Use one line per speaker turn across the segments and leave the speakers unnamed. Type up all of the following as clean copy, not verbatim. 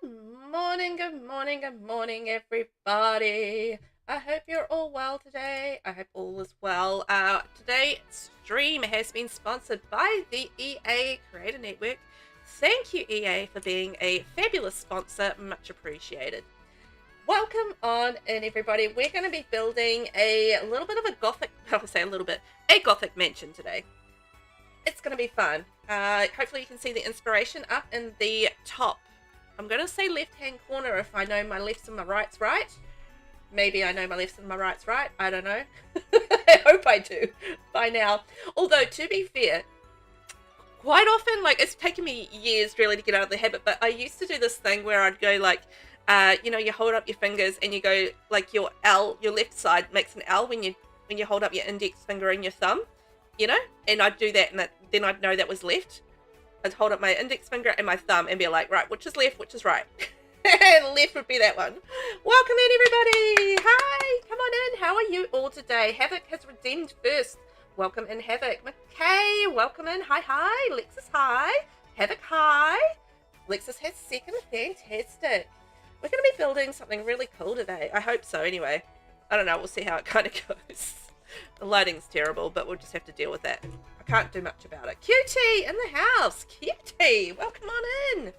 Good morning, good morning, everybody. I hope you're all well today. I hope all is well. Today's stream has been sponsored by the EA Creator Network. Thank you, EA, for being a fabulous sponsor. Much appreciated. Welcome on in, everybody. We're going to be building a little bit of a Gothic, I'll say a little bit, a Gothic mansion today. It's going to be fun. Hopefully you can see the inspiration up in the top. I'm going to say left-hand corner if I know my lefts and my rights right. Maybe I know my lefts and my rights right. I don't know. I hope I do by now. Although, to be fair, quite often, like, it's taken me years really to get out of the habit, but I used to do this thing where I'd go like, you hold up your fingers and you go like your L, your left side makes an L when you hold up your index finger and your thumb, and I'd do that, and then I'd know that was left. I'd hold up my index finger and my thumb and be like, right, which is left, which is right? And left would be that one. Welcome in, everybody. Hi, come on in. How are you all today? Havoc has redeemed first. Welcome in, Havoc. McKay, welcome in. Hi. Lexus, hi. Havoc, hi. Lexus has second. Fantastic. We're going to be building something really cool today. I hope so, anyway. I don't know. We'll see how it kind of goes. The lighting's terrible, but we'll just have to deal with that. I can't do much about it. Cutie in the house. Cutie, welcome on in.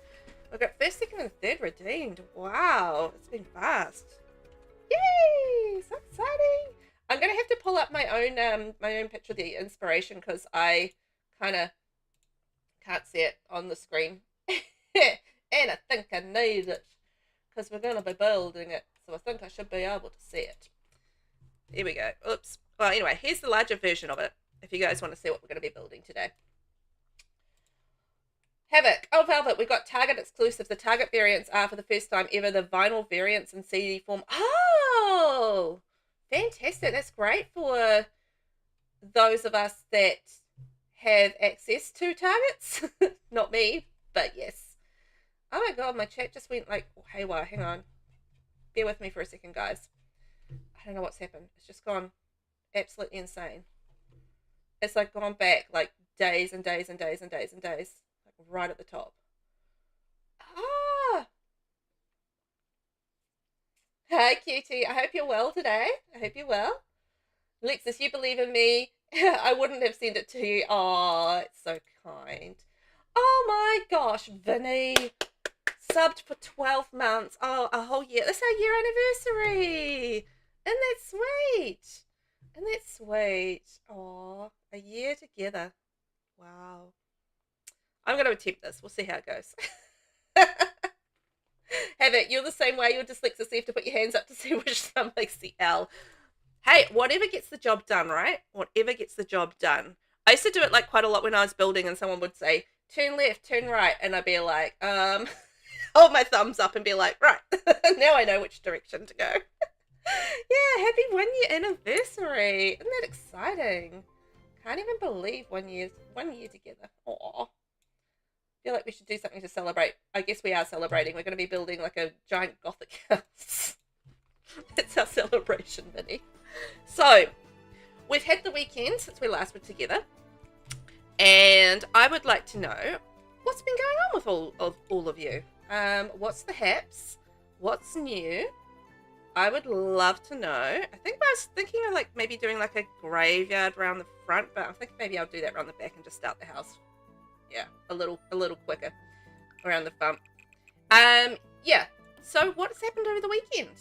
We've got first, second, and third redeemed. Wow, it's been fast. Yay, so exciting. I'm going to have to pull up my own picture of the inspiration because I kind of can't see it on the screen. And I think I need it because we're going to be building it. So I think I should be able to see it. Here we go. Oops. Well, anyway, here's the larger version of it, if you guys want to see what we're going to be building today. Havoc. Oh, Velvet, we got Target exclusive. The Target variants are, for the first time ever, the vinyl variants in CD form. Oh! Fantastic. That's great for those of us that have access to Targets. Not me, but yes. Oh my god, my chat just went like haywire. Hang on. Bear with me for a second, guys. I don't know what's happened. It's just gone absolutely insane. It's like gone back like days and days and days and days and days. Like right at the top. Ah! Hi, cutie. I hope you're well today. I hope you're well. Lexus, you believe in me. I wouldn't have sent it to you. Oh, it's so kind. Oh my gosh, Vinny. Subbed for 12 months. Oh, a whole year. That's our year anniversary. And that's sweet. And that's sweet. Aw, a year together. Wow. I'm going to attempt this. We'll see how it goes. Havoc, you're the same way. You're dyslexic, so you have to put your hands up to see which thumb makes the L. Hey, whatever gets the job done, right? Whatever gets the job done. I used to do it like quite a lot when I was building, and someone would say, turn left, turn right. And I'd be like, hold my thumbs up and be like, right. Now I know which direction to go. Yeah, happy 1 year anniversary. Isn't that exciting? Can't even believe 1 year together. Aw. Feel like we should do something to celebrate. I guess we are celebrating. We're going to be building like a giant Gothic house. That's our celebration, Vinny. So, we've had the weekend since we last were together. And I would like to know what's been going on with all of you. What's the haps? What's new? I would love to know. I think I was thinking of like maybe doing like a graveyard around the front, but I think maybe I'll do that around the back and just start the house. Yeah, a little quicker around the front. Yeah. So what's happened over the weekend?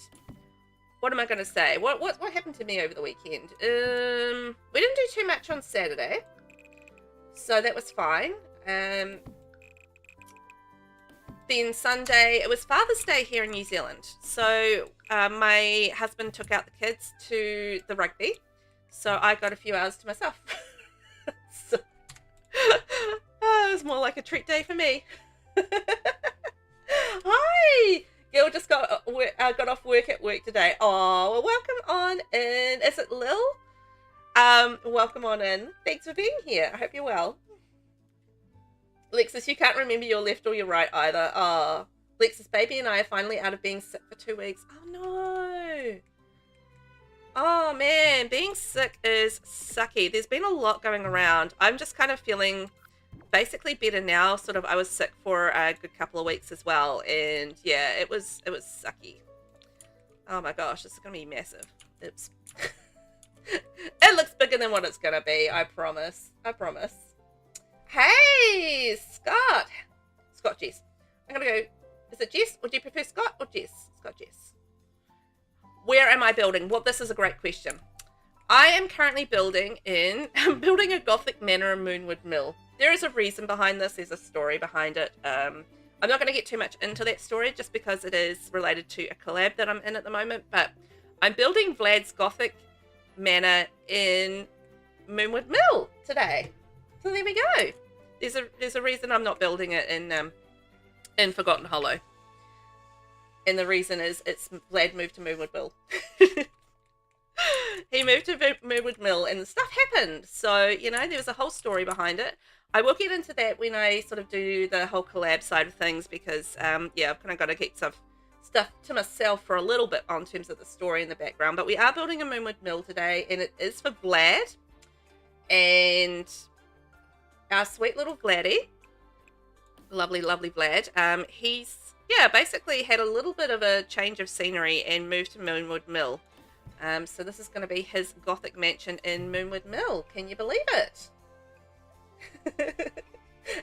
What am I going to say? What happened to me over the weekend? We didn't do too much on Saturday, so that was fine. Then Sunday, it was Father's Day here in New Zealand. So my husband took out the kids to the rugby. So I got a few hours to myself. So, it was more like a treat day for me. Hi! Gil just got off work at work today. Oh, well, welcome on in. Is it Lil? Welcome on in. Thanks for being here. I hope you're well. Lexus, you can't remember your left or your right either. Oh, Lexus, baby and I are finally out of being sick for 2 weeks. Oh, no. Oh, man. Being sick is sucky. There's been a lot going around. I'm just kind of feeling basically better now. Sort of, I was sick for a good couple of weeks as well, and yeah, it was sucky. Oh my gosh, this is gonna be massive. Oops. It looks bigger than what it's gonna be. I promise. I promise. Hey, Scott. Scott, Jess. I'm gonna go. Is it Jess, or do you prefer Scott or Jess? Scott, Jess. Where am I building? Well, this is a great question. I am currently building I'm building a Gothic manor in Moonwood Mill. There is a reason behind this. There's a story behind it. I'm not going to get too much into that story just because it is related to a collab that I'm in at the moment. But I'm building Vlad's Gothic manor in Moonwood Mill today. So there we go. There's a reason I'm not building it in Forgotten Hollow. And the reason is Vlad moved to Moonwood Mill. He moved to Moonwood Mill and stuff happened. So, you know, there was a whole story behind it. I will get into that when I sort of do the whole collab side of things because, yeah, I've kind of got to keep some stuff to myself for a little bit in terms of the story in the background. But we are building a Moonwood Mill today, and it is for Vlad and our sweet little Vladdy. Lovely, lovely Vlad. He's, yeah, basically had a little bit of a change of scenery and moved to Moonwood Mill. So this is going to be his Gothic mansion in Moonwood Mill. Can you believe it?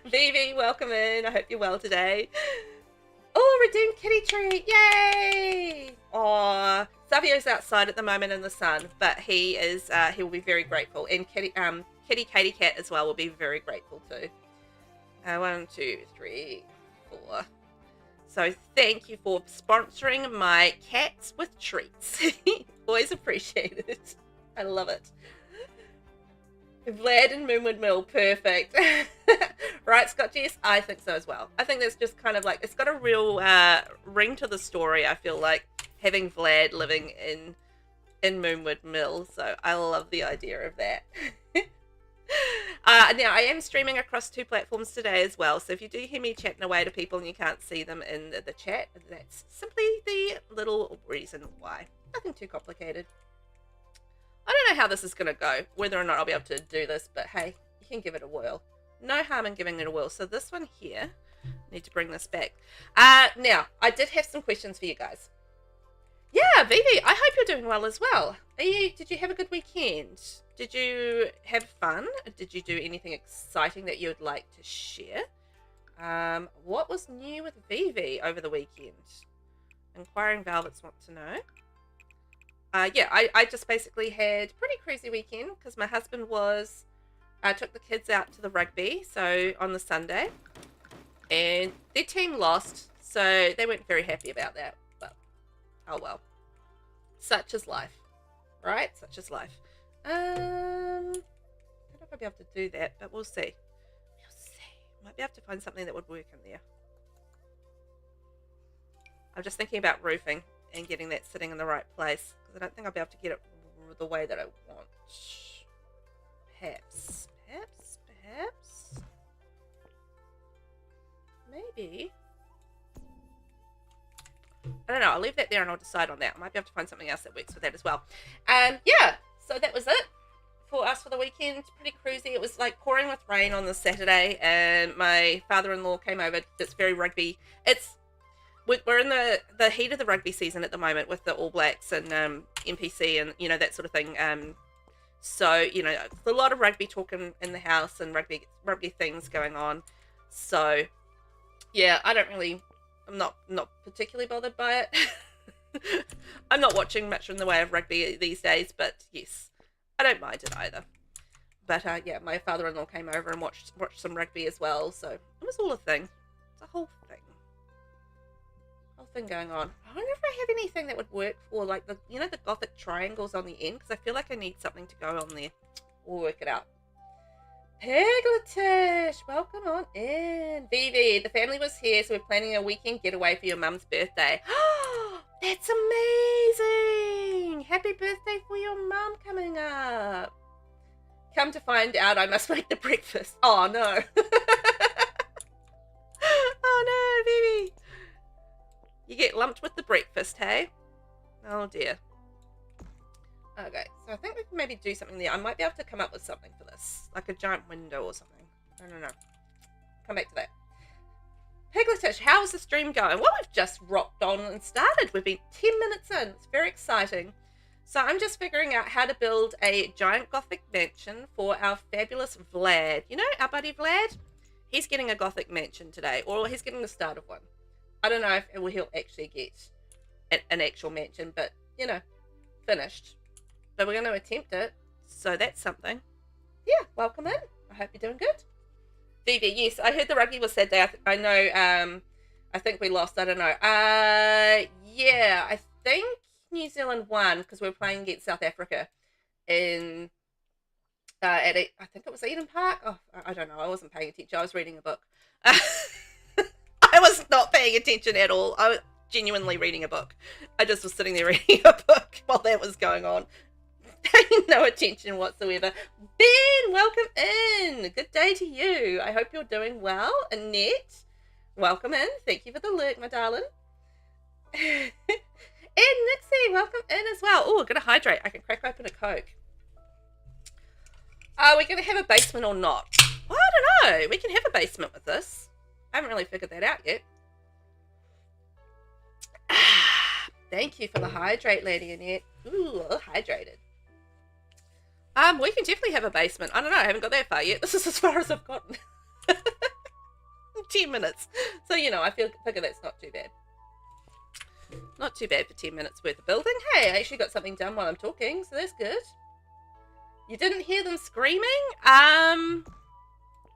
Vivi, welcome in. I hope you're well today. Oh, redeemed kitty treat. Yay! Aw, Savio's outside at the moment in the sun, but he will be very grateful. And Kitty Katie Cat as well will be very grateful too. 1, 2, 3, 4. So thank you for sponsoring my cats with treats. Always appreciate it. I love it. Vlad and Moonwood Mill, perfect. Right, Scott Jess? I think so as well. I think that's just kind of like, it's got a real ring to the story, I feel like, having Vlad living in Moonwood Mill. So I love the idea of that. Now, I am streaming across 2 platforms today as well, so if you do hear me chatting away to people and you can't see them in the chat, that's simply the little reason why. Nothing too complicated. I don't know how this is going to go, whether or not I'll be able to do this, but hey, you can give it a whirl. No harm in giving it a whirl. So this one here, need to bring this back. Now, I did have some questions for you guys. Yeah, Vivi, I hope you're doing well as well. Did you have a good weekend? Did you have fun? Did you do anything exciting that you would like to share? What was new with Vivi over the weekend? Inquiring Velvets want to know. Yeah, I just basically had a pretty crazy weekend because my husband took the kids out to the rugby, so on the Sunday, and their team lost, so they weren't very happy about that, but oh well. Such is life, right? Such is life. I don't know if I'll be able to do that, but we'll see. We'll see. Might be able to find something that would work in there. I'm just thinking about roofing and getting that sitting in the right place, because I don't think I'll be able to get it the way that I want. Perhaps. Maybe. I don't know. I'll leave that there and I'll decide on that. I might be able to find something else that works with that as well. Yeah, so that was it for us for the weekend. Pretty cruisy. It was like pouring with rain on the Saturday, and my father-in-law came over. It's very rugby. We're in the heat of the rugby season at the moment with the All Blacks and NPC and, you know, that sort of thing. So, you know, a lot of rugby talk in the house and rugby things going on. So, yeah, I'm not particularly bothered by it. I'm not watching much in the way of rugby these days, but yes, I don't mind it either. But yeah, my father-in-law came over and watched some rugby as well, so it was all a thing. It's a whole thing. Whole thing going on. I wonder if I have anything that would work for, like, the Gothic triangles on the end, because I feel like I need something to go on there. We'll work it out. Pegletish, welcome on in. Vivi, the family was here, so we're planning a weekend getaway for your mum's birthday. That's amazing! Happy birthday for your mum coming up. Come to find out, I must make the breakfast. Oh no. Oh no, Vivi. You get lumped with the breakfast, hey? Oh dear. Okay, so I think we can maybe do something there. I might be able to come up with something for this, like a giant window or something. I don't know. come back to that. Pigletish, how's the stream going? Well, we've just rocked on and started. We've been 10 minutes in. It's very exciting. So I'm just figuring out how to build a giant Gothic mansion for our fabulous Vlad. You know, our buddy Vlad? He's getting a Gothic mansion today, or he's getting the start of one. I don't know if he'll actually get an actual mansion, but, you know, finished. But we're going to attempt it, so that's something. Yeah, welcome in. I hope you're doing good. Vivi, yes, I heard the rugby was sad day. I know, I think we lost. I don't know. Yeah, I think New Zealand won because we were playing against South Africa in I think it was Eden Park. Oh, I don't know. I wasn't paying attention. I was reading a book. I was not paying attention at all. I was genuinely reading a book. I just was sitting there reading a book while that was going on. Paying no attention whatsoever. Ben, welcome in. Good day to you. I hope you're doing well. Annette, welcome in. Thank you for the lurk, my darling. And Nixie, welcome in as well. Oh, I'm going to hydrate. I can crack open a Coke. Are we going to have a basement or not? Well, I don't know. We can have a basement with this. I haven't really figured that out yet. Thank you for the hydrate, Lady Annette. Ooh, hydrated. We can definitely have a basement. I don't know. I haven't got that far yet. This is as far as I've gotten. 10 minutes. So, you know, I figure that's not too bad. Not too bad for 10 minutes worth of building. Hey, I actually got something done while I'm talking, so that's good. You didn't hear them screaming? Yeah,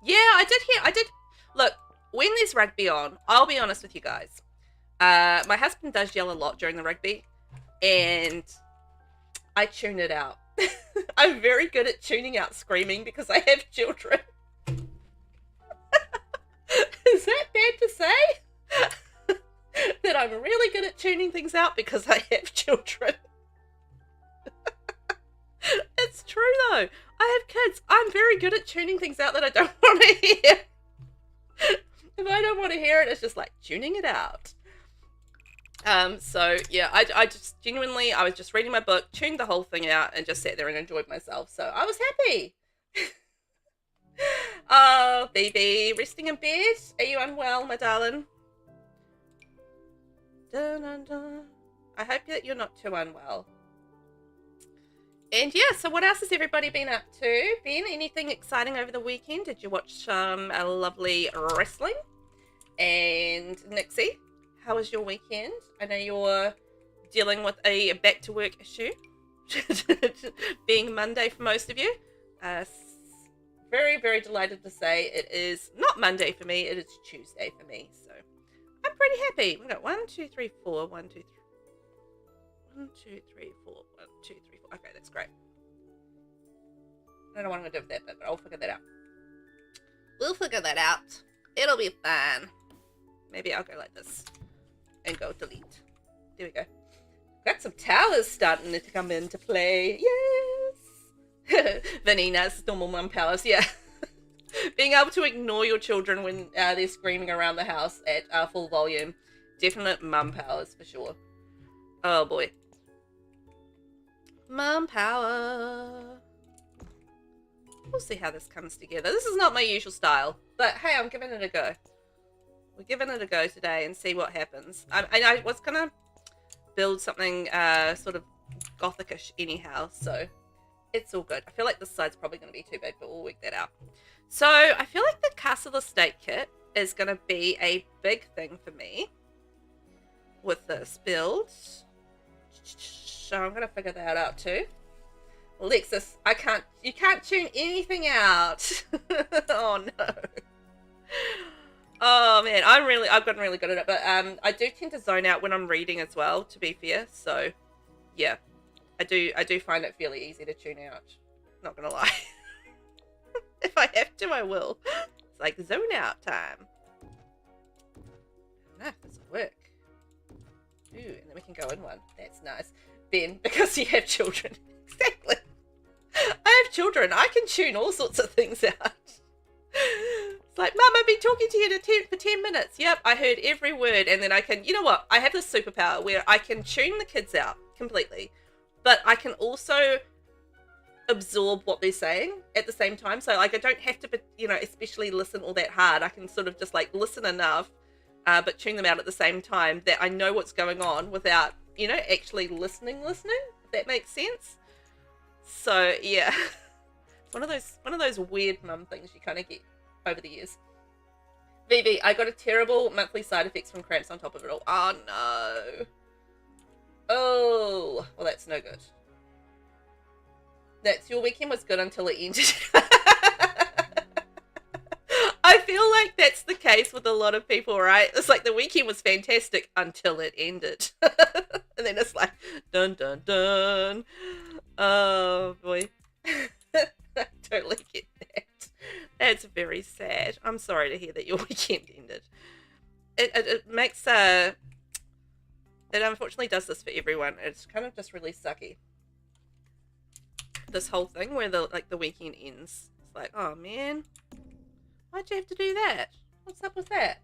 I did. Look, when there's rugby on, I'll be honest with you guys. My husband does yell a lot during the rugby, and I tune it out. I'm very good at tuning out screaming because I have children. Is that bad to say? That I'm really good at tuning things out because I have children. It's true though. I have kids. I'm very good at tuning things out that I don't want to hear. If I don't want to hear it, it's just like tuning it out. So yeah, I just genuinely, I was just reading my book, tuned the whole thing out, and just sat there and enjoyed myself. So I was happy. Oh, baby, resting in bed? Are you unwell, my darling? Dun, dun, dun. I hope that you're not too unwell. And yeah, so what else has everybody been up to? Ben, anything exciting over the weekend? Did you watch some lovely wrestling? And Nixie, how was your weekend? I know you're dealing with a back to work issue, being Monday for most of you. Very, very delighted to say it is not Monday for me, it is Tuesday for me. So I'm pretty happy. We've got 1, 2, 3, 4, 1, 2, 3. 1, 2, 3, 4, 1, 2, 3, 4. Okay, that's great. I don't know what I'm going to do with that bit, but I'll figure that out. We'll figure that out. It'll be fine. Maybe I'll go like this and go delete. There we go. Got some towers starting to come into play. Yes! Vanina's normal mum powers, yeah. Being able to ignore your children when they're screaming around the house at full volume. Definite mum powers for sure. Oh boy. Mum power. We'll see how this comes together. This is not my usual style, but hey, I'm giving it a go. We're giving it a go today and see what happens. I was gonna build something sort of Gothic-ish anyhow, so it's all good. I feel like this side's probably going to be too big, but we'll work that out. So I feel like the Castle Estate kit is going to be a big thing for me with this build. So I'm going to figure that out too. Lexus, you can't tune anything out. Oh no. Oh man, I've gotten really good at it, but I do tend to zone out when I'm reading as well, to be fair. So yeah, I do find it fairly easy to tune out. Not gonna lie. If I have to, I will. It's like zone out time. I don't know if this will work. Ooh, and then we can go in one. That's nice. Ben, because you have children. Exactly. I have children. I can tune all sorts of things out. It's like, Mum, I've been talking to you for 10 minutes. Yep, I heard every word. And then I can, you know what? I have this superpower where I can tune the kids out completely. But I can also absorb what they're saying at the same time. So like I don't have to, you know, especially listen all that hard. I can sort of just like listen enough, but tune them out at the same time that I know what's going on without, you know, actually listening, if that makes sense. So yeah, one of those weird mum things you kind of get over the years. Vivi, I got a terrible monthly side effects from cramps on top of it all. Oh no. Oh, well that's no good. That's your weekend was good until it ended. I feel like that's the case with a lot of people, right? It's like the weekend was fantastic until it ended. And then it's like, dun, dun, dun. Oh, boy. I totally get that. That's very sad. I'm sorry to hear that your weekend ended. It makes, it unfortunately does this for everyone. It's kind of just really sucky. This whole thing where the weekend ends. It's like, oh man, why'd you have to do that? What's up with that?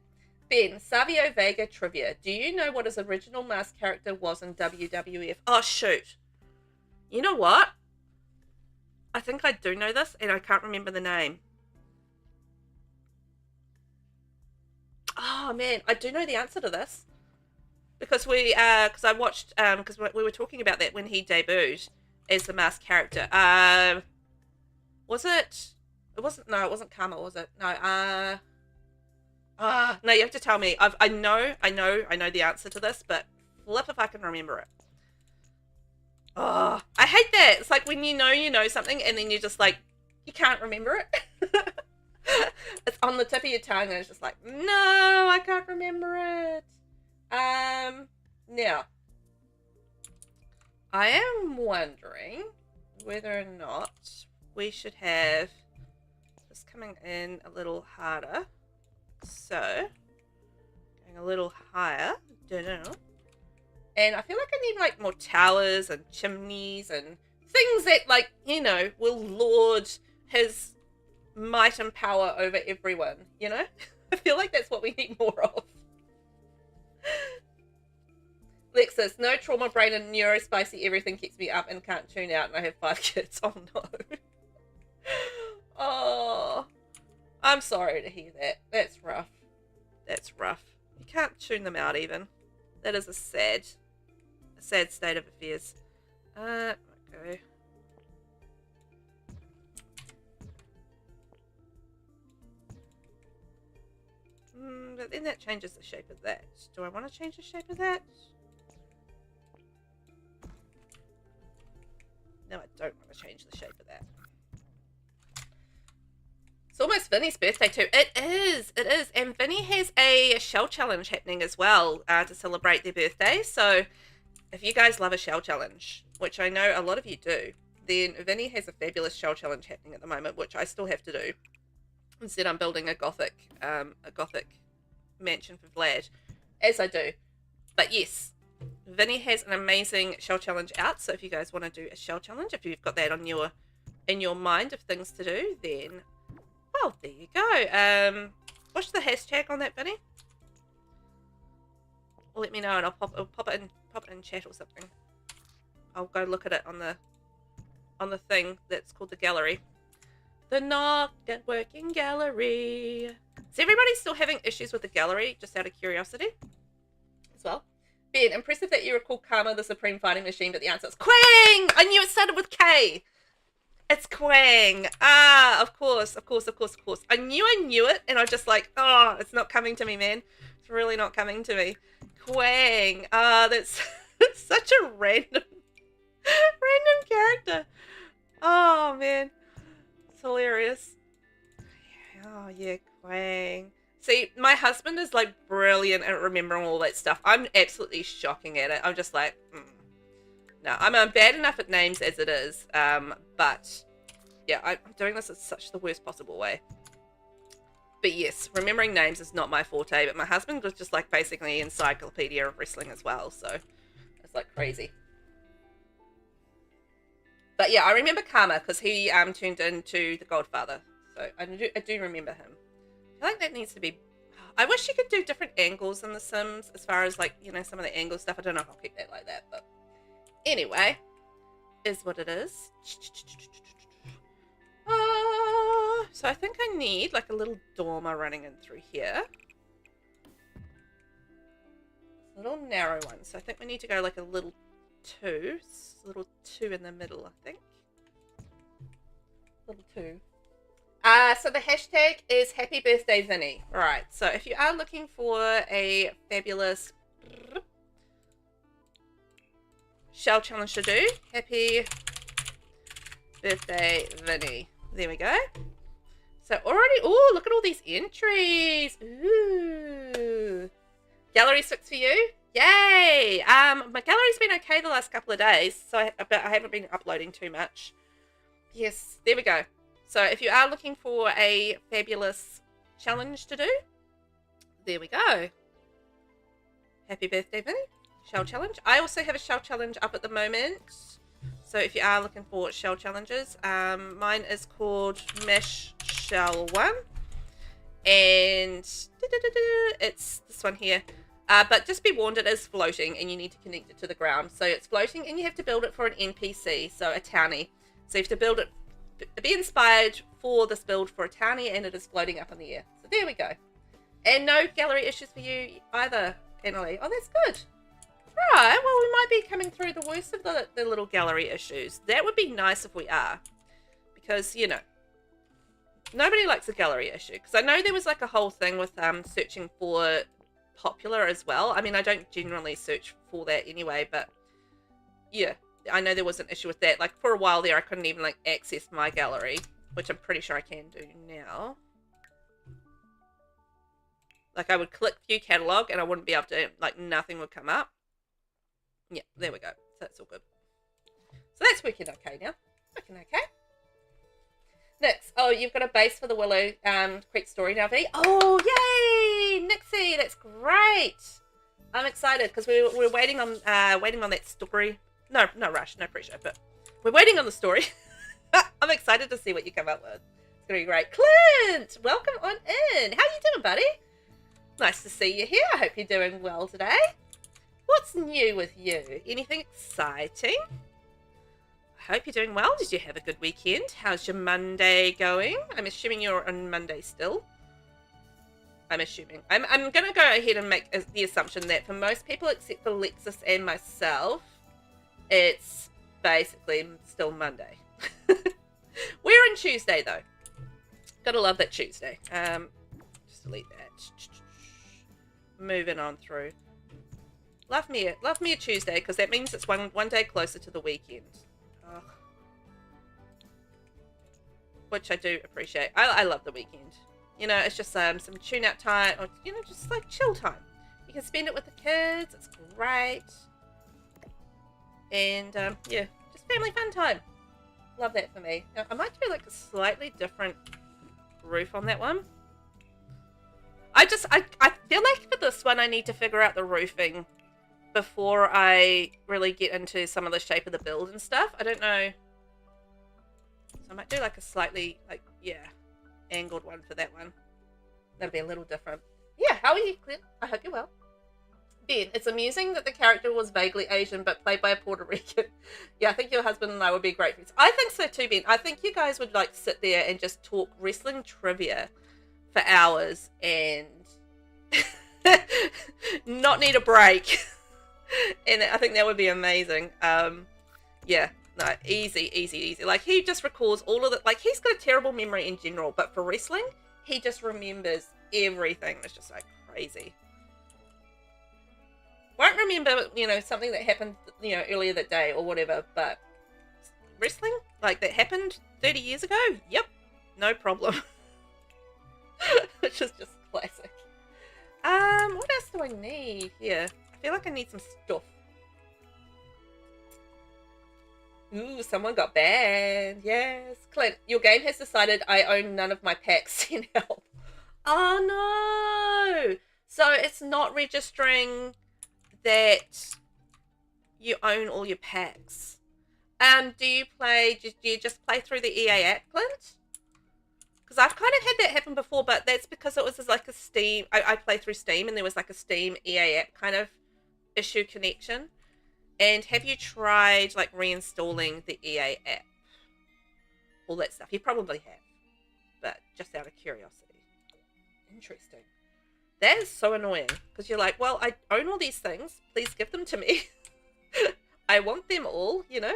Ben, Savio Vega trivia. Do you know what his original mask character was in WWF? Oh shoot. You know what? I think I do know this and I can't remember the name. Oh man, I do know the answer to this. Because I watched, because we were talking about that when he debuted as the masked character. Was it? It wasn't. No, it wasn't Karma, was it? No. No. You have to tell me. I know the answer to this, but flip if I can remember it. Oh, I hate that. It's like when you know something, and then you're just like, you can't remember it. It's on the tip of your tongue, and it's just like, no, I can't remember it. Now. I am wondering whether or not we should have this coming in a little harder. So, going a little higher. And I feel like I need like more towers and chimneys and things that like, you know, will lord his might and power over everyone, you know? I feel like that's what we need more of. Lexus, no trauma brain and neurospicy everything keeps me up and can't tune out and I have 5 kids. Oh no. Oh, I'm sorry to hear that. That's rough. That's rough. You can't tune them out even. That is a sad state of affairs. Okay. But then that changes the shape of that. Do I want to change the shape of that? No, I don't want to change the shape of that. It's almost Vinny's birthday too. It is. And Vinny has a shell challenge happening as well to celebrate their birthday. So if you guys love a shell challenge, which I know a lot of you do, then Vinny has a fabulous shell challenge happening at the moment, which I still have to do. Instead, I'm building a Gothic mansion for Vlad, as I do. But yes, Vinny has an amazing shell challenge out. So if you guys want to do a shell challenge, if you've got that on in your mind of things to do, then well, there you go. What's the hashtag on that, Vinny? Let me know, and I'll pop it in chat or something. I'll go look at it on the thing that's called the gallery. The not yet working gallery. Is everybody still having issues with the gallery? Just out of curiosity, as well. Ben, impressive that you recall Karma, the supreme fighting machine, but the answer is Quang! I knew it started with K. It's Quang. Ah, of course. I knew it, and I was just like, oh, it's not coming to me, man. It's really not coming to me. Quang. Ah, that's such a random character. Oh, man. It's hilarious. Oh, yeah, Quang. See, my husband is, like, brilliant at remembering all that stuff. I'm absolutely shocking at it. I'm just like, no, I'm bad enough at names as it is. But, yeah, I'm doing this in such the worst possible way. But yes, remembering names is not my forte. But my husband was just, like, basically an encyclopedia of wrestling as well. So, it's, like, crazy. But, yeah, I remember Karma because he tuned into The Godfather. So, I do remember him. I think that needs to be... I wish you could do different angles in The Sims as far as, like, you know, some of the angle stuff. I don't know if I'll keep that like that, but... Anyway, is what it is. So I think I need like a little dormer running in through here. A little narrow one. So I think we need to go like a little two. A little two in the middle, I think. Little two. So the hashtag is Happy Birthday Vinny. Right. So if you are looking for a fabulous shell challenge to do, Happy Birthday Vinny. There we go. So already, oh, look at all these entries. Ooh. Gallery 6 for you. Yay. My gallery's been okay the last couple of days, so but I haven't been uploading too much. Yes, there we go. So if you are looking for a fabulous challenge to do, there we go. Happy birthday, Vinny. Shell challenge. I also have a shell challenge up at the moment. So if you are looking for shell challenges, mine is called Mesh Shell 1. And it's this one here. But just be warned, it is floating and you need to connect it to the ground. So it's floating and you have to build it for an NPC, so a townie. So you have to build it, be inspired for this build for a townie, and it is floating up in the air. So there we go. And no gallery issues for you either, Annalie. Oh, that's good. Right, well, we might be coming through the worst of the little gallery issues. That would be nice if we are. Because, you know, nobody likes a gallery issue. Because I know there was like a whole thing with searching for popular as well. I mean, I don't generally search for that anyway, but yeah, I know there was an issue with that. Like, for a while there, I couldn't even, like, access my gallery, which I'm pretty sure I can do now. Like, I would click view catalog and I wouldn't be able to, like, nothing would come up. Yeah, there we go. So that's all good. So that's working okay now. Working okay. Next, oh, you've got a base for the Willow Creek story now, V. Oh, yay, Nixie, that's great. I'm excited because we're waiting on that story. No rush, no pressure, but we're waiting on the story. I'm excited to see what you come up with. It's gonna be great. Clint, welcome on in. How you doing, buddy? Nice to see you here. I hope you're doing well today. What's new with you? Anything exciting? I hope you're doing well. Did you have a good weekend? How's your Monday going? I'm assuming you're on Monday still. I'm assuming. I'm going to go ahead and make the assumption that for most people except for Lexus and myself, it's basically still Monday. We're on Tuesday though. Gotta love that Tuesday. Just delete that. Moving on through. Love me a Tuesday, because that means it's one day closer to the weekend. Ugh. Which I do appreciate. I love the weekend. You know, it's just some tune-out time, or, you know, just like chill time. You can spend it with the kids. It's great. And, yeah, just family fun time. Love that for me. Now, I might do like a slightly different roof on that one. I feel like for this one I need to figure out the roofing before I really get into some of the shape of the build and stuff. I don't know. So I might do like a slightly, like, yeah, angled one for that one. That'll be a little different. Yeah, how are you, Clint? I hope you're well. Ben, it's amusing that the character was vaguely Asian but played by a Puerto Rican. Yeah, I think your husband and I would be great friends. I think so too, Ben. I think you guys would like sit there and just talk wrestling trivia for hours and not need a break. And I think that would be amazing. Yeah, no, easy. Like, he just recalls all of it. Like, he's got a terrible memory in general, but for wrestling, he just remembers everything. It's just like crazy. Won't remember, you know, something that happened, you know, earlier that day or whatever, but wrestling, like, that happened 30 years ago? Yep, no problem. Which is just classic. What else do I need here? I feel like I need some stuff. Ooh, someone got banned. Yes. Clint, your game has decided I own none of my packs. Send help. Oh, no. So it's not registering that you own all your packs. Do you just play through the EA app, Clint? Because I've kind of had that happen before, but that's because it was like a Steam. I play through Steam, and there was like a Steam EA app kind of issue connection. And have you tried like reinstalling the EA app? All that stuff. You probably have. but just out of curiosity. Interesting. That is so annoying, because you're like, well, I own all these things. Please give them to me. I want them all, you know?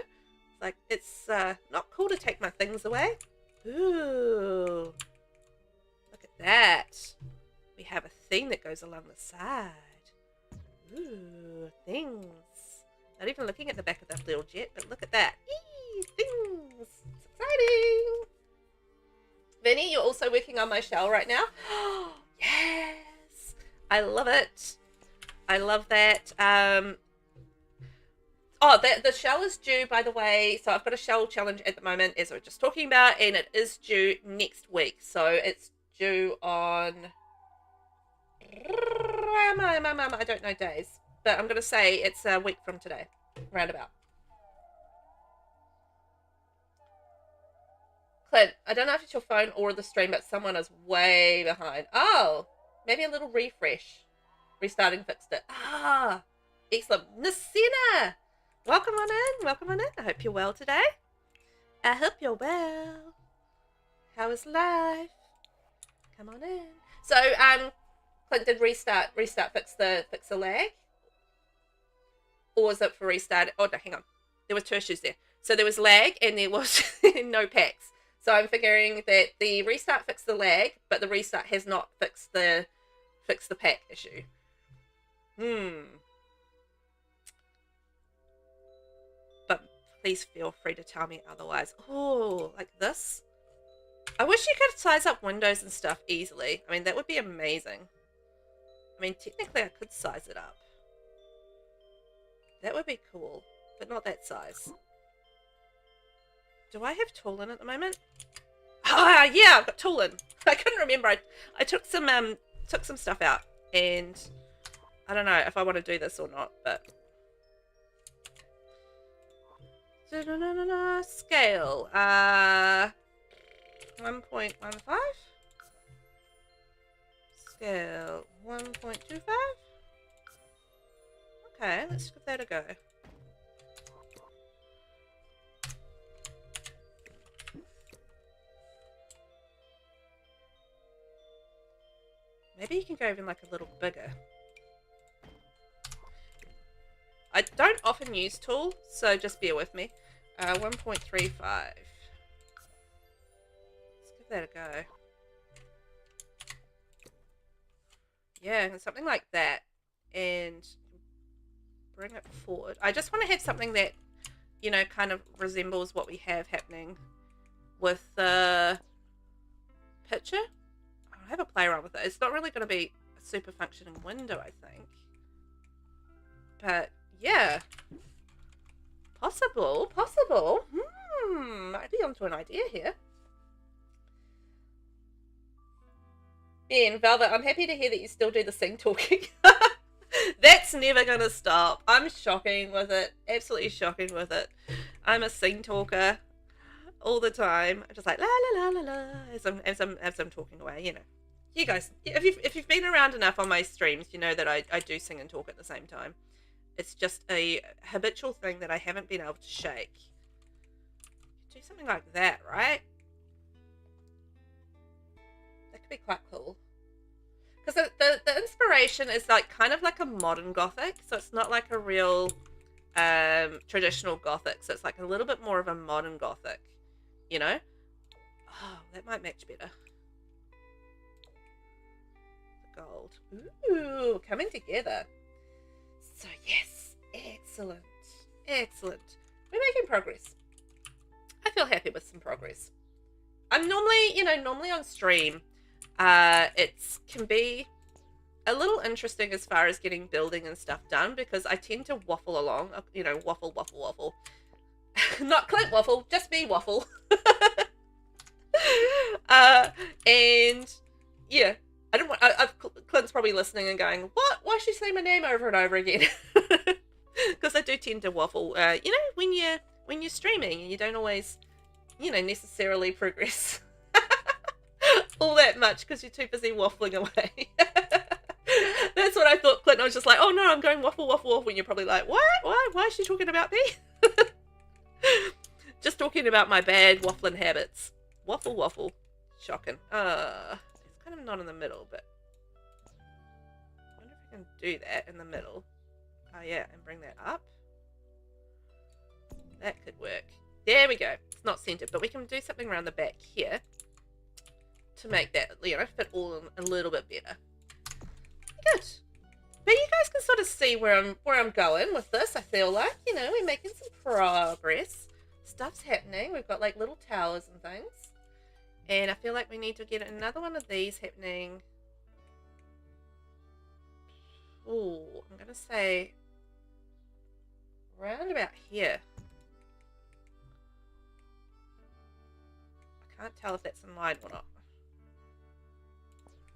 Like, it's not cool to take my things away. Ooh. Look at that. We have a thing that goes along the side. Ooh, things. Not even looking at the back of the little jet, but look at that. Eee, things. It's exciting. Vinny, you're also working on my shell right now. Yes. I love it. I love that. Oh, the shell is due, by the way. So I've got a shell challenge at the moment, as we were just talking about, and it is due next week. So it's due on... I don't know days, but I'm going to say it's a week from today, roundabout. Clint, I don't know if it's your phone or the stream, but someone is way behind. Oh, maybe a little refresh. Restarting fixed it. Ah, excellent. Nasina, welcome on in. Welcome on in. I hope you're well today. I hope you're well. How is life? Come on in. So, Clint did restart fix the lag? Or was it for restart? Oh, no, hang on. There were two issues there. So there was lag and there was no packs. So I'm figuring that the restart fixed the lag, but the restart has not fixed the pack issue. But please feel free to tell me otherwise. Oh, like this? I wish you could size up windows and stuff easily. I mean, that would be amazing. I mean, technically I could size it up. That would be cool, but not that size. Do I have Toolin at the moment? Ah, yeah, I've got Toolin. I couldn't remember. I took some stuff out, and I don't know if I want to do this or not, but scale 1.15. Scale 1.25. Okay, let's give that a go. Maybe you can go even like a little bigger. I don't often use tool, so just bear with me. 1.35. Let's give that a go. Yeah, something like that. And bring it forward. I just want to have something that, you know, kind of resembles what we have happening with the picture. I'll have a play around with it. It's not really going to be a super functioning window, I think. But, yeah. Possible. Might be onto an idea here. Ben, Velvet, I'm happy to hear that you still do the sing talking. That's never going to stop. I'm shocking with it. Absolutely shocking with it. I'm a sing talker all the time. I'm just like, la la la la la, as I'm talking away, you know. You guys, if you've been around enough on my streams, you know that I do sing and talk at the same time. It's just a habitual thing that I haven't been able to shake. Do something like that, right? That could be quite cool. Because the inspiration is like kind of like a modern Gothic, so it's not like a real traditional Gothic. So it's like a little bit more of a modern Gothic, you know? Oh, that might match better. The gold. Ooh, coming together. So yes, excellent, excellent. We're making progress. I feel happy with some progress. I'm normally on stream, it can be a little interesting as far as getting building and stuff done, because I tend to waffle along, you know, waffle. Not Clint waffle, just me waffle. And yeah, I don't want. Clint's probably listening and going, "What? Why is she saying my name over and over again?" Because I do tend to waffle. You know, when you're streaming and you don't always, you know, necessarily progress all that much because you're too busy waffling away. That's what I thought, Clint. I was just like, "Oh no, I'm going waffle," and you're probably like, "What? Why is she talking about me?" Just talking about my bad waffling habits. Waffle. Shocking. It's kind of not in the middle, but I wonder if I can do that in the middle. Oh yeah, and bring that up. That could work. There we go. It's not centered, but we can do something around the back here to make that, you know, fit all in a little bit better. Good. But you guys can sort of see where I'm going with this. I feel like, you know, we're making some progress. Stuff's happening. We've got like little towers and things. And I feel like we need to get another one of these happening. Oh, I'm going to say round about here. I can't tell if that's in line or not.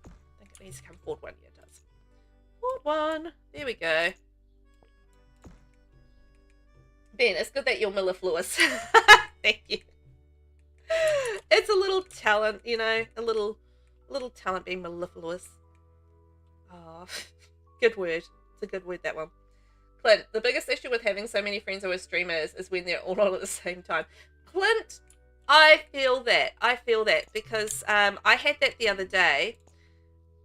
I think it needs to come forward one. Yeah, it does. Forward one. There we go. Ben, it's good that you're mellifluous. Thank you. It's a little talent, you know, a little talent being mellifluous. Oh, good word. It's a good word, that one. Clint, the biggest issue with having so many friends who are streamers is when they're all on at the same time. Clint, I feel that because I had that the other day.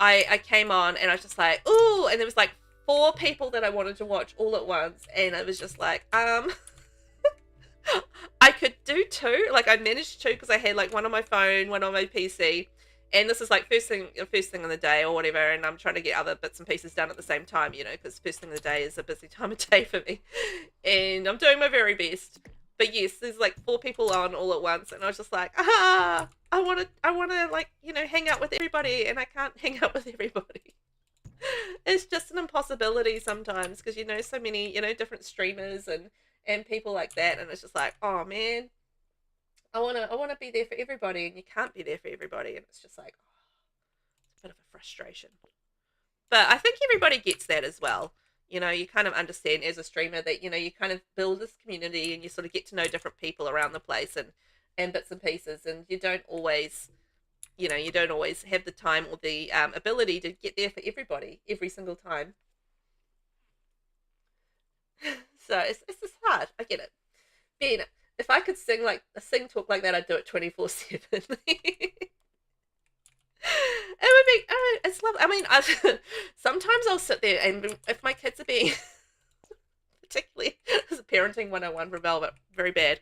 I came on and I was just like, ooh, and there was like 4 people that I wanted to watch all at once, and I was just like, I could do 2, like I managed 2 because I had like one on my phone, one on my PC, and this is like first thing in the day or whatever, and I'm trying to get other bits and pieces done at the same time, you know, because first thing in the day is a busy time of day for me, and I'm doing my very best. But yes, there's like 4 people on all at once, and I was just like, I want to like, you know, hang out with everybody, and I can't hang out with everybody. It's just an impossibility sometimes because, you know, so many, you know, different streamers and people like that, and it's just like, oh man, I want to be there for everybody, and you can't be there for everybody, and it's just like, oh, it's a bit of a frustration. But I think everybody gets that as well. You know, you kind of understand as a streamer that, you know, you kind of build this community and you sort of get to know different people around the place and bits and pieces, and you don't always, you know, you don't always have the time or the ability to get there for everybody every single time. So it's just hard. I get it. Ben, if I could sing talk like that, I'd do it 24/7. It would be, it's lovely. I mean, sometimes I'll sit there and if my kids are being, particularly, this is parenting 101 for Velvet, very bad.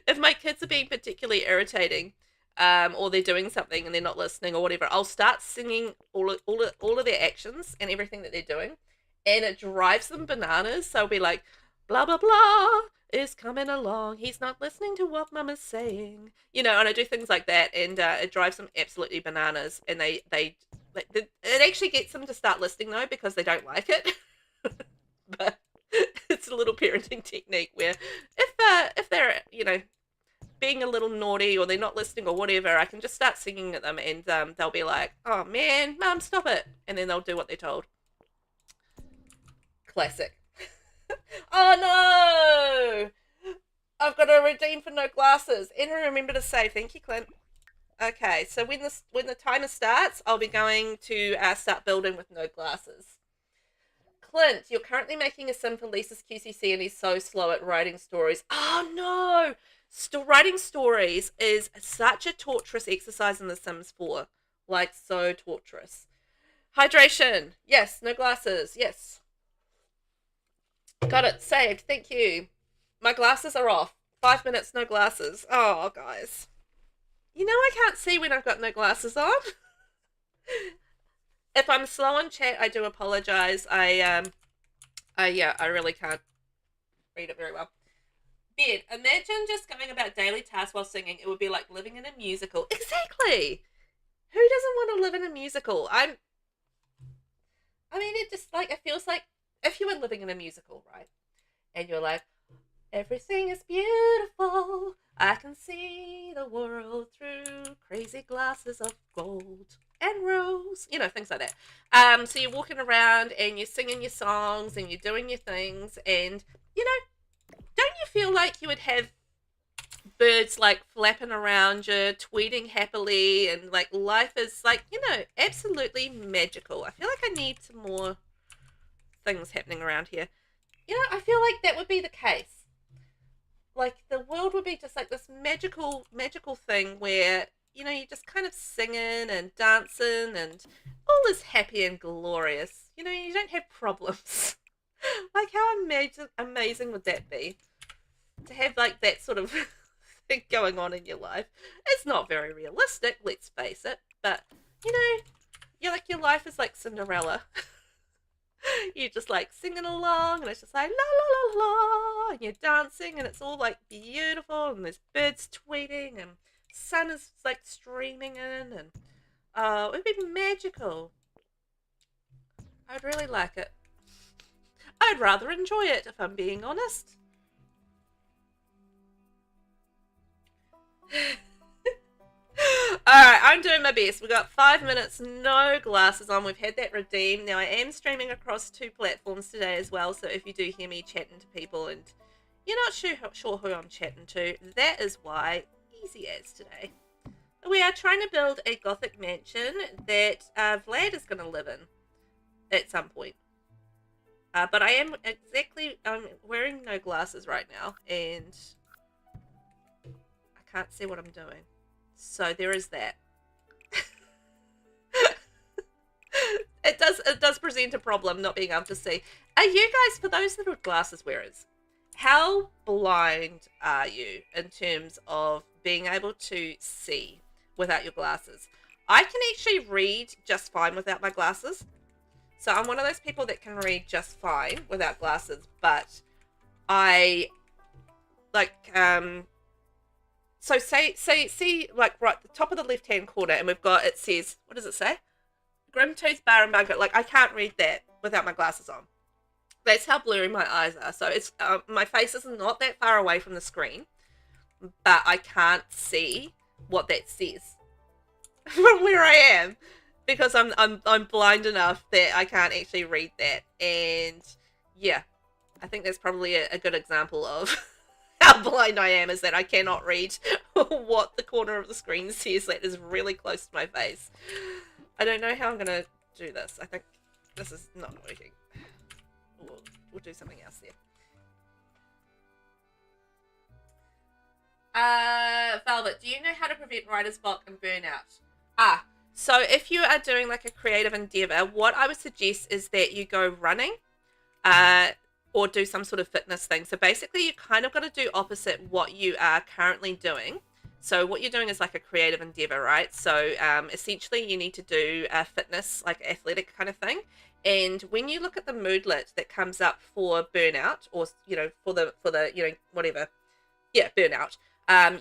If my kids are being particularly irritating, or they're doing something and they're not listening or whatever, I'll start singing all of their actions and everything that they're doing, and it drives them bananas. So I'll be like, blah, blah, blah is coming along. He's not listening to what Mama's saying. You know, and I do things like that, and it drives them absolutely bananas. And it actually gets them to start listening, though, because they don't like it. But it's a little parenting technique where if they're, you know, being a little naughty or they're not listening or whatever, I can just start singing at them, and they'll be like, oh, man, Mum, stop it. And then they'll do what they're told. Classic. Oh no! I've got to redeem for no glasses. And remember to say thank you, Clint. Okay, so when the timer starts, I'll be going to start building with no glasses. Clint, you're currently making a sim for Lisa's QCC, and he's so slow at writing stories. Oh no! Writing stories is such a torturous exercise in The Sims 4. Like, so torturous. Hydration. Yes. No glasses. Yes. Got it. Saved. Thank you. My glasses are off. 5 minutes, no glasses. Oh, guys. You know I can't see when I've got no glasses on. If I'm slow on chat, I do apologize. I really can't read it very well. Ben, imagine just going about daily tasks while singing. It would be like living in a musical. Exactly. Who doesn't want to live in a musical? I mean, it just like, it feels like if you were living in a musical, right? And you're like, everything is beautiful. I can see the world through crazy glasses of gold and rose. You know, things like that. So you're walking around and you're singing your songs and you're doing your things, and, you know, don't you feel like you would have birds like flapping around you, tweeting happily, and like life is like, you know, absolutely magical? I feel like I need some more things happening around here. You know, I feel like that would be the case. like the world would be just like this magical thing where, you know, you're just kind of singing and dancing and all is happy and glorious. You know, you don't have problems. Like how amazing would that be? To have like that sort of thing going on in your life. It's not very realistic, let's face it, but you know, you're like your life is like Cinderella. You're just like singing along and it's just like la la la la and you're dancing and it's all like beautiful and there's birds tweeting and sun is like streaming in and it would be magical. I'd really like it. I'd rather enjoy it if I'm being honest. Alright, I'm doing my best. We've got 5 minutes, no glasses on. We've had that redeemed. Now, I am streaming across 2 platforms today as well, so if you do hear me chatting to people and you're not sure who I'm chatting to, that is why. Easy as today. We are trying to build a Gothic mansion that Vlad is going to live in at some point. But I'm wearing no glasses right now, and I can't see what I'm doing. So there is that. It does present a problem not being able to see. Are you guys, for those that are glasses wearers, how blind are you in terms of being able to see without your glasses? I can actually read just fine without my glasses. So I'm one of those people that can read just fine without glasses, but I like so see like right at the top of the left hand corner, and we've got, it says, what does it say? Grimtooth Bar and Bunker. Like I can't read that without my glasses on. That's how blurry my eyes are. So it's my face is not that far away from the screen, but I can't see what that says from where I am because I'm blind enough that I can't actually read that. And yeah, I think that's probably a good example of how blind I am, is that I cannot read what the corner of the screen says that is really close to my face. I don't know how I'm gonna do this. I think this is not working. We'll do something else there. Velvet, do you know how to prevent writer's block and burnout? So if you are doing like a creative endeavor, what I would suggest is that you go running, or do some sort of fitness thing. So basically you kind of got to do opposite what you are currently doing. So what you're doing is like a creative endeavor, right? So essentially you need to do a fitness, like athletic kind of thing. And when you look at the moodlet that comes up for burnout, or, you know, for the, you know, whatever, yeah, burnout,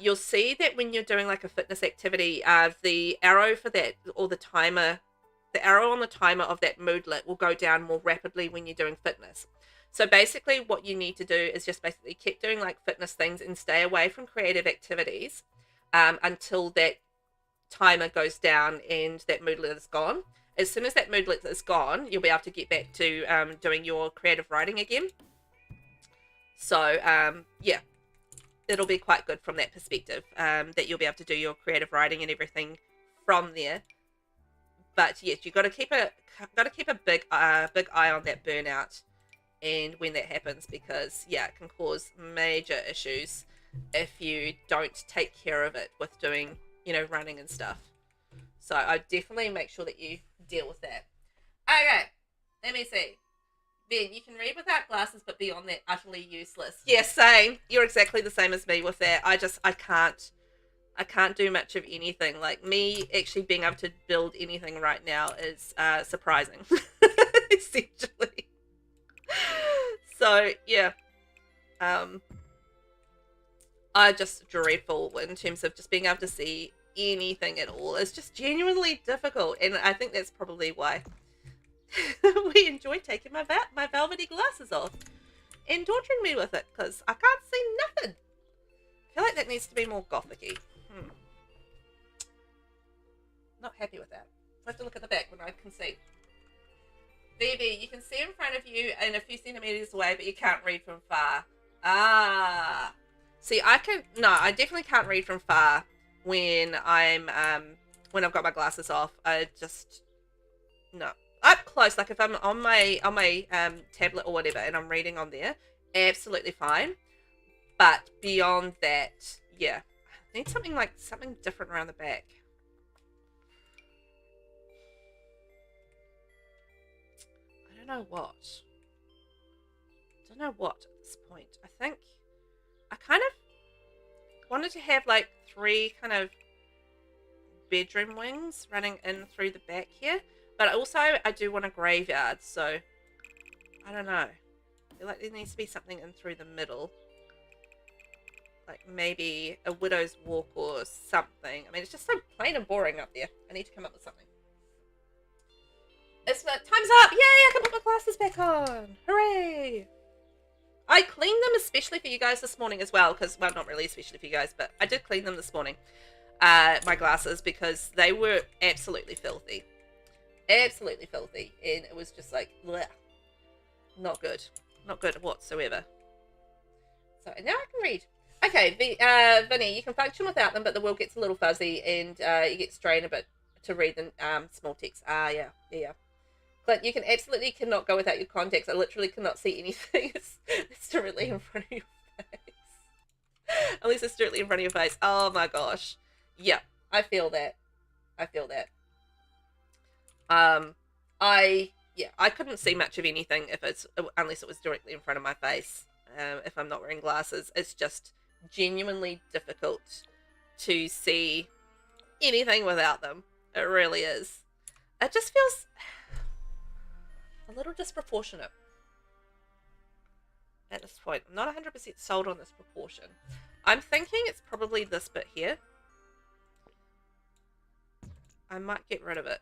you'll see that when you're doing like a fitness activity, the arrow for that, or the arrow on the timer of that moodlet will go down more rapidly when you're doing fitness. So basically what you need to do is just basically keep doing like fitness things and stay away from creative activities until that timer goes down and that moodlet is gone. As soon as that moodlet is gone, you'll be able to get back to doing your creative writing again. So yeah, it'll be quite good from that perspective, that you'll be able to do your creative writing and everything from there. But yes, you've got to keep a big eye on that burnout and when that happens, because yeah, it can cause major issues if you don't take care of it with doing, you know, running and stuff. So I definitely make sure that you deal with that. Okay, let me see. Ben, you can read without glasses, but beyond that, utterly useless. Yeah, same. You're exactly the same as me with that. I can't do much of anything. Like, me actually being able to build anything right now is surprising, essentially. So yeah, I just dreadful in terms of just being able to see anything at all. It's just genuinely difficult, and I think that's probably why we enjoy taking my velvety glasses off and torturing me with it, because I can't see nothing. I feel like that needs to be more Gothic-y. Not happy with that. I have to look at the back when I can see. VV, you can see in front of you and a few centimeters away, but you can't read from far. See, I definitely can't read from far when I'm when I've got my glasses off. No. Up close, like if I'm on my tablet or whatever and I'm reading on there, absolutely fine. But beyond that, yeah. I need something different around the back. I don't know what. At this point. I think I kind of wanted to have like 3 kind of bedroom wings running in through the back here. But also I do want a graveyard, so I don't know. I feel like there needs to be something in through the middle. Like maybe a widow's walk or something. I mean, it's just so plain and boring up there. I need to come up with something. It's time's up! Yay! I can put my glasses back on! Hooray! I cleaned them especially for you guys this morning as well, because, well, not really especially for you guys, but I did clean them this morning. My glasses, because they were absolutely filthy. Absolutely filthy. And it was just like, bleh. Not good. Not good whatsoever. So now I can read. Okay, Vinny, you can function without them, but the wheel gets a little fuzzy and you get strained a bit to read the small text. Yeah. But you can absolutely cannot go without your contacts. I literally cannot see anything. It's directly in front of your face. Unless it's directly in front of your face. Oh my gosh. Yeah, I feel that. I couldn't see much of anything unless it was directly in front of my face. If I'm not wearing glasses, it's just genuinely difficult to see anything without them. It really is. It just feels a little disproportionate at this point. I'm not 100% sold on this proportion. I'm thinking it's probably this bit here. I might get rid of it.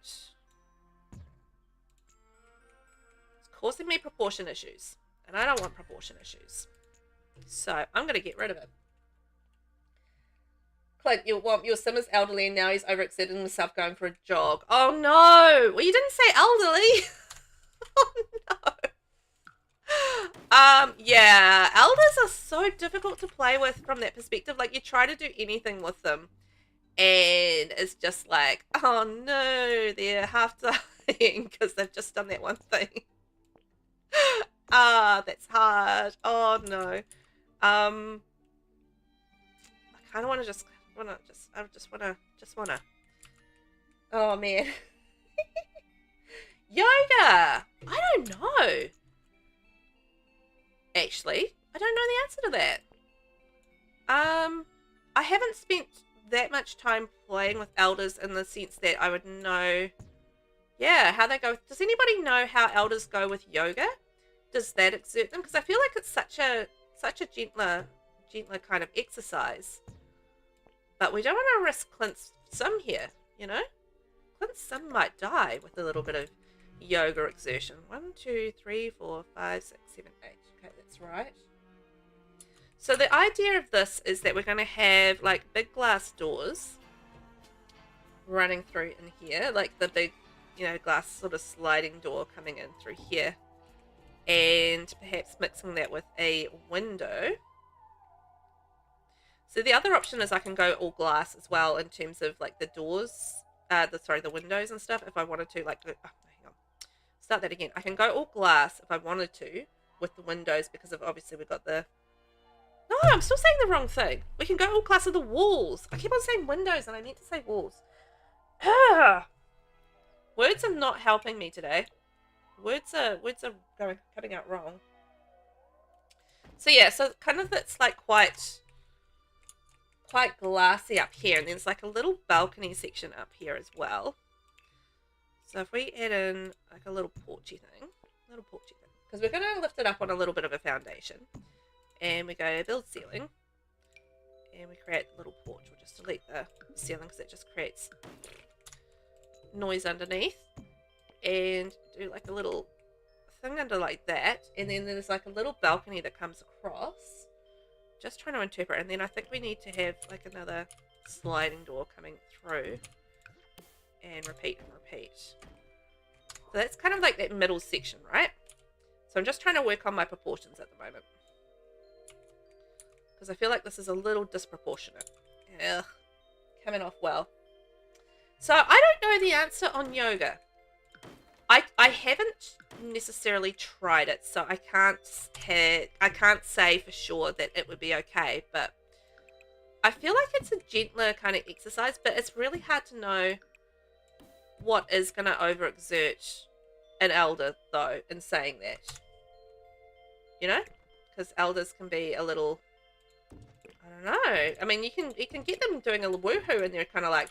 It's causing me proportion issues, and I don't want proportion issues. So I'm going to get rid of it. Clint, your sim is elderly and now he's overexerting himself going for a jog. Oh no! Well, you didn't say elderly. Oh no. Yeah, elders are so difficult to play with from that perspective. Like, you try to do anything with them and it's just like, oh no, they're half dying because they've just done that one thing. That's hard. Oh no. I kind of want to just wanna. Oh man. Yoga. I don't know. Actually, I don't know the answer to that. I haven't spent that much time playing with elders in the sense that I would know, yeah, how they go. Does anybody know how elders go with yoga? Does that exert them? Because I feel like it's such a gentler kind of exercise. But we don't want to risk Clint's sim here, you know? Clint's sim might die with a little bit of yoga exertion. 1, 2, 3, 4, 5, 6, 7, 8. Okay, that's right. So the idea of this is that we're going to have like big glass doors running through in here, like the big, you know, glass sort of sliding door coming in through here, and perhaps mixing that with a window. So the other option is I can go all glass as well in terms of like the doors, the windows and stuff if I wanted to, like, hang on. Start that again. I can go all glass if I wanted to with the windows because of obviously we've got the, no, I'm still saying the wrong thing. We can go all glass with the walls. I keep on saying windows and I meant to say walls. Words are not helping me today. Words are coming out wrong. So yeah, so kind of it's like quite glassy up here, and there's like a little balcony section up here as well. So if we add in like a little porchy thing, because we're going to lift it up on a little bit of a foundation, and we go build ceiling, and we create a little porch. We'll just delete the ceiling because it just creates noise underneath, and do like a little thing under like that, and then there's like a little balcony that comes across. Just trying to interpret, and then I think we need to have like another sliding door coming through, and repeat and repeat. So that's kind of like that middle section, right? So I'm just trying to work on my proportions at the moment, because I feel like this is a little disproportionate. Ugh, coming off well. So I don't know the answer on yoga. I haven't necessarily tried it, so I can't say for sure that it would be okay, but I feel like it's a gentler kind of exercise, but it's really hard to know what is going to overexert an elder, though, in saying that. You know? Because elders can be a little... I don't know. I mean, you can get them doing a woohoo and they're kind of like...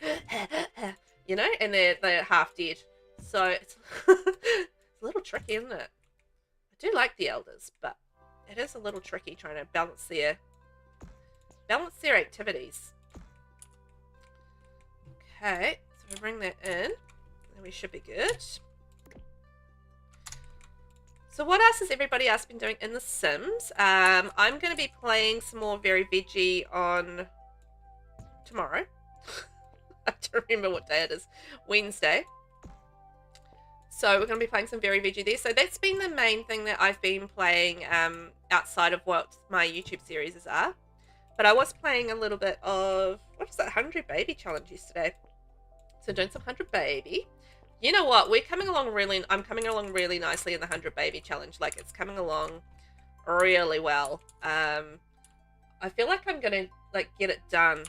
you know? And they're half dead. So it's, it's a little tricky, isn't it? I do like the elders, but it is a little tricky trying to balance their activities. Okay, so we bring that in, and we should be good. So what else has everybody else been doing in The Sims? I'm going to be playing some more Very Veggie on tomorrow. I don't remember what day it is. Wednesday. So we're going to be playing some Very Veggie there. So that's been the main thing that I've been playing outside of what my YouTube series are. But I was playing a little bit of, what is that, 100 Baby Challenge yesterday. So doing some 100 Baby. You know what? I'm coming along really nicely in the 100 Baby Challenge. Like, it's coming along really well. I feel like I'm going to, like, get it done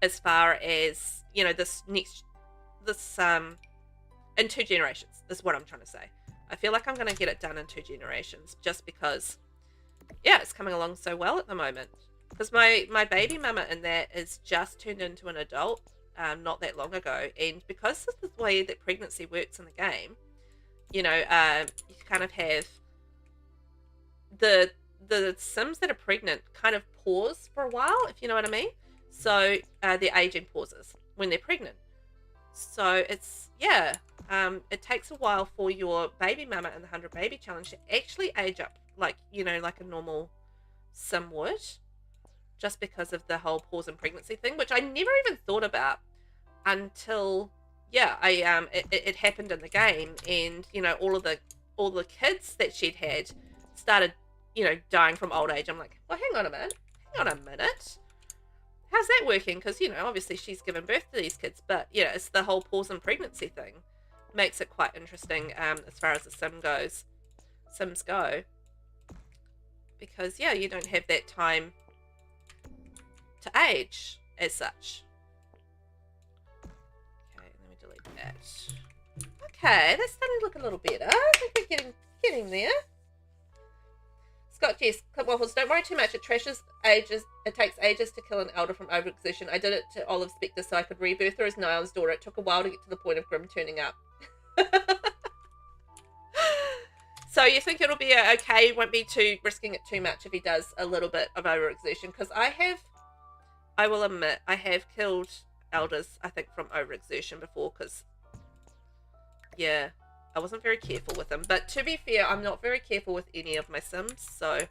as far as, you know, this in 2 generations is what I'm trying to say. I feel like I'm going to get it done in 2 generations just because, yeah, it's coming along so well at the moment. Because my baby mama in that is just turned into an adult not that long ago. And because of the way that pregnancy works in the game, you know, you kind of have the Sims that are pregnant kind of pause for a while, if you know what I mean. So their aging pauses when they're pregnant. So it's, yeah, it takes a while for your baby mama in the 100 Baby Challenge to actually age up like, you know, like a normal Sim would. Just because of the whole pause in pregnancy thing, which I never even thought about until, yeah, it happened in the game, and you know, all the kids that she'd had started, you know, dying from old age. I'm like, well, hang on a minute, how's that working? Because, you know, obviously she's given birth to these kids, but yeah, it's the whole pause in pregnancy thing makes it quite interesting as far as the Sims go, because yeah, you don't have that time to age as such. Okay, let me delete that. Okay, that's starting to look a little better. I think we're getting there. Scott Jess, Clip Waffles, don't worry too much. It takes ages to kill an elder from overexertion. I did it to Olive Spectre so I could rebirth her as Niall's daughter. It took a while to get to the point of Grim turning up. So you think it'll be okay? Won't be risking it too much if he does a little bit of overexertion? Because I will admit, I have killed elders, I think, from overexertion before, because, yeah, I wasn't very careful with them. But to be fair, I'm not very careful with any of my Sims, so I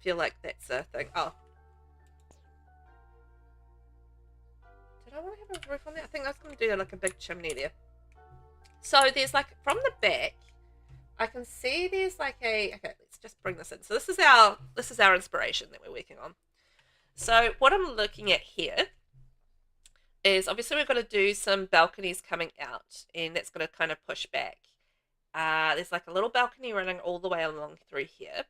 feel like that's a thing. Oh. Did I want to have a roof on there? I think I was going to do like a big chimney there. So there's like, from the back, I can see there's like okay, let's just bring this in. So this is our inspiration that we're working on. So what I'm looking at here is, obviously we're going to do some balconies coming out, and that's going to kind of push back. There's like a little balcony running all the way along through here.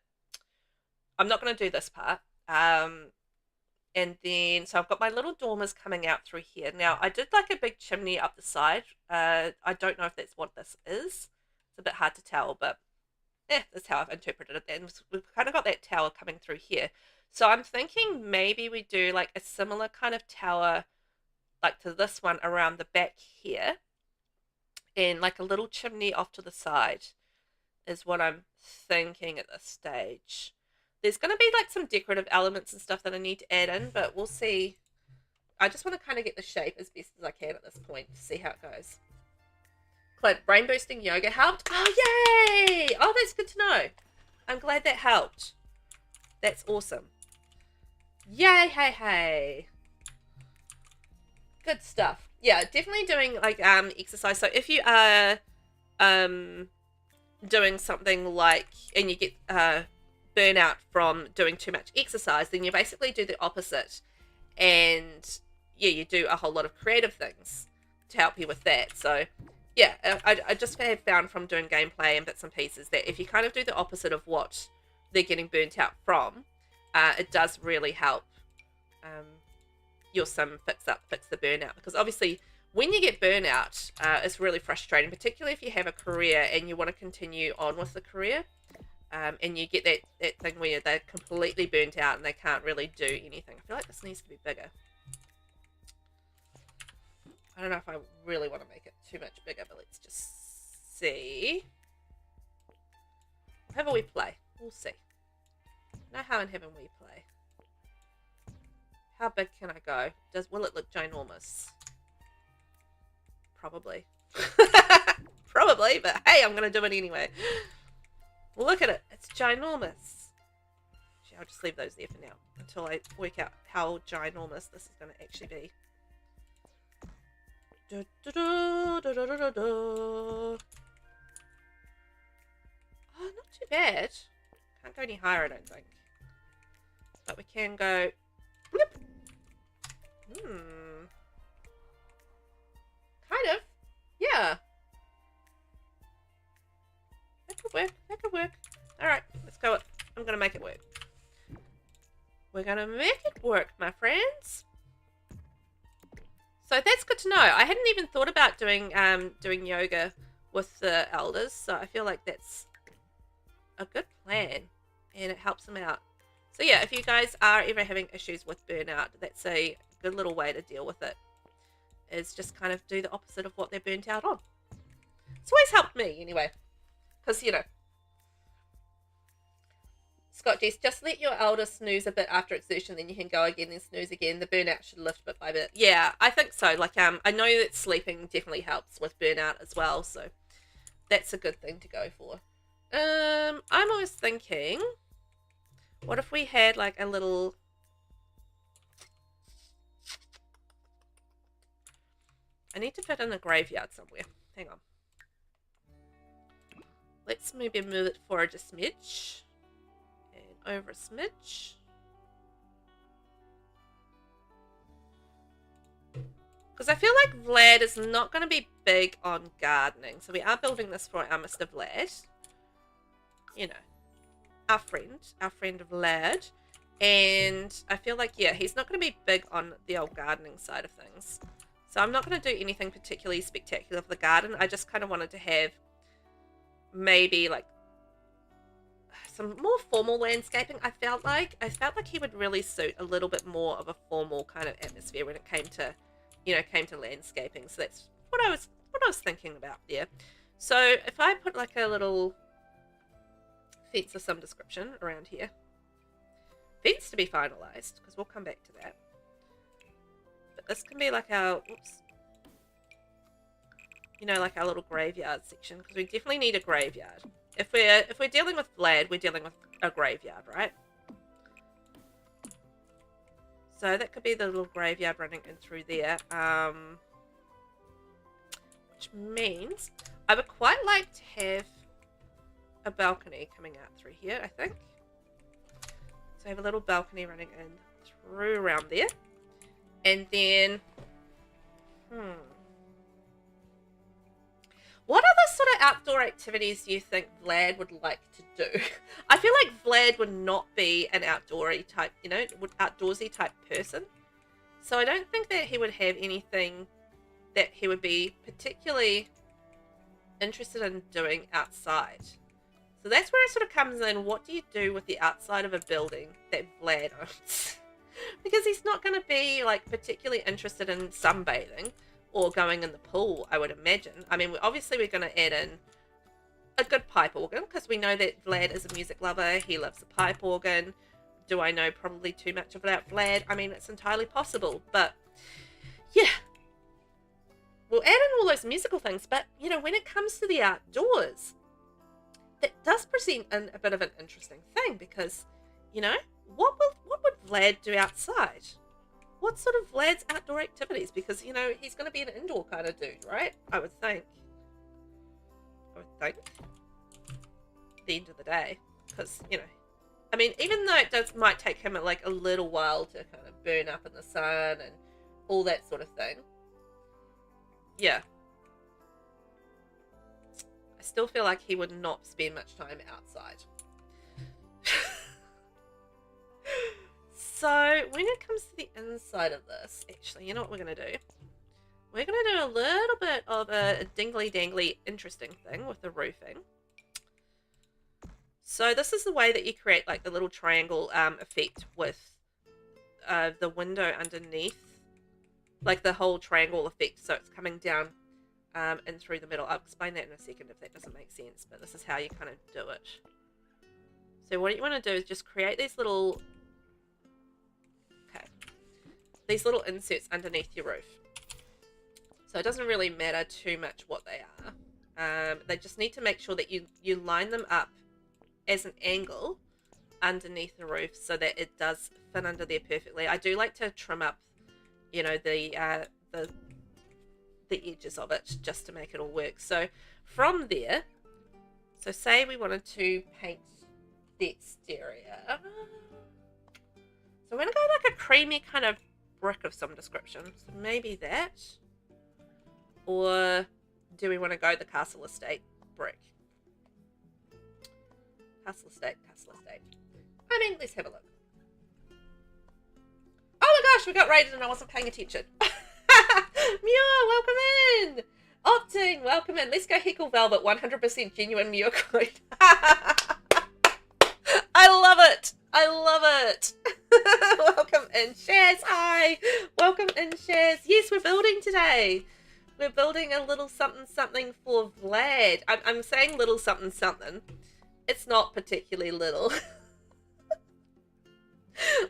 I'm not going to do this part. And then, so I've got my little dormers coming out through here. Now, I did like a big chimney up the side. I don't know if that's what this is. It's a bit hard to tell, but that's how I've interpreted it. And we've kind of got that tower coming through here. So I'm thinking maybe we do like a similar kind of tower like to this one around the back here, and like a little chimney off to the side is what I'm thinking at this stage. There's going to be like some decorative elements and stuff that I need to add in, but we'll see. I just want to kind of get the shape as best as I can at this point to see how it goes. Clint, brain boosting yoga helped? Oh, yay! Oh, that's good to know. I'm glad that helped. That's awesome. Yay, hey. Good stuff. Yeah, definitely doing like exercise. So if you are doing something like, and you get burnout from doing too much exercise, then you basically do the opposite, and yeah, you do a whole lot of creative things to help you with that. So yeah, I just have found from doing gameplay and bits and pieces that if you kind of do the opposite of what they're getting burnt out from, it does really help um, your sim fix the burnout. Because obviously, when you get burnout, it's really frustrating, particularly if you have a career and you want to continue on with the career. And you get that thing where they're completely burnt out and they can't really do anything. I feel like this needs to be bigger. I don't know if I really want to make it too much bigger, but let's just see. Have a wee play. We'll see. No harm in having a wee play. How big can I go? Will it look ginormous? Probably. Probably, but hey, I'm going to do it anyway. Look at it. It's ginormous. Actually, I'll just leave those there for now until I work out how ginormous this is going to actually be. Oh, not too bad. Can't go any higher, I don't think. But we can go... Bloop. Kind of. Yeah. That could work. That could work. Alright, let's go. I'm going to make it work. We're going to make it work, my friends. So that's good to know. I hadn't even thought about doing yoga with the elders, so I feel like that's a good plan, and it helps them out. So yeah, if you guys are ever having issues with burnout, that's a good little way to deal with it, is just kind of do the opposite of what they're burnt out on. It's always helped me anyway, because, you know, Scott Jess, just let your elder snooze a bit after exertion, then you can go again and snooze again. The burnout should lift bit by bit. Yeah, I think so. Like, I know that sleeping definitely helps with burnout as well, so that's a good thing to go for. I'm always thinking, what if we had like a little... I need to fit in a graveyard somewhere. Hang on. Let's maybe move it forward a smidge. Over a smidge. Because I feel like Vlad is not going to be big on gardening. So we are building this for our Mr. Vlad. You know, our friend Vlad. And I feel like, yeah, he's not going to be big on the old gardening side of things. So I'm not going to do anything particularly spectacular for the garden. I just kind of wanted to have maybe like some more formal landscaping. I felt like he would really suit a little bit more of a formal kind of atmosphere when it came to, you know, landscaping. So that's what I was thinking about there. So if I put like a little fence of some description around here, fence to be finalized, because we'll come back to that. But this can be like our, oops, you know, like our little graveyard section, because we definitely need a graveyard. If we're dealing with Vlad, we're dealing with a graveyard, right? So that could be the little graveyard running in through there. Which means I would quite like to have a balcony coming out through here, I think. So I have a little balcony running in through around there. And then, what other sort of outdoor activities do you think Vlad would like to do? I feel like Vlad would not be an outdoorsy type, you know, outdoorsy type person. So I don't think that he would have anything that he would be particularly interested in doing outside. So that's where it sort of comes in. What do you do with the outside of a building that Vlad owns? Because he's not going to be like particularly interested in sunbathing or going in the pool, I would imagine. I mean, obviously we're going to add in a good pipe organ, because we know that Vlad is a music lover. He loves the pipe organ. Do I know probably too much about Vlad? I mean, it's entirely possible. But, yeah. We'll add in all those musical things. But, you know, when it comes to the outdoors, that does present a bit of an interesting thing. Because, you know, what would Vlad do outside? What sort of Vlad's outdoor activities? Because, you know, he's going to be an indoor kind of dude, right? I would think. At the end of the day. Because, you know, I mean, even though it might take him like a little while to kind of burn up in the sun and all that sort of thing. Yeah. still feel like he would not spend much time outside. So when it comes to the inside of this, actually, you know what we're going to do? We're going to do a little bit of a dingly-dangly interesting thing with the roofing. So this is the way that you create like the little triangle effect with the window underneath. Like the whole triangle effect, so it's coming down and through the middle. I'll explain that in a second if that doesn't make sense, but this is how you kind of do it. So what you want to do is just create these little... these little inserts underneath your roof. So it doesn't really matter too much what they are. They just need to make sure that you line them up as an angle underneath the roof so that it does fit under there perfectly. I do like to trim up, you know, the edges of it just to make it all work. So from there, so say we wanted to paint the exterior. So I'm going to go like a creamy kind of brick of some description. So maybe that. Or do we want to go the Castle Estate brick? Castle Estate. I mean, let's have a look. Oh my gosh, we got raided and I wasn't paying attention. Muir, welcome in. Opting, welcome in. Let's go heckle Velvet, 100% genuine Muir coin. I love it. I love it. Welcome in, Shaz. Hi. Welcome in, Shaz. Yes, we're building today. We're building a little something something for Vlad. I'm saying little something something. It's not particularly little.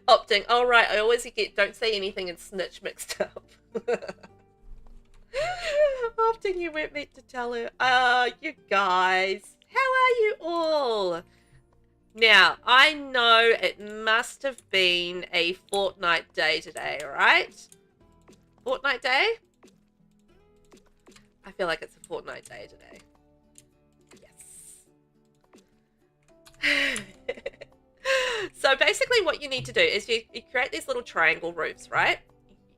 Opting. All right. I always get don't say anything and snitch mixed up. Opting, you weren't meant to tell her. You guys. How are you all? Now, I know it must have been a fortnight day today, right? Fortnight day? I feel like it's a fortnight day today. Yes. So basically what you need to do is you create these little triangle roofs, right?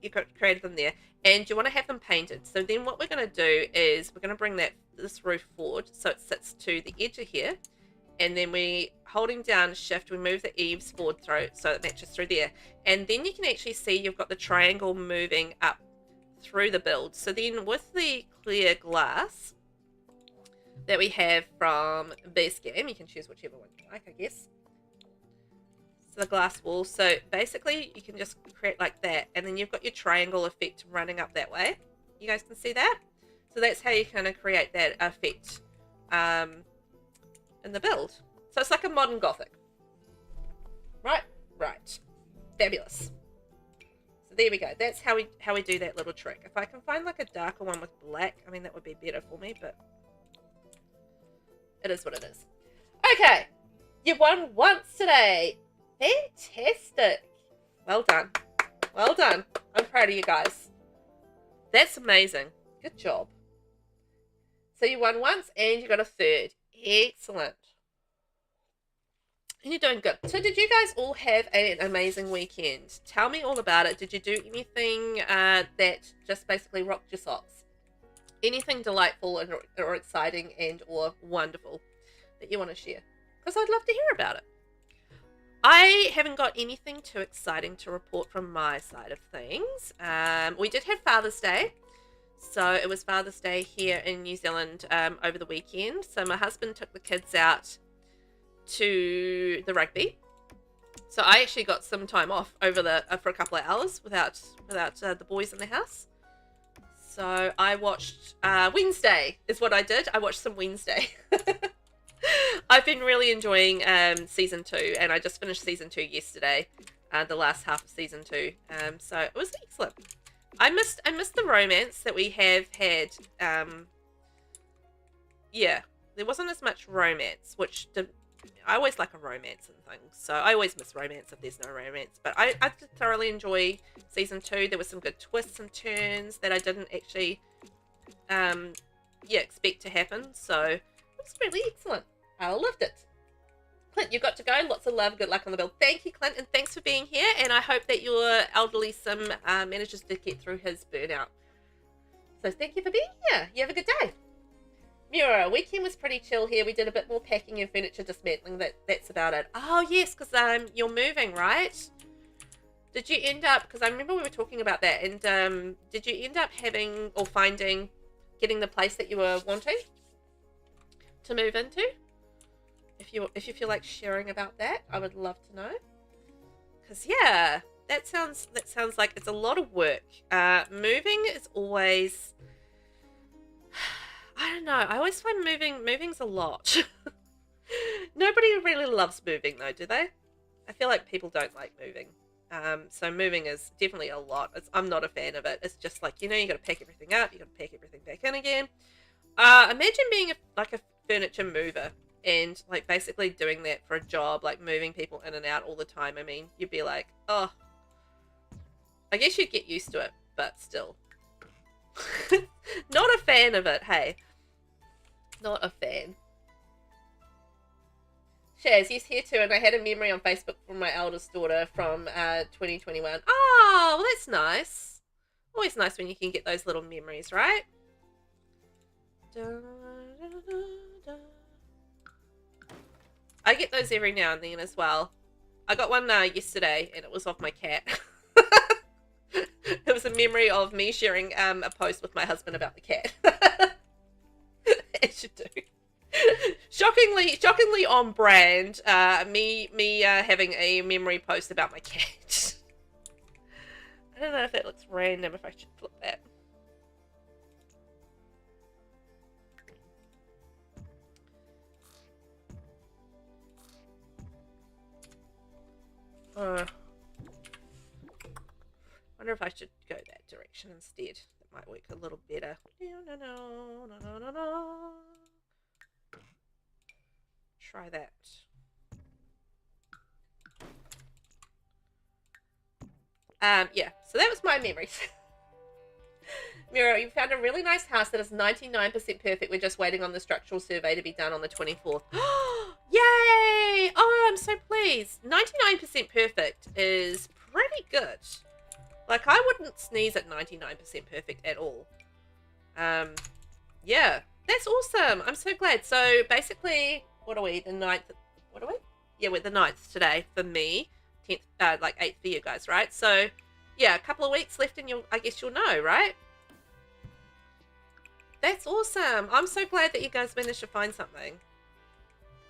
You created them there, and you want to have them painted. So then what we're going to do is we're going to bring this roof forward so it sits to the edge of here. And then we, holding down shift, we move the eaves forward through so it matches through there. And then you can actually see you've got the triangle moving up through the build. So then with the clear glass that we have from base game, you can choose whichever one you like, I guess. So the glass wall. So basically you can just create like that. And then you've got your triangle effect running up that way. You guys can see that? So that's how you kind of create that effect. In the build. So it's like a modern Gothic. Right? Right. Fabulous. So there we go. That's how we do that little trick. If I can find like a darker one with black, I mean that would be better for me, but it is what it is. Okay. You won once today. Fantastic. Well done. Well done. I'm proud of you guys. That's amazing. Good job. So you won once and you got a third. Excellent. And you're doing good. So did you guys all have an amazing weekend? Tell me all about it. Did you do anything that just basically rocked your socks? Anything delightful or exciting and or wonderful that you want to share? Because I'd love to hear about it. I haven't got anything too exciting to report from my side of things. We did have Father's Day. So it was Father's Day here in New Zealand over the weekend. So my husband took the kids out to the rugby. So I actually got some time off over for a couple of hours without the boys in the house. So I watched Wednesday is what I did. I watched some Wednesday. I've been really enjoying season 2, and I just finished season 2 yesterday, the last half of season 2. So it was excellent. I missed the romance that we have had. Yeah, there wasn't as much romance, I always like a romance and things. So I always miss romance if there's no romance. But I did thoroughly enjoy season 2. There were some good twists and turns that I didn't actually expect to happen. So it was really excellent. I loved it. Clint, you got to go. Lots of love. Good luck on the build. Thank you, Clint, and thanks for being here. And I hope that your elderly sim manages to get through his burnout. So thank you for being here. You have a good day. Mira, weekend was pretty chill here. We did a bit more packing and furniture dismantling. That's about it. Oh yes, because you're moving, right? Did you end up? Because I remember we were talking about that. And did you end up having or getting the place that you were wanting to move into? If you feel like sharing about that, I would love to know. Because yeah, that sounds like it's a lot of work. Moving is always. I don't know. I always find moving's a lot. Nobody really loves moving though, do they? I feel like people don't like moving. So moving is definitely a lot. I'm not a fan of it. It's just like, you got to pack everything up. You got to pack everything back in again. Imagine being like a furniture mover and like basically doing that for a job, like moving people in and out all the time. I mean, you'd be like, oh, I guess you'd get used to it, but still. Not a fan of it, hey. Not a fan. Shaz, he's here too, and I had a memory on Facebook from my eldest daughter from 2021. Oh, well, that's nice. Always nice when you can get those little memories, right? I get those every now and then as well. I got one yesterday, and it was of my cat. It was a memory of me sharing a post with my husband about the cat. As you do. Shockingly on brand. Me having a memory post about my cat. I don't know if that looks random. If I should flip that. Wonder if I should go that direction instead. That might work a little better. No. Try that. Yeah, so that was my memories. Miro, you found a really nice house that is 99% perfect. We're just waiting on the structural survey to be done on the 24th. Yay! Oh, I'm so pleased. 99% perfect is pretty good. Like, I wouldn't sneeze at 99% perfect at all. Yeah, that's awesome. I'm so glad. So, basically, what are we? The 9th? What are we? Yeah, we're the 9th today for me. 10th, like 8th for you guys, right? So, yeah, a couple of weeks left and I guess you'll know, right? That's awesome. I'm so glad that you guys managed to find something.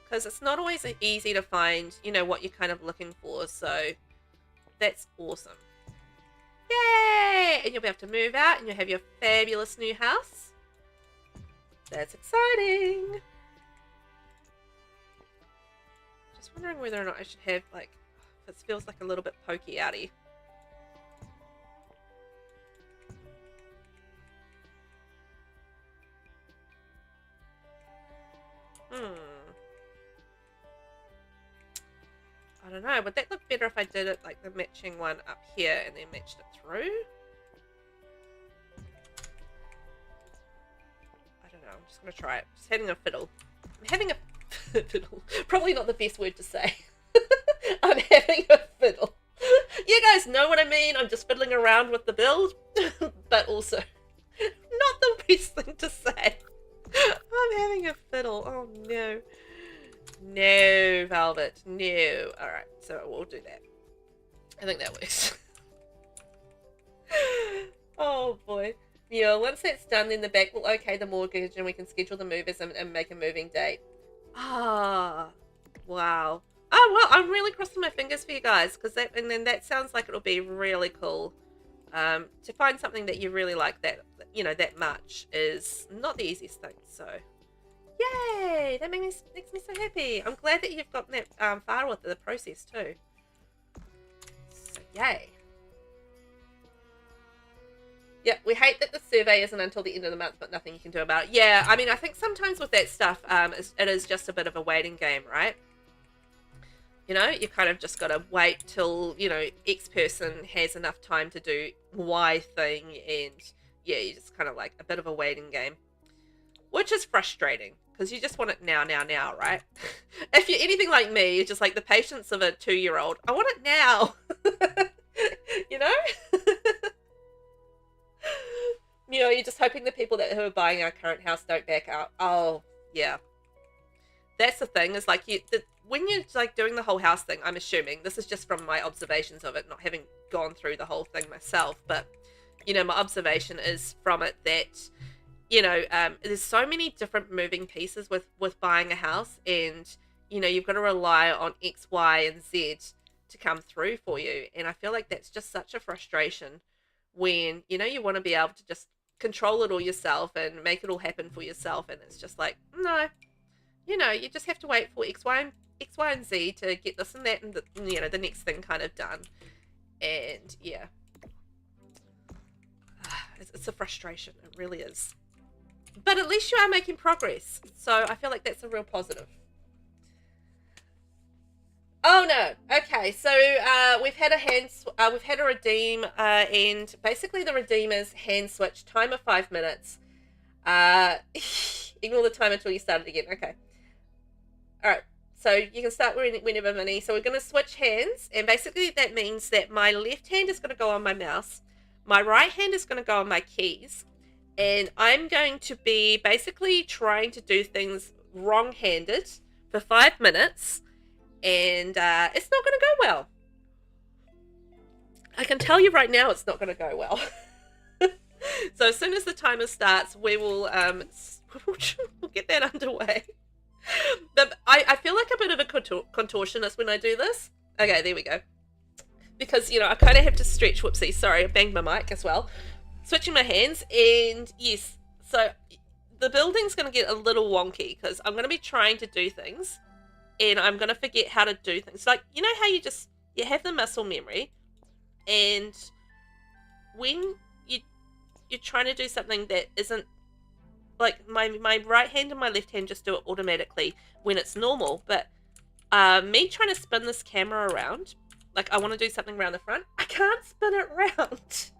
Because it's not always easy to find, what you're kind of looking for. So, that's awesome. Yay! And you'll be able to move out and you'll have your fabulous new house. That's exciting. Just wondering whether or not I should have, like, this feels like a little bit pokey-outy. I don't know. Would that look better if I did it like the matching one up here and then matched it through? I don't know. I'm just going to try it. Just having a fiddle. I'm having a fiddle. Probably not the best word to say. I'm having a fiddle. You guys know what I mean. I'm just fiddling around with the build. But also, not the best thing to say. I'm having a fiddle. Oh no. No, Velvet. No. Alright, so we'll do that. I think that works. Oh boy. Yeah, once that's done, then the bank will okay the mortgage and we can schedule the movers and make a moving date. Ah, wow. Oh, well, I'm really crossing my fingers for you guys because that sounds like it'll be really cool. To find something that you really like that much is not the easiest thing, so. Yay! That makes me so happy. I'm glad that you've gotten that far with the process too. So, yay. Yeah, we hate that the survey isn't until the end of the month, but nothing you can do about it. Yeah, I mean, I think sometimes with that stuff, it is just a bit of a waiting game, right? You kind of just got to wait till, X person has enough time to do Y thing, and yeah, you just kind of like a bit of a waiting game. Which is frustrating, because you just want it now, right? If you're anything like me, you're just like the patience of a 2-year-old. I want it now. You just hoping the people who are buying our current house don't back out. Oh, yeah. That's the thing, is like when you're like doing the whole house thing, I'm assuming, this is just from my observations of it, not having gone through the whole thing myself, but, you know, my observation is from it that, you know, there's so many different moving pieces with buying a house, and, you know, you've got to rely on X, Y, and Z to come through for you. And I feel like that's just such a frustration when, you know, you want to be able to just control it all yourself and make it all happen for yourself, and it's just like, no, you know, you just have to wait for X, Y, and Z to get this and that and the, you know, the next thing kind of done. And yeah, it's a frustration. It really is. But at least you are making progress, so I feel like that's a real positive. Oh no. Okay, so we've had a redeem, and basically the redeem is hand switch, timer 5 minutes. Ignore the time until you start it again. Okay. All right. So you can start whenever, Minnie. So we're going to switch hands, and basically that means that my left hand is going to go on my mouse, my right hand is going to go on my keys, and I'm going to be basically trying to do things wrong-handed for 5 minutes. And it's not going to go well. I can tell you right now it's not going to go well. So as soon as the timer starts, we will we'll get that underway. I feel like a bit of a contortionist when I do this. Okay, there we go. Because, you know, I kind of have to stretch. Whoopsie, sorry, I banged my mic as well. Switching my hands, and yes, so the building's going to get a little wonky because I'm going to be trying to do things, and I'm going to forget how to do things. Like, you know how you have the muscle memory, and when you're trying to do something that isn't, like, my right hand and my left hand just do it automatically when it's normal, but me trying to spin this camera around, like I want to do something around the front, I can't spin it around.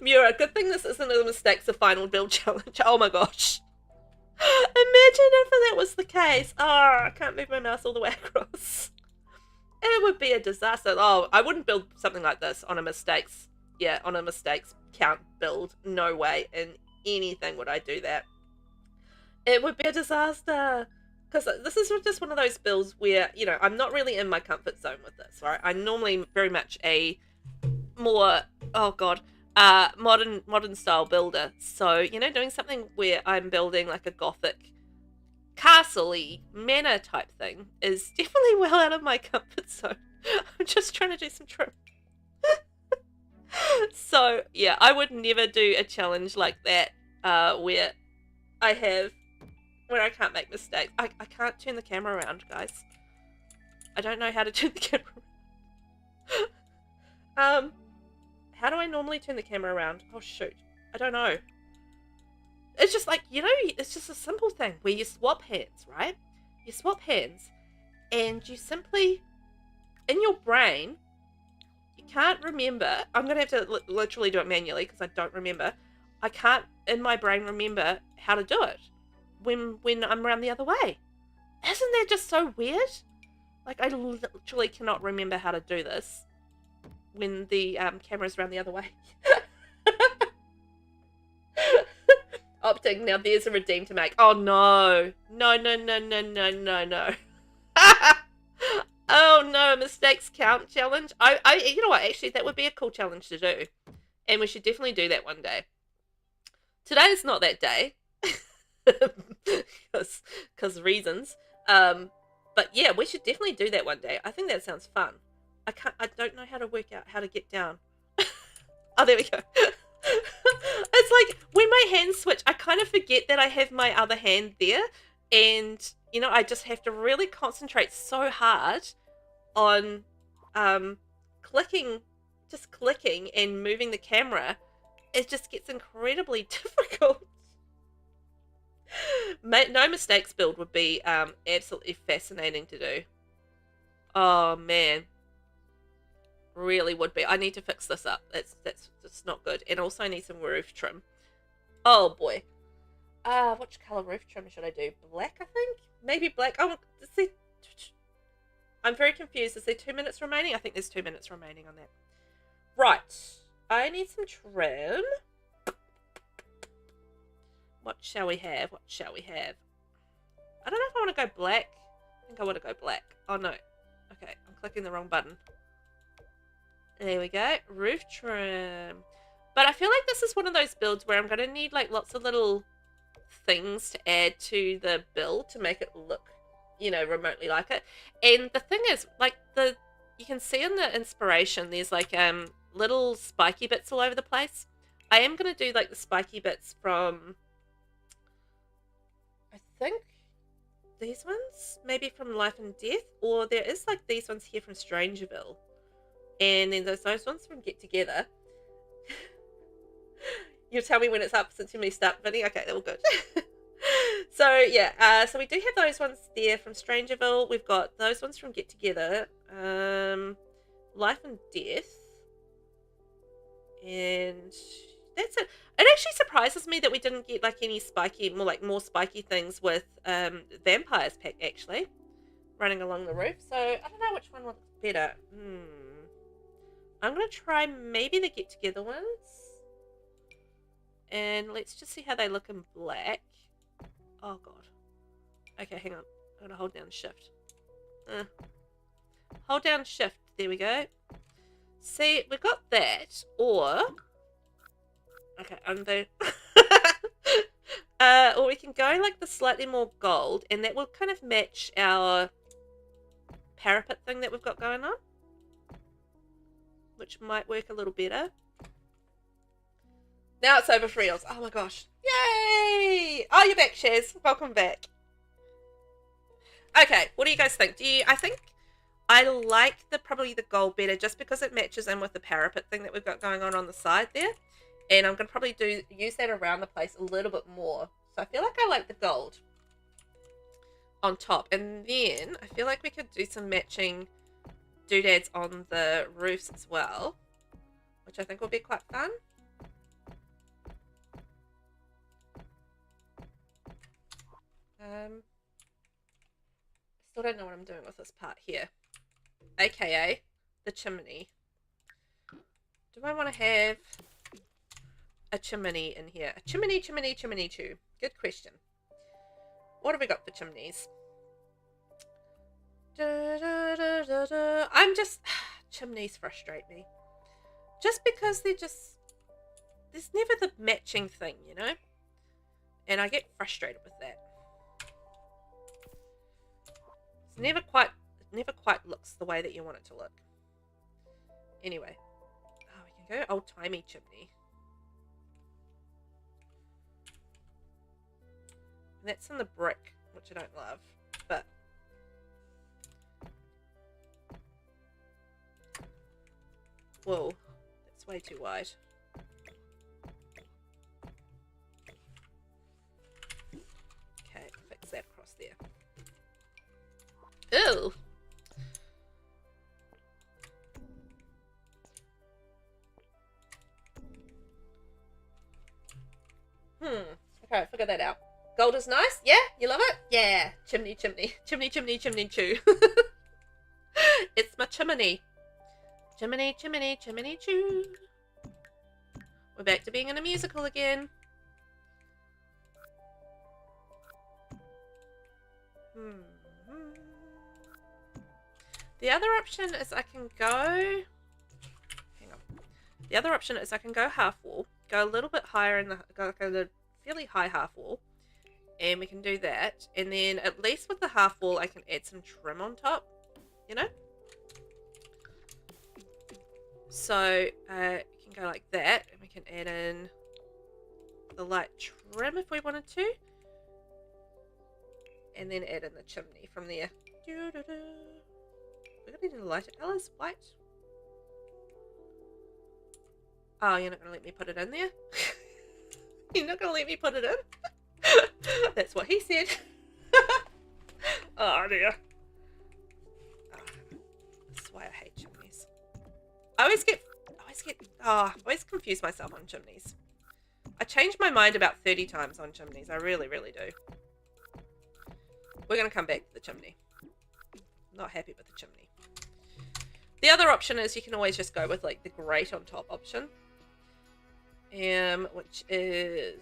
Mura, good thing this isn't a mistakes of final build challenge. Oh my gosh. Imagine if that was the case. Oh, I can't move my mouse all the way across. It would be a disaster. Oh, I wouldn't build something like this on a mistakes. Yeah, on a mistakes count build. No way in anything would I do that. It would be a disaster. Because this is just one of those builds where, you know, I'm not really in my comfort zone with this, right? I'm normally very much a more, oh god, modern style builder. So, you know, doing something where I'm building like a Gothic castle-y manor type thing is definitely well out of my comfort zone. I'm just trying to do some trim. So, yeah, I would never do a challenge like that where I can't make mistakes. I can't turn the camera around, guys. I don't know how to turn the camera around. How do I normally turn the camera around? Oh, shoot. I don't know. It's just like, you know, it's just a simple thing where you swap hands, right? You swap hands and you simply, in your brain, you can't remember. I'm going to have to literally do it manually because I don't remember. I can't, in my brain, remember how to do it when I'm around the other way. Isn't that just so weird? Like, I literally cannot remember how to do this when the camera's around the other way. Opting, now there's a redeem to make. Oh no. No. Oh no, mistakes count challenge. You know what, actually that would be a cool challenge to do. And we should definitely do that one day. Today is not that day. Because reasons. But yeah, we should definitely do that one day. I think that sounds fun. I don't know how to work out how to get down. Oh, there we go. It's like when my hands switch, I kind of forget that I have my other hand there, and you know, I just have to really concentrate so hard on clicking and moving the camera. It just gets incredibly difficult. No mistakes build would be absolutely fascinating to do. Oh man, really would be. I need to fix this up. That's not good. And also I need some roof trim. Oh boy. Which color roof trim should I do? Black, I think? Maybe black. Oh, see, I'm very confused. Is there 2 minutes remaining? I think there's 2 minutes remaining on that. Right. I need some trim. What shall we have? What shall we have? I don't know if I want to go black. I think I want to go black. Oh no. Okay, I'm clicking the wrong button. There we go. Roof trim. But I feel like this is one of those builds where I'm going to need like lots of little things to add to the build to make it look, you know, remotely like it. And the thing is, like, you can see in the inspiration there's like little spiky bits all over the place. I am going to do like the spiky bits from, I think these ones, maybe from Life and Death, or there is like these ones here from Strangerville, and then those ones from Get Together. You'll tell me when it's up since you may start bidding. Okay, they're all good. So yeah, so we do have those ones there from Strangerville. We've got those ones from Get Together, Life and Death, and that's it. It actually surprises me that we didn't get like any spiky, more spiky things with Vampires pack actually running along the roof. So I don't know which one looks better. I'm gonna try maybe the Get Together ones. And let's just see how they look in black. Oh, God. Okay, hang on. I'm going to hold down shift. Hold down shift. There we go. See, we got that. Or... Okay, undo. Or we can go like the slightly more gold. And that will kind of match our parapet thing that we've got going on. Which might work a little better. Now it's over for reals. Oh my gosh. Yay! Oh, you're back, Shaz. Welcome back. Okay, what do you guys think? I think I like probably the gold better just because it matches in with the parapet thing that we've got going on the side there. And I'm going to probably use that around the place a little bit more. So I feel like I like the gold on top. And then I feel like we could do some matching doodads on the roofs as well, which I think will be quite fun. Still don't know what I'm doing with this part here, aka the chimney. Do I want to have a chimney in here? A chimney chew. Good question. What have we got for chimneys? I'm just... Chimneys frustrate me. Just because there's never the matching thing, you know? And I get frustrated with that. It never quite looks the way that you want it to look. Anyway. Oh, we can go old-timey chimney. And that's in the brick, which I don't love. But... Whoa. That's way too wide. Okay, fix that across there. Ew. Okay, figure that out. Gold is nice? Yeah? You love it? Yeah. Chimney. Chimney chew. It's my chimney. Chimney chew. We're back to being in a musical again. The other option is I can go... Hang on. The other option is I can go half wall. Go a little bit higher in go a fairly high half wall. And we can do that. And then at least with the half wall I can add some trim on top. You know? So you can go like that. And we can add in the light trim if we wanted to. And then add in the chimney from there. We're going to need a lighter colours. White. Oh, you're not going to let me put it in there? You're not going to let me put it in? That's what he said. Oh, dear. Oh, that's why I hate chimneys. I always confuse myself on chimneys. I change my mind about 30 times on chimneys. I really, really do. We're going to come back to the chimney. Not happy with the chimney. The other option is you can always just go with like the grate on top option. which is,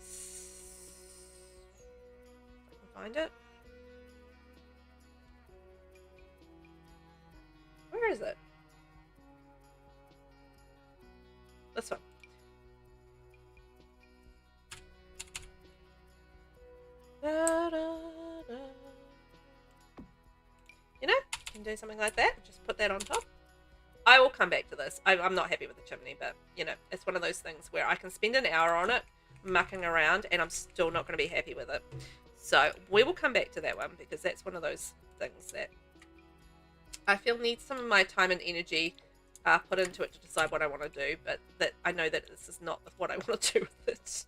if I can find it. Where is it? This one. Da, da, da. You know, you can do something like that. Just put that on top. I will come back to this. I'm not happy with the chimney, but, you know, it's one of those things where I can spend an hour on it, mucking around, and I'm still not going to be happy with it. So we will come back to that one, because that's one of those things that I feel needs some of my time and energy put into it to decide what I want to do, but that I know that this is not what I want to do with it.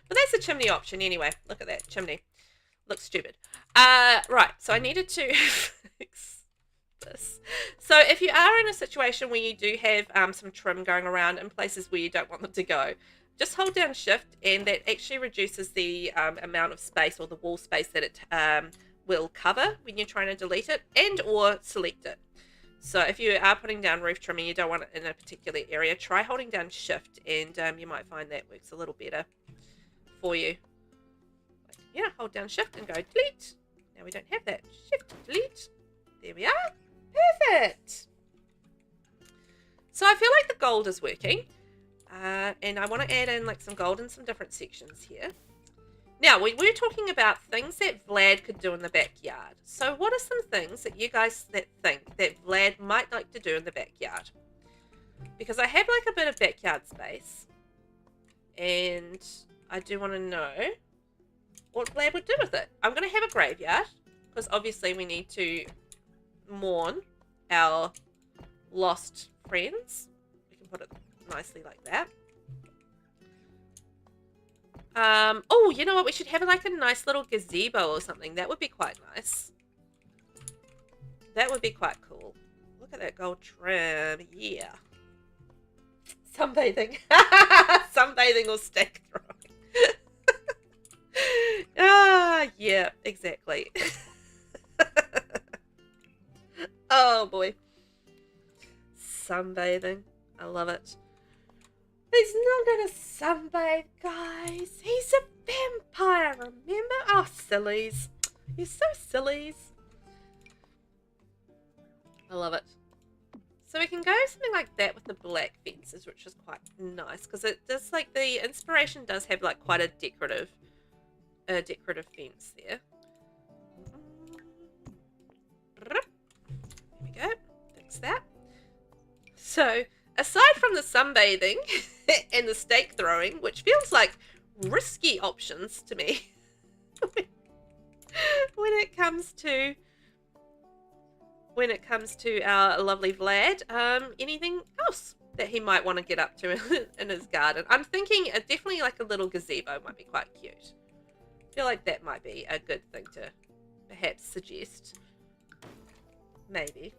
But that's a chimney option anyway. Look at that chimney. Looks stupid. Right, so I needed to fix this. So if you are in a situation where you do have some trim going around in places where you don't want them to go, just hold down shift, and that actually reduces the amount of space or the wall space that it will cover when you're trying to delete it and or select it. So if you are putting down roof trim and you don't want it in a particular area, try holding down shift, and you might find that works a little better for you. Yeah, hold down shift and go delete. Now we don't have that. Shift, delete. There we are. Perfect. So I feel like the gold is working. And I want to add in like some gold in some different sections here. Now, we were talking about things that Vlad could do in the backyard. So what are some things that you guys think that Vlad might like to do in the backyard? Because I have like a bit of backyard space. And I do want to know what Vlad would do with it. I'm going to have a graveyard, because obviously we need to mourn our lost friends. We can put it nicely like that. Oh, you know what? We should have like a nice little gazebo or something. That would be quite nice. That would be quite cool. Look at that gold trim. Yeah. Sunbathing. Sunbathing or stake throwing. Yeah, exactly. Oh boy. Sunbathing. I love it. He's not gonna sunbathe, guys. He's a vampire, remember? Oh, sillies. You're so sillies. I love it. So we can go something like that with the black fences, which is quite nice, because it does, like, the inspiration does have like quite a decorative fence there. There we go. Fix that. So aside from the sunbathing and the stake throwing, which feels like risky options to me when it comes to our lovely Vlad, anything else that he might want to get up to in his garden? I'm thinking definitely like a little gazebo might be quite cute. I feel like that might be a good thing to perhaps suggest. Maybe.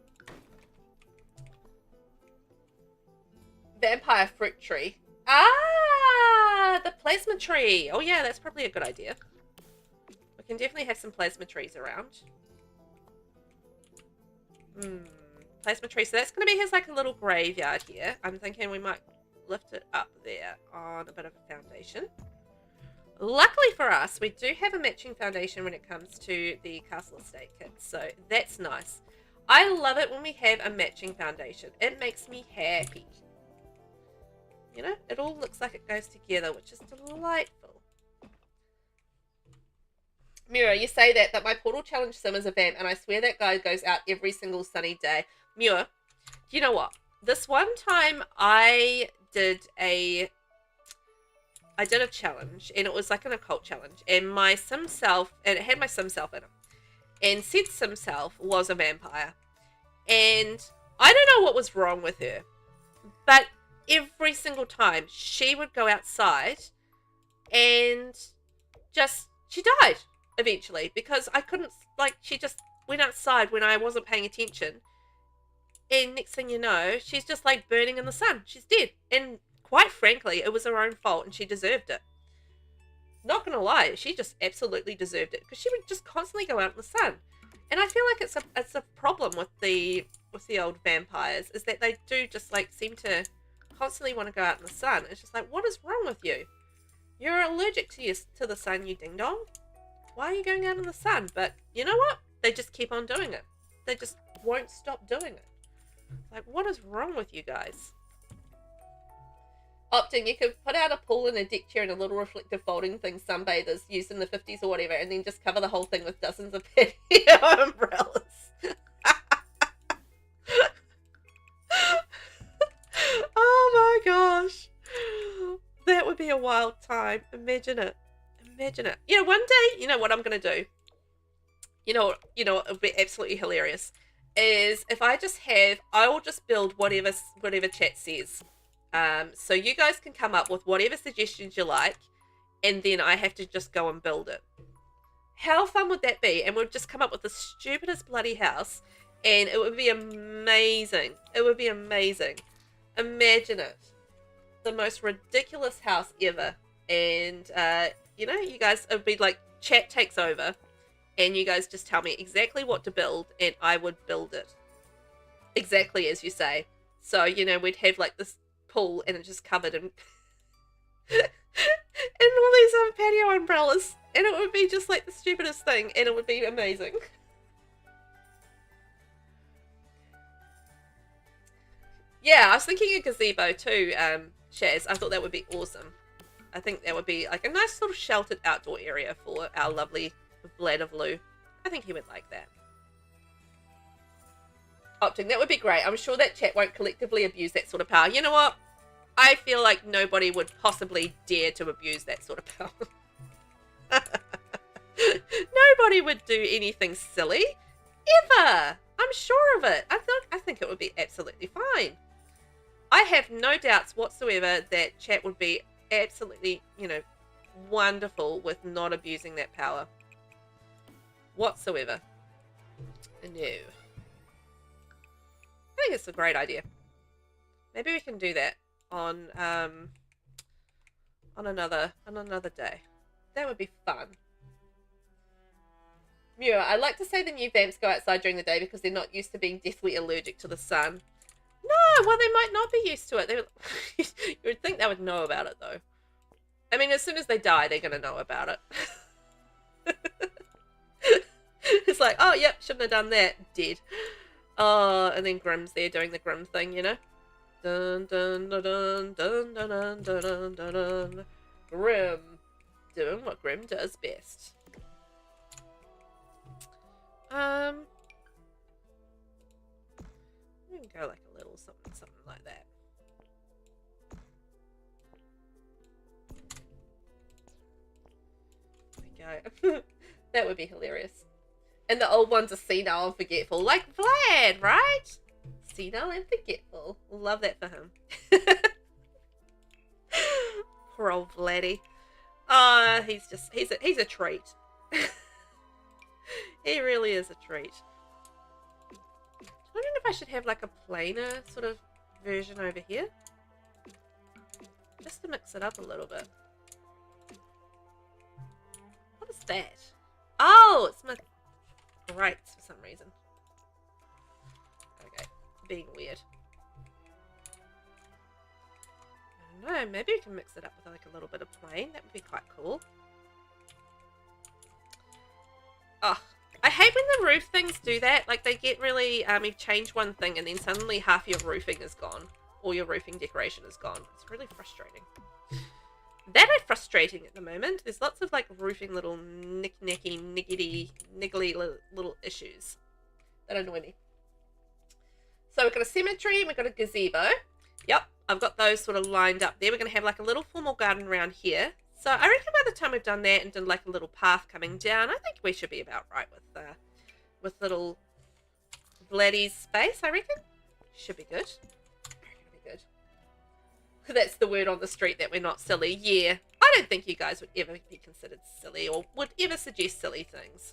Vampire fruit tree. Ah, the plasma tree. Oh yeah, that's probably a good idea. We can definitely have some plasma trees around. Plasma tree. So that's going to be his like a little graveyard here. I'm thinking we might lift it up there on a bit of a foundation. Luckily for us, we do have a matching foundation when it comes to the castle estate kits. So that's nice. I love it when we have a matching foundation. It makes me happy. You know, it all looks like it goes together, which is delightful. Mira, you say that my portal challenge sim is a vamp, and I swear that guy goes out every single sunny day. Mira, you know what? This one time I did a challenge, and it was like an occult challenge, and my sim self, and it had my sim self in it, and said sim self was a vampire, and I don't know what was wrong with her, but every single time she would go outside and she died eventually, because I couldn't, like, she just went outside when I wasn't paying attention, and next thing you know, she's just like burning in the sun. She's dead. And quite frankly, it was her own fault and she deserved it. Not gonna lie, she just absolutely deserved it, because she would just constantly go out in the sun. And I feel like it's a problem with the old vampires, is that they do just like seem to constantly want to go out in the sun. It's just like, what is wrong with you? You're allergic to the sun, you ding dong. Why are you going out in the sun? But you know what? They just keep on doing it. They just won't stop doing it. Like, what is wrong with you guys? Opting, you could put out a pool and a deck chair and a little reflective folding thing sunbathers used in the 50s or whatever, and then just cover the whole thing with dozens of patio umbrellas. Oh my gosh. That would be a wild time. Imagine it. Imagine it. You know, one day, you know what I'm going to do? You know, it would be absolutely hilarious. Is if I will just build whatever chat says. So you guys can come up with whatever suggestions you like, and then I have to just go and build it. How fun would that be? And we'll just come up with the stupidest bloody house, and it would be amazing. It would be amazing. Imagine it. The most ridiculous house ever. And, you know, you guys, it would be like chat takes over, and you guys just tell me exactly what to build, and I would build it. Exactly as you say. So, you know, we'd have like this pool, and it's just covered in and all these patio umbrellas, and it would be just like the stupidest thing, and it would be amazing. Yeah, I was thinking a gazebo too, Shaz. I thought that would be awesome. I think that would be like a nice little sheltered outdoor area for our lovely VelvettB. I think he would like that. Opting, that would be great. I'm sure that chat won't collectively abuse that sort of power. You know what? I feel like nobody would possibly dare to abuse that sort of power. Nobody would do anything silly. Ever. I'm sure of it. I think it would be absolutely fine. I have no doubts whatsoever that chat would be absolutely, you know, wonderful with not abusing that power. Whatsoever. No. I think it's a great idea. Maybe we can do that on another day. That would be fun. Mew, I like to say the new vamps go outside during the day because they're not used to being deathly allergic to the sun. No, well, they might not be used to it. You would think they would know about it, though. I mean, as soon as they die, they're going to know about it. It's like, oh, yep, shouldn't have done that. Dead. Oh, and then Grimm's there doing the Grimm thing, you know? Dun dun dun dun dun dun dun dun dun dun. Grimm. Doing what Grimm does best. We can go like a little something like that. There we go. That would be hilarious. And the old ones are senile and forgetful. Like Vlad, right? Senile and forgetful. Love that for him. Poor old Vladdy. He's a treat. He really is a treat. I wondering if I should have like a plainer sort of version over here. Just to mix it up a little bit. What is that? Oh, it's my grates for some reason. Okay, being weird. I don't know, maybe we can mix it up with like a little bit of plain. That would be quite cool. Oh, I hate when the roof things do that. Like they get really, you change one thing and then suddenly half your roofing is gone. Or your roofing decoration is gone. It's really frustrating. That is frustrating at the moment. There's lots of like roofing little niggly little issues that annoy me. So we've got a cemetery, we've got a gazebo. Yep, I've got those sort of lined up there. We're going to have like a little formal garden around here. So I reckon by the time we've done that and done like a little path coming down, I think we should be about right with little Vladdy's space, I reckon. Should be good. That's the word on the street that we're not silly. Yeah, I don't think you guys would ever be considered silly or would ever suggest silly things.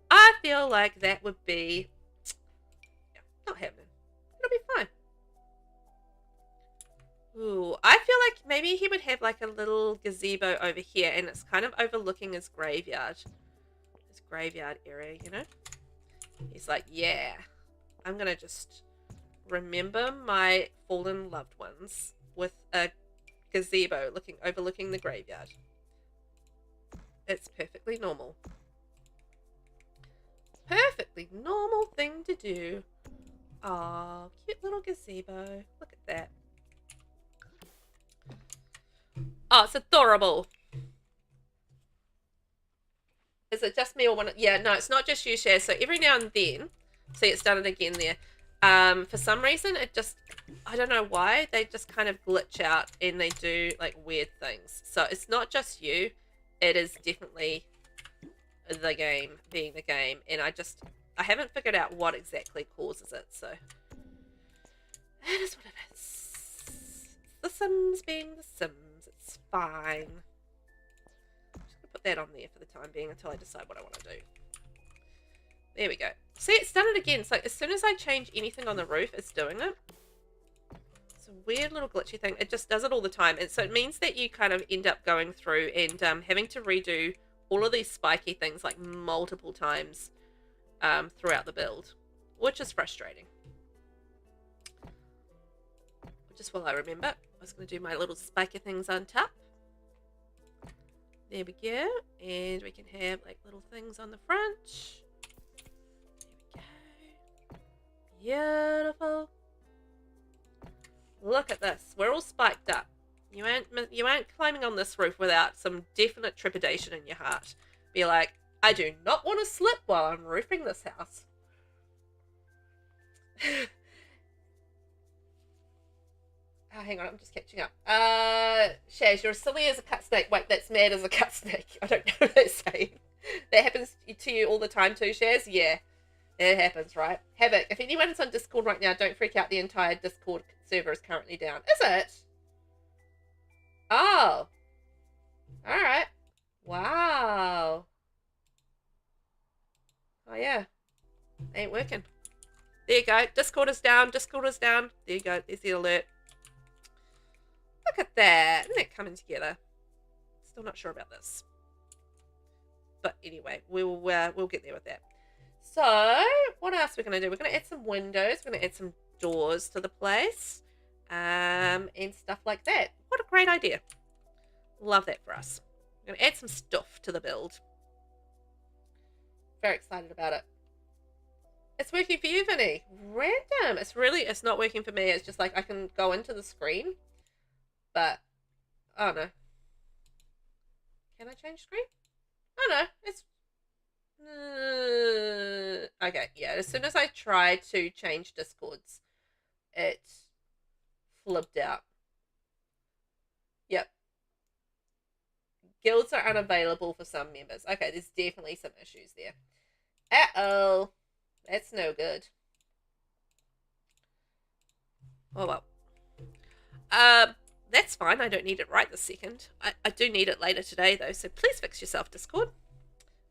I feel like that would be not happening. It'll be fine. Ooh, I feel like maybe he would have like a little gazebo over here and it's kind of overlooking his graveyard. His graveyard area, you know? He's like, yeah, I'm going to just remember my fallen loved ones with a gazebo overlooking the graveyard. It's perfectly normal. Perfectly normal thing to do. Oh, cute little gazebo. Look at that. Oh, it's adorable. Is it just me or one? Yeah, no, it's not just you, Share. So every now and then, see, it's done it again there. For some reason, it just, I don't know why, they just kind of glitch out and they do like weird things. So it's not just you. It is definitely the game being the game. And I haven't figured out what exactly causes it. So it is what it is. The Sims being the Sims. It's fine. Put that on there for the time being until I decide what I want to do. There we go. See, it's done it again. It's like as soon as I change anything on the roof, it's doing it. It's a weird little glitchy thing. It just does it all the time. And so it means that you kind of end up going through and having to redo all of these spiky things like multiple times throughout the build, which is frustrating. Just while I remember, I was going to do my little spiky things on top. There we go. And we can have like little things on the front. There we go. Beautiful. Look at this. We're all spiked up. You ain't climbing on this roof without some definite trepidation in your heart. Be like, I do not want to slip while I'm roofing this house. Oh, hang on, I'm just catching up. Shaz, you're as silly as a cut snake. Wait, that's mad as a cut snake. I don't know what they're saying. That happens to you all the time too, Shaz? Yeah, it happens, right? Havoc, if anyone's on Discord right now, don't freak out. The entire Discord server is currently down. Is it? Oh. Alright. Wow. Oh, yeah. Ain't working. There you go. Discord is down. Discord is down. There you go. There's the alert. Look at that. Isn't it coming together? Still not sure about this. But anyway, we'll get there with that. So, what else are we going to do? We're going to add some windows. We're going to add some doors to the place. And stuff like that. What a great idea. Love that for us. We're going to add some stuff to the build. Very excited about it. It's working for you, Vinny. Random. It's not working for me. It's just like I can go into the screen. But, oh no. Can I change screen? Oh no, it's... okay, yeah, as soon as I tried to change Discords, it flipped out. Yep. Guilds are unavailable for some members. Okay, there's definitely some issues there. Uh-oh. That's no good. Oh well. That's fine. I don't need it right this second. I do need it later today, though, so please fix yourself, Discord.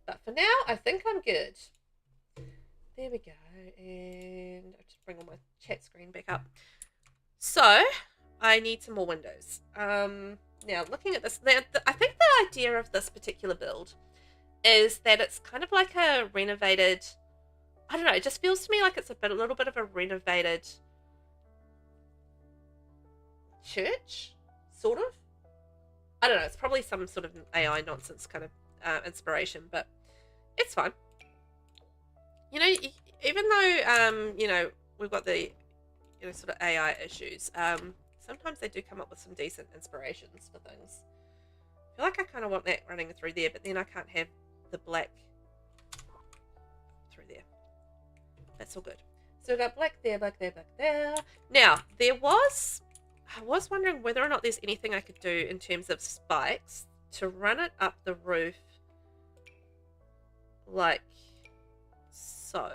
But for now, I think I'm good. There we go. And I'll just bring all my chat screen back up. So, I need some more windows. Now, looking at this, I think the idea of this particular build is that it's kind of like a renovated... I don't know, it just feels to me like it's a little bit of a renovated... church, sort of. I don't know, it's probably some sort of AI nonsense kind of inspiration, but it's fine. You know, even though you know, we've got the sort of AI issues, sometimes they do come up with some decent inspirations for things. I feel like I kind of want that running through there, but then I can't have the black through there. That's all good. So we've got black there, black there, black there. Now, I was wondering whether or not there's anything I could do in terms of spikes to run it up the roof like so.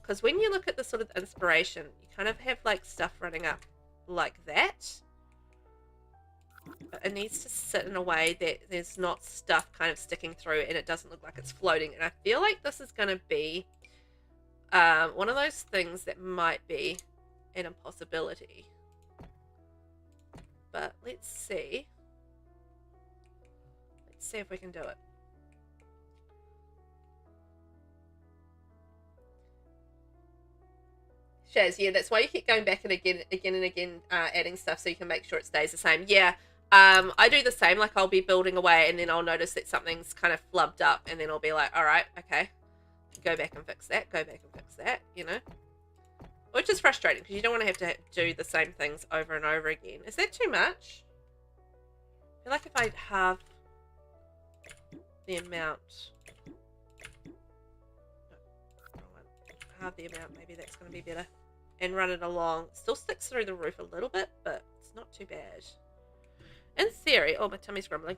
Because when you look at the sort of inspiration, you kind of have like stuff running up like that. But it needs to sit in a way that there's not stuff kind of sticking through and it doesn't look like it's floating. And I feel like this is going to be one of those things that might be an impossibility. But let's see. Let's see if we can do it. Shaz, yeah, that's why you keep going back and again and again, adding stuff so you can make sure it stays the same. Yeah, I do the same. Like, I'll be building away and then I'll notice that something's kind of flubbed up and then I'll be like, all right, okay, go back and fix that, go back and fix that, you know? Which is frustrating because you don't want to have to do the same things over and over again. Is that too much? I feel like if I halve the amount... halve the amount, maybe that's going to be better. And run it along. Still sticks through the roof a little bit, but it's not too bad. In theory... Oh, my tummy's grumbling.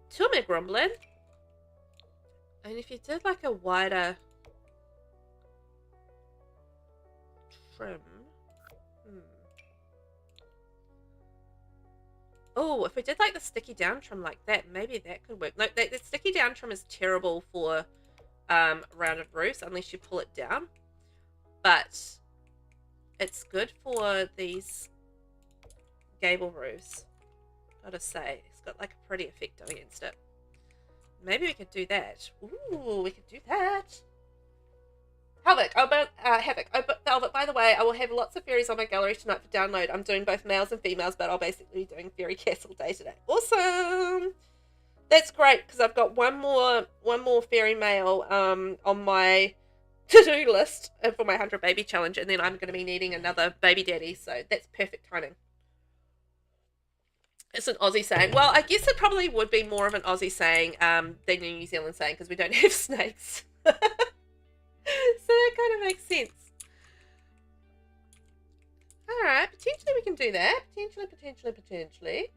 Tummy grumbling. And if you did like a wider trim... Oh, if we did like the sticky down trim like that, maybe that could work. No, the sticky down trim is terrible for rounded roofs unless you pull it down. But it's good for these gable roofs. Gotta say, it's got like a pretty effect against it. Maybe we could do that. Ooh, we could do that. Havoc, Velvet, by the way, I will have lots of fairies on my gallery tonight for download. I'm doing both males and females, but I'll basically be doing fairy castle day today. Awesome! That's great, because I've got one more fairy male on my to-do list for my 100 baby challenge, and then I'm going to be needing another baby daddy, so that's perfect timing. It's an Aussie saying. Well, I guess it probably would be more of an Aussie saying than a New Zealand saying, because we don't have snakes. So that kind of makes sense. Alright, potentially we can do that. Potentially.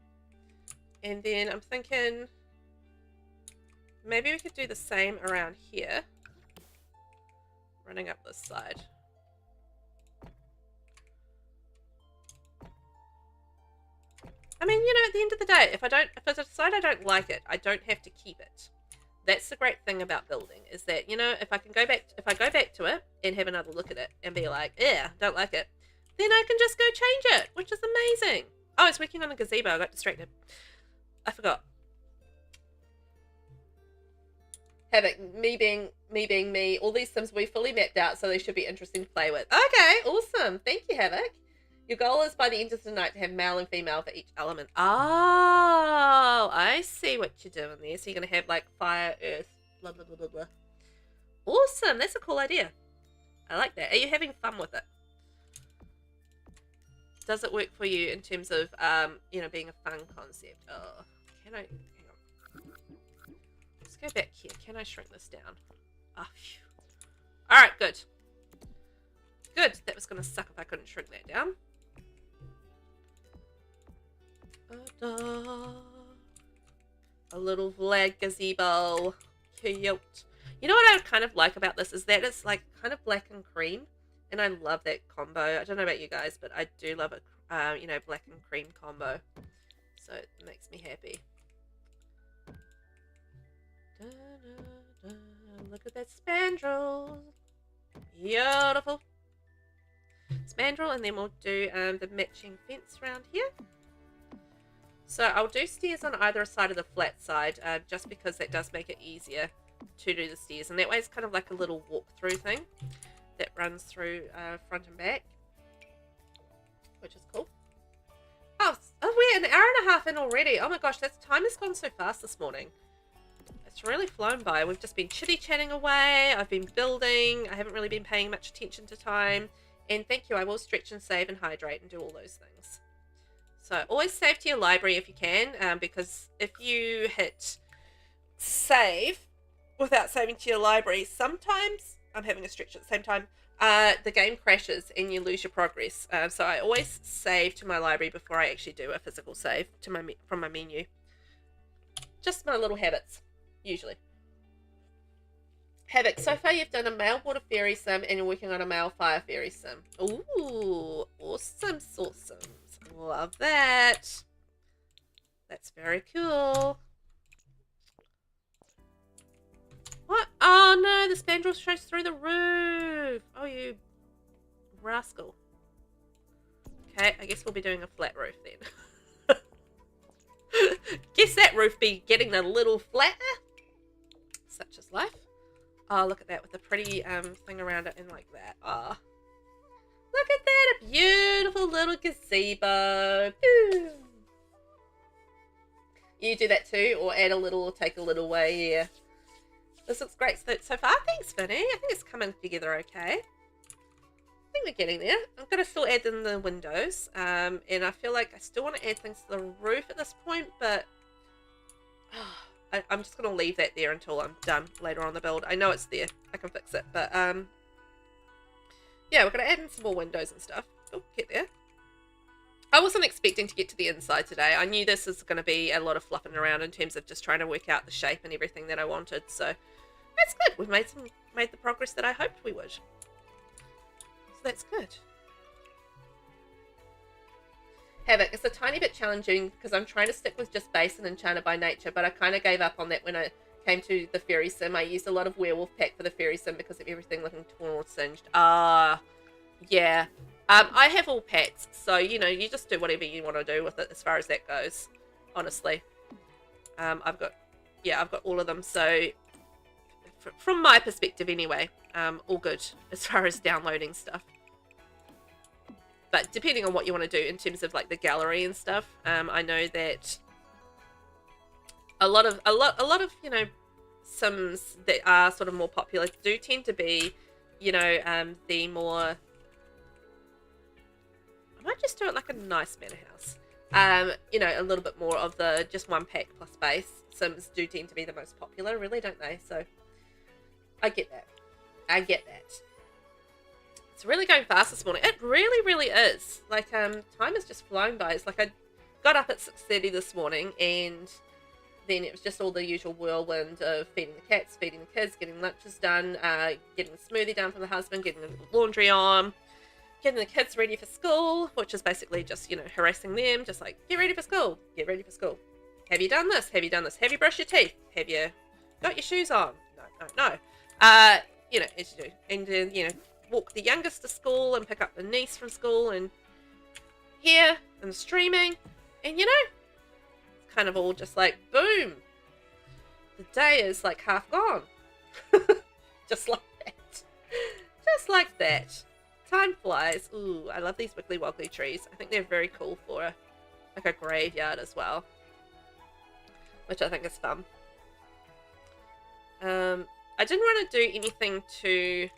And then I'm thinking maybe we could do the same around here. Running up this side. I mean, you know, at the end of the day, if I decide I don't like it, I don't have to keep it. That's the great thing about building, is that, you know, if I go back to it and have another look at it and be like, yeah, don't like it, then I can just go change it, which is amazing. Oh, I was working on a gazebo. I got distracted. I forgot. Havoc, me being me, all these sims we fully mapped out, so they should be interesting to play with. Okay, awesome. Thank you, Havoc. Your goal is by the end of the night to have male and female for each element. Oh, I see what you're doing there. So you're going to have like fire, earth, blah, blah, blah, blah, blah. Awesome. That's a cool idea. I like that. Are you having fun with it? Does it work for you in terms of, you know, being a fun concept? Oh, can I, hang on. Let's go back here. Can I shrink this down? Oh, phew. All right, good. Good. That was going to suck if I couldn't shrink that down. A little Vlad gazebo. Cute. You know what I kind of like about this is that it's like kind of black and cream. And I love that combo. I don't know about you guys, but I do love a, you know, black and cream combo. So it makes me happy. Look at that spandrel. Beautiful. Spandrel, and then we'll do the matching fence around here. So I'll do stairs on either side of the flat side, just because that does make it easier to do the stairs. And that way it's kind of like a little walk-through thing that runs through front and back, which is cool. Oh, we're an hour and a half in already. Oh my gosh, time has gone so fast this morning. It's really flown by. We've just been chitty-chatting away. I've been building. I haven't really been paying much attention to time. And thank you, I will stretch and save and hydrate and do all those things. So always save to your library if you can, because if you hit save without saving to your library, sometimes, I'm having a stretch at the same time, the game crashes and you lose your progress. So I always save to my library before I actually do a physical save to from my menu. Just my little habits, usually. Havoc, so far you've done a male water fairy sim and you're working on a male fire fairy sim. Ooh, awesome sauceums. Love that. That's very cool. What? Oh no, the spandrel shows through the roof. Oh, you rascal. Okay, I guess we'll be doing a flat roof then. Guess that roof be getting a little flatter. Such is life. Oh, look at that with the pretty thing around it and like that. Oh, Look at that, a beautiful little gazebo. Ooh. You do that too, or add a little, or take a little away, yeah. This looks great so far. Thanks, Vinny. I think it's coming together okay. I think we're getting there. I'm going to still add in the windows, and I feel like I still want to add things to the roof at this point, but I'm just going to leave that there until I'm done later on the build. I know it's there. I can fix it, but yeah, we're going to add in some more windows and stuff. Oh, get there. I wasn't expecting to get to the inside today. I knew this is going to be a lot of fluffing around in terms of just trying to work out the shape and everything that I wanted. So that's good. We've made the progress that I hoped we would. So that's good. Havoc, it's a tiny bit challenging because I'm trying to stick with just base and Enchanted by Nature, but I kind of gave up on that when I came to the Fairy Sim. I used a lot of Werewolf Pack for the Fairy Sim because of everything looking torn or singed. Yeah. I have all packs, so, you know, you just do whatever you want to do with it as far as that goes, honestly. I've got all of them, so from my perspective anyway, all good as far as downloading stuff. But depending on what you want to do in terms of like the gallery and stuff, I know that a lot of you know, Sims that are sort of more popular do tend to be, you know, the more. I might just do it like a nice manor house. You know, a little bit more of the just one pack plus base. Sims do tend to be the most popular, really, don't they? So I get that. I get that. It's really going fast this morning. It really, really is. Like, time is just flying by. It's like I got up at 6:30 this morning, and then it was just all the usual whirlwind of feeding the cats, feeding the kids, getting lunches done, getting the smoothie done for the husband, getting the laundry on, getting the kids ready for school, which is basically just, you know, harassing them, just like, get ready for school, get ready for school. Have you done this? Have you done this? Have you brushed your teeth? Have you got your shoes on? No. You know, as you do. And then, you know, walk the youngest to school and pick up the niece from school and here and streaming. And, you know, kind of all just like, boom. The day is like half gone. Just like that. Just like that. Time flies. Ooh, I love these wiggly woggly trees. I think they're very cool for like a graveyard as well, which I think is fun. I didn't want to do anything too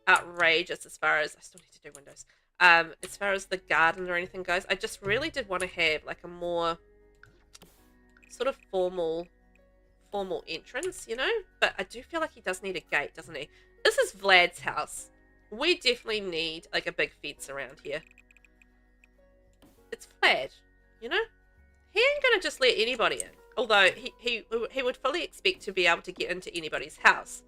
outrageous as far as I still need to do windows. As far as the garden or anything goes, I just really did want to have like a more sort of formal entrance, you know. But I do feel like he does need a gate, doesn't he? This is Vlad's house. We definitely need like a big fence around here. It's Vlad, you know? He ain't gonna just let anybody in. Although he would fully expect to be able to get into anybody's house.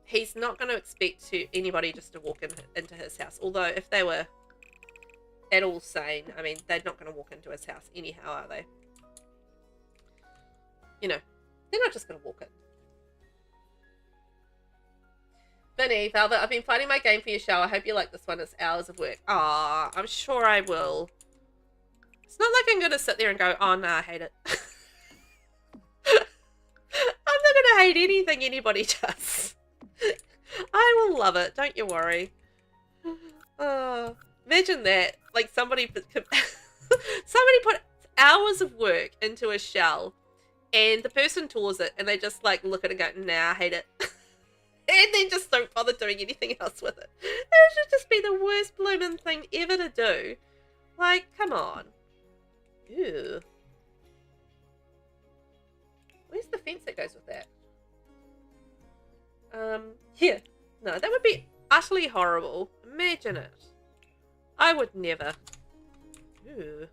He's not gonna expect anybody just to walk into his house. Although if they were at all sane, I mean, they're not gonna walk into his house anyhow, are they? You know, they're not just gonna walk in. Vinny, Velvet, I've been finding my game for your show. I hope you like this one. It's hours of work. Ah, I'm sure I will. It's not like I'm going to sit there and go, oh, no, I hate it. I'm not going to hate anything anybody does. I will love it. Don't you worry. Oh, imagine that. Like somebody put hours of work into a shell and the person tours it and they just like look at it and go, nah, I hate it. And then just don't bother doing anything else with it. It should just be the worst blooming thing ever to do. Like, come on. Ew. Where's the fence that goes with that? Here. No, that would be utterly horrible. Imagine it. I would never. Ooh.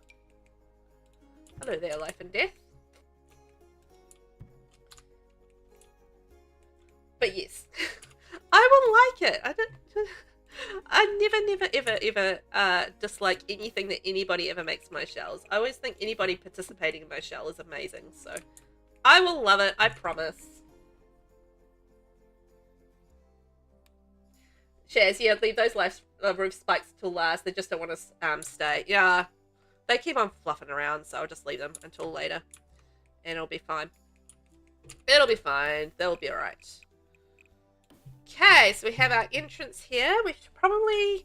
Hello there, life and death. But yes, I will like it. I never, ever dislike anything that anybody ever makes my shells. I always think anybody participating in my shell is amazing. So I will love it. I promise. Shaz, yeah, leave those roof spikes till last. They just don't want to stay. Yeah, they keep on fluffing around, so I'll just leave them until later. And it'll be fine. It'll be fine. They'll be alright. Okay, so we have our entrance here. We should probably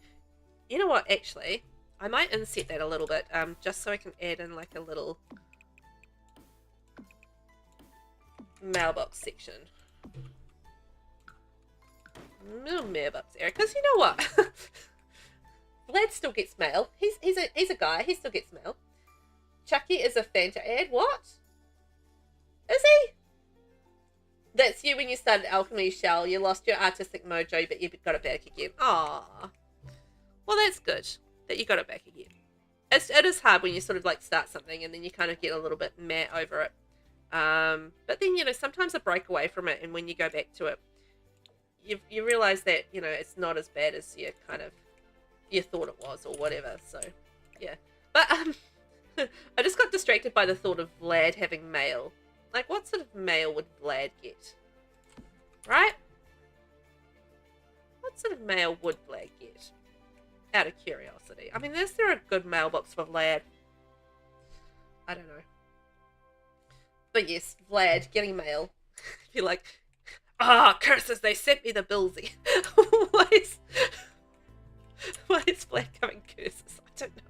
You know what, actually, I might inset that a little bit, just so I can add in like a little mailbox section. Little mailbox area, because you know what? Vlad still gets mail. He's a guy. He still gets mail. Chucky is a fan to add. What? Is he? That's you when you started Alchemy Shell. You lost your artistic mojo, but you got it back again. Aww. Well, that's good that you got it back again. It is hard when you sort of like start something and then you kind of get a little bit mad over it. But then, you know, sometimes a break away from it, and when you go back to it, you realize that, you know, it's not as bad as you thought it was or whatever. So yeah, but I just got distracted by the thought of Vlad having mail. Like, what sort of mail would Vlad get, right? What sort of mail would Vlad get, out of curiosity? I mean, is there a good mailbox for Vlad? I don't know. But yes, Vlad getting mail. You're like, curses, they sent me the billsy. Why is Vlad coming curses? I don't know.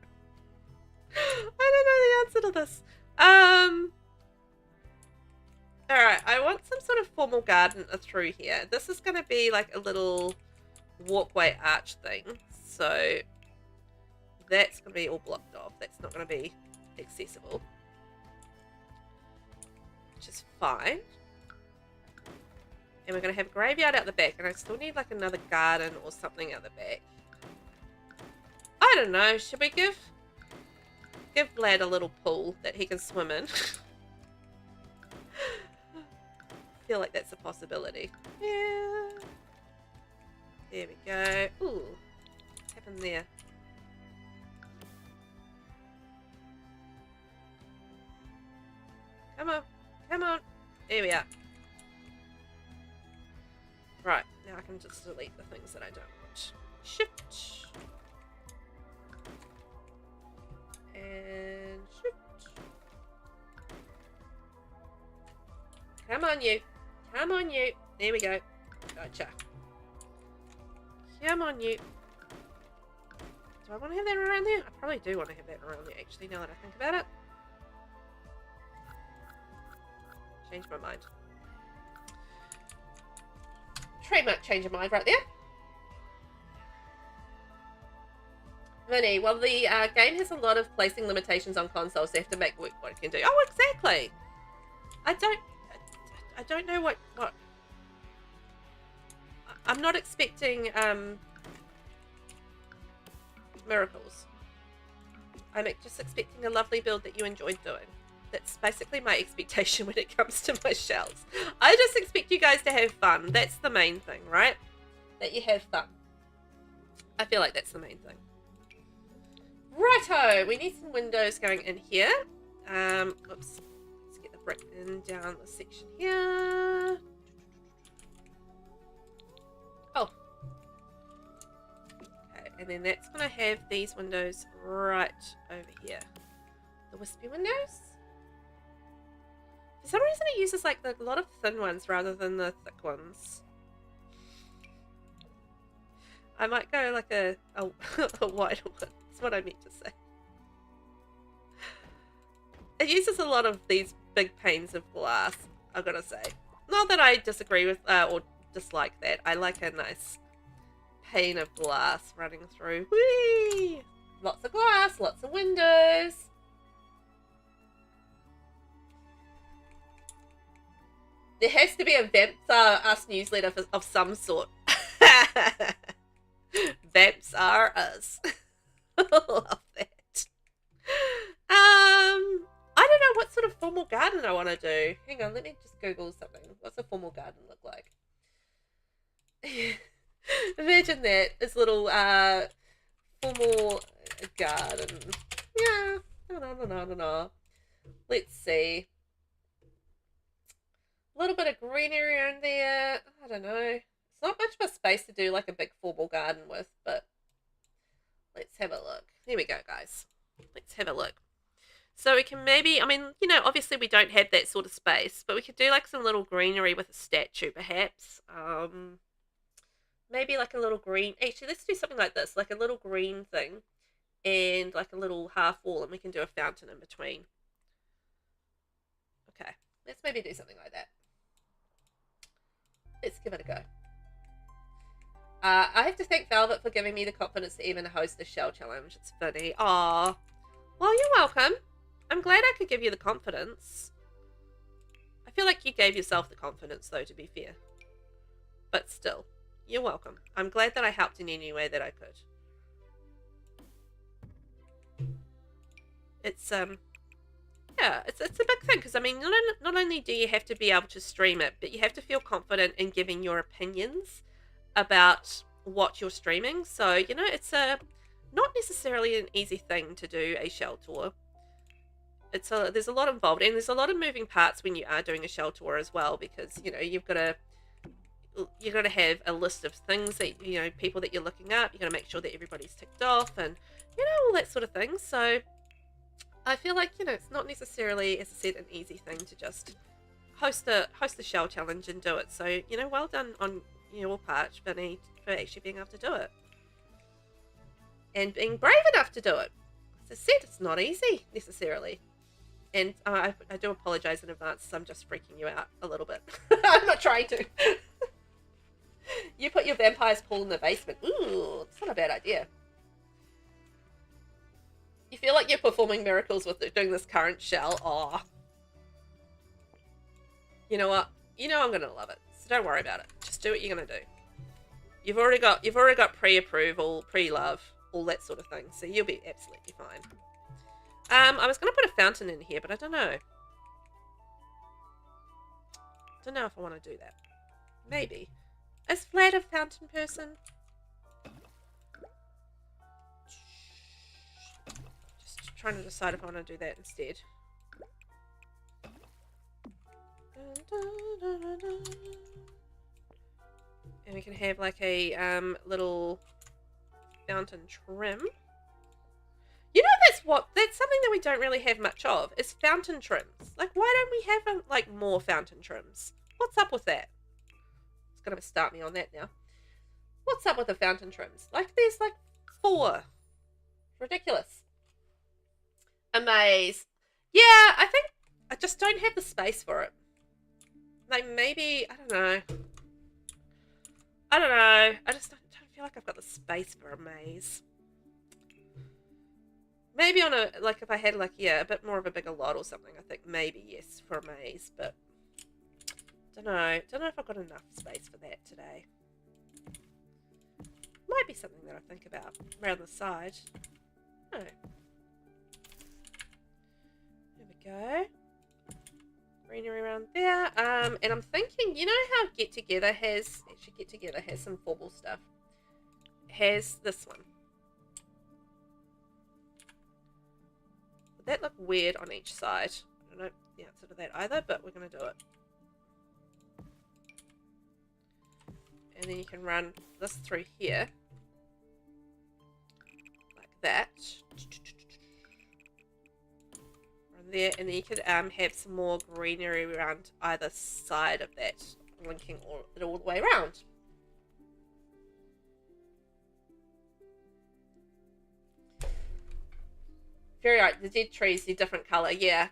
I don't know the answer to this. Alright, I want some sort of formal garden through here. This is going to be like a little walkway arch thing. So that's going to be all blocked off. That's not going to be accessible, which is fine. And we're going to have a graveyard out the back, and I still need like another garden or something out the back. I don't know. Should we give Vlad a little pool that he can swim in? I feel like that's a possibility. Yeah. There we go. Ooh. What's happened there? Come on. Come on. There we are. Right. Now I can just delete the things that I don't want. Shift. And shift. Come on, you. Come on, you. There we go. Gotcha. Come on, you. Do I want to have that around there? I probably do want to have that around there, actually, now that I think about it. Change my mind. Trademark change of mind right there. Vinny, well, the game has a lot of placing limitations on consoles. They have to make work what it can do. Oh, exactly. I don't know what I'm not expecting miracles. I'm just expecting a lovely build that you enjoyed doing. That's basically my expectation when it comes to my shells. I just expect you guys to have fun. That's the main thing, right? That you have fun. I feel like that's the main thing. Righto, we need some windows going in here. Oops. Let's get the brick in down the section here. Oh. Okay, and then that's going to have these windows right over here. The wispy windows. For some reason it uses like a lot of thin ones rather than the thick ones. I might go like a wider one. That's what I meant to say. It uses a lot of these big panes of glass, I've got to say. Not that I disagree with or dislike that. I like a nice pane of glass running through. Whee! Lots of glass, lots of windows. There has to be a Vamps Are Us newsletter of some sort. Vamps Are Us. Love that. I don't know what sort of formal garden I want to do. Hang on, let me just Google something. What's a formal garden look like? Imagine that. This little formal garden. Yeah. No. Let's see. A little bit of greenery around there. I don't know. It's not much of a space to do like a big formal garden with, but let's have a look. Here we go, guys. Let's have a look. So we can maybe, I mean, you know, obviously we don't have that sort of space, but we could do like some little greenery with a statue, perhaps. maybe like a little green. Actually, let's do something like this, like a little green thing and like a little half wall, and we can do a fountain in between. Okay, let's maybe do something like that. Let's give it a go. I have to thank Velvet for giving me the confidence to even host the shell challenge. It's funny. Aw. Well, you're welcome. I'm glad I could give you the confidence. I feel like you gave yourself the confidence, though, to be fair. But still, you're welcome. I'm glad that I helped in any way that I could. It's, yeah, it's a big thing, because, I mean, not only do you have to be able to stream it, but you have to feel confident in giving your opinions about what you're streaming. So, you know, it's not necessarily an easy thing to do a shell tour. There's a lot involved, and there's a lot of moving parts when you are doing a shell tour as well, because, you know, you've got to have a list of things that, you know, people that you're looking at. You've got to make sure that everybody's ticked off and, you know, all that sort of thing. So I feel like, you know, it's not necessarily, as I said, an easy thing to just host the shell challenge and do it. So, you know, well done on your part, Vinny, for actually being able to do it. And being brave enough to do it. As I said, it's not easy, necessarily. And I do apologise in advance, I'm just freaking you out a little bit. I'm not trying to. You put your vampire's pool in the basement. Ooh, it's not a bad idea. You feel like you're performing miracles with doing this current shell. Aw. You know what? You know I'm gonna love it. So don't worry about it. Just do what you're gonna do. You've already got pre-approval, pre-love, all that sort of thing. So you'll be absolutely fine. I was gonna put a fountain in here, but I don't know. Don't know if I want to do that. Maybe. Is Vlad a fountain person? Just trying to decide if I want to do that instead. And we can have like a little fountain trim. You know, that's something that we don't really have much of, is fountain trims. Like, why don't we have like more fountain trims? What's up with that? It's gonna start me on that now. What's up with the fountain trims? Like, there's like 4. Ridiculous. Amaze. Yeah, I think I just don't have the space for it. Like, maybe, I don't know. I just don't feel like I've got the space for a maze. Maybe on a, like, if I had, like, yeah, a bit more of a bigger lot or something, I think maybe, yes, for a maze, but don't know if I've got enough space for that today. Might be something that I think about around the side. Oh. There we go. Greenery around there. And I'm thinking, you know how Get Together has some formal stuff. It has this one. Would that look weird on each side? I don't know the answer to that either, but we're going to do it. And then you can run this through here. Like that. Run there, and then you could have some more greenery around either side of that, linking it all the way around. Very right, the dead trees, the different colour, yeah.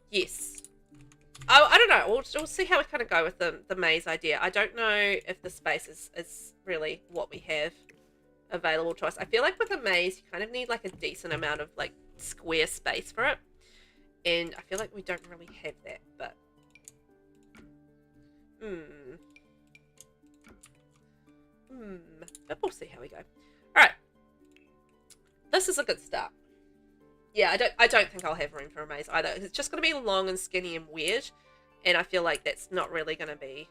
Yes. I don't know, we'll see how we kind of go with the maze idea. I don't know if the space is really what we have available to us. I feel like with a maze, you kind of need like a decent amount of like square space for it. And I feel like we don't really have that, but... But we'll see how we go. Alright. This is a good start. Yeah, I don't think I'll have room for a maze either. It's just going to be long and skinny and weird. And I feel like that's not really going to be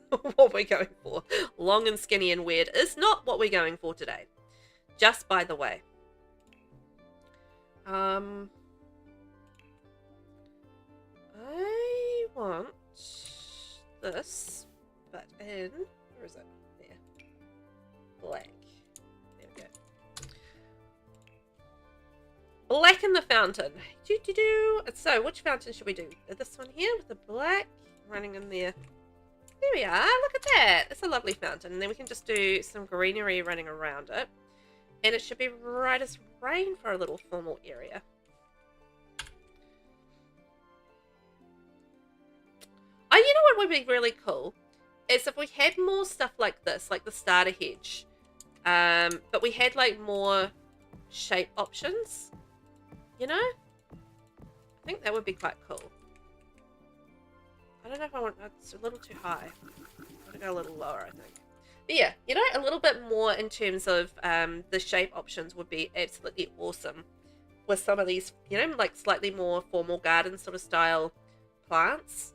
what we're going for. Long and skinny and weird is not what we're going for today. Just by the way. I want this, but in... Where is it? There. Black. There we go. Blacken the fountain. So, which fountain should we do? This one here with the black running in there. There we are. Look at that. It's a lovely fountain. And then we can just do some greenery running around it. And it should be right as rain for a little formal area. Oh, you know what would be really cool? Is if we had more stuff like this, like the starter hedge. But we had like more shape options. You know? I think that would be quite cool. I don't know if I want... It's a little too high. I'm going to go a little lower, I think. But yeah, you know, a little bit more in terms of the shape options would be absolutely awesome. With some of these, you know, like slightly more formal garden sort of style plants.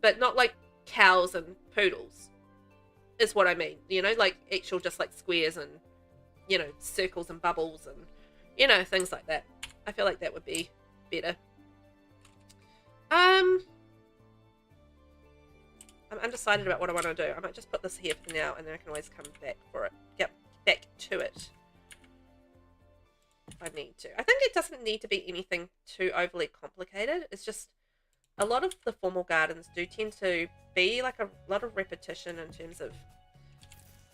But not like cows and poodles. Is what I mean. You know, like actual just like squares and, you know, circles and bubbles and, you know, things like that. I feel like that would be better. I'm undecided about what I want to do. I might just put this here for now, and then I can always come back for it. Get back to it if I need to. I think it doesn't need to be anything too overly complicated. It's just a lot of the formal gardens do tend to be like a lot of repetition in terms of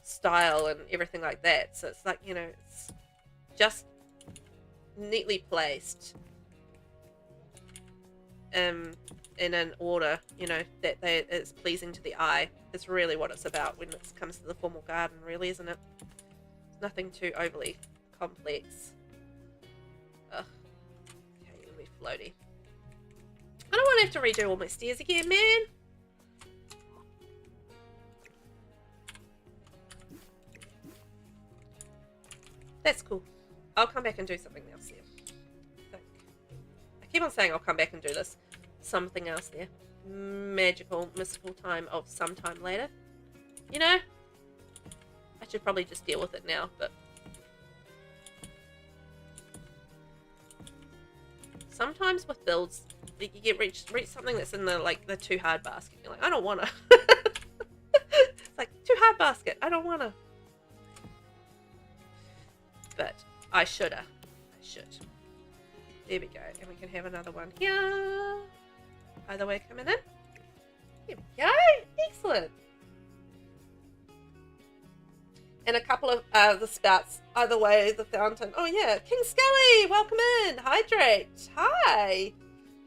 style and everything like that. So it's like, you know, it's just neatly placed. In an order, you know, that is pleasing to the eye. Is really what it's about when it comes to the formal garden, really, isn't it? It's nothing too overly complex. Ugh. Okay, it'll be floaty. I don't want to have to redo all my stairs again, man. That's cool. I'll come back and do something else there. I keep on saying I'll come back and do this. Something else there. Magical, mystical time of sometime later. You know? I should probably just deal with it now, but... Sometimes with builds, you get reach something that's in the, like, the too hard basket. You're like, I don't wanna. It's like, too hard basket. I don't wanna. But I shoulda. I should. There we go. And we can have another one here. Either way coming in. There we go. Excellent. And a couple of the spouts either way the fountain. Oh yeah. King Scully, welcome in. Hydrate. Hi.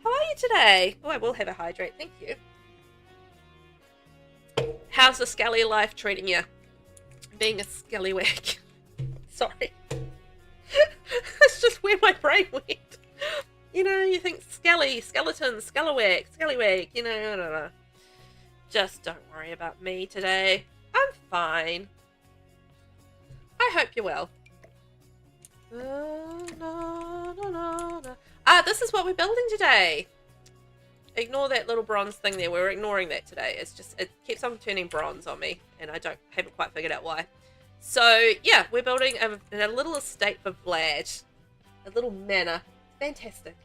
How are you today? Oh, I will have a hydrate. Thank you. How's the Scully life treating you? Being a scallywag. Sorry. That's just where my brain went. You know, you think skelly, skeleton, scallywag, you know, I don't know. Just don't worry about me today. I'm fine. I hope you're well. This is what we're building today. Ignore that little bronze thing there. We're ignoring that today. It's just, it keeps on turning bronze on me, and I haven't quite figured out why. So, yeah, we're building a little estate for Vlad. A little manor. Fantastic.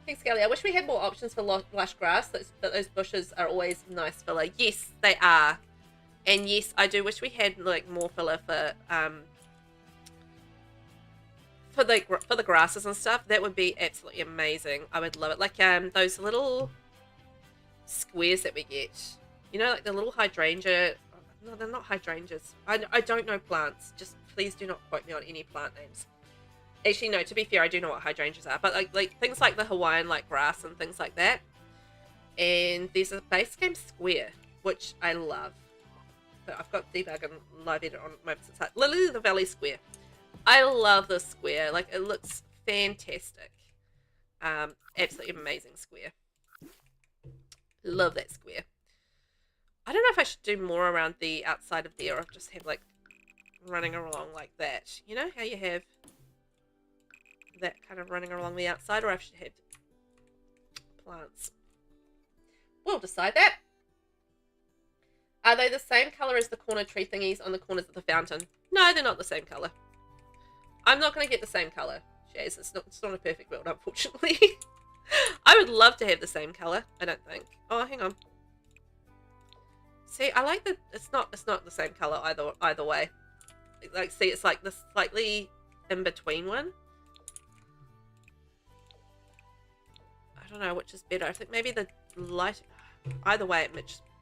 Thanks, Scully. I wish we had more options for lush grass. Those bushes are always nice filler. Yes, they are. And yes, I do wish we had like more filler for the grasses and stuff. That would be absolutely amazing. I would love it. Like those little squares that we get. You know, like the little hydrangea. No, they're not hydrangeas. I don't know plants. Just please do not quote me on any plant names. Actually, no, to be fair, I do know what hydrangeas are. But like things like the Hawaiian like grass and things like that. And there's a base game square, which I love. But I've got debug and live edit on moments. It's like Lily of the Valley square. I love this square. Like, it looks fantastic. Absolutely amazing square. Love that square. I don't know if I should do more around the outside of there or just have like running along like that. You know how you have that kind of running along the outside, or I should have plants. We'll decide that. Are they the same colour as the corner tree thingies on the corners of the fountain? No, they're not the same colour. I'm not going to get the same colour, Shaz. It's not a perfect build, unfortunately. I would love to have the same colour. I don't think. Oh, hang on. See, I like that it's not the same colour either way. Like, see, it's like the slightly in between one. I don't know which is better. I think maybe the light. Either way, it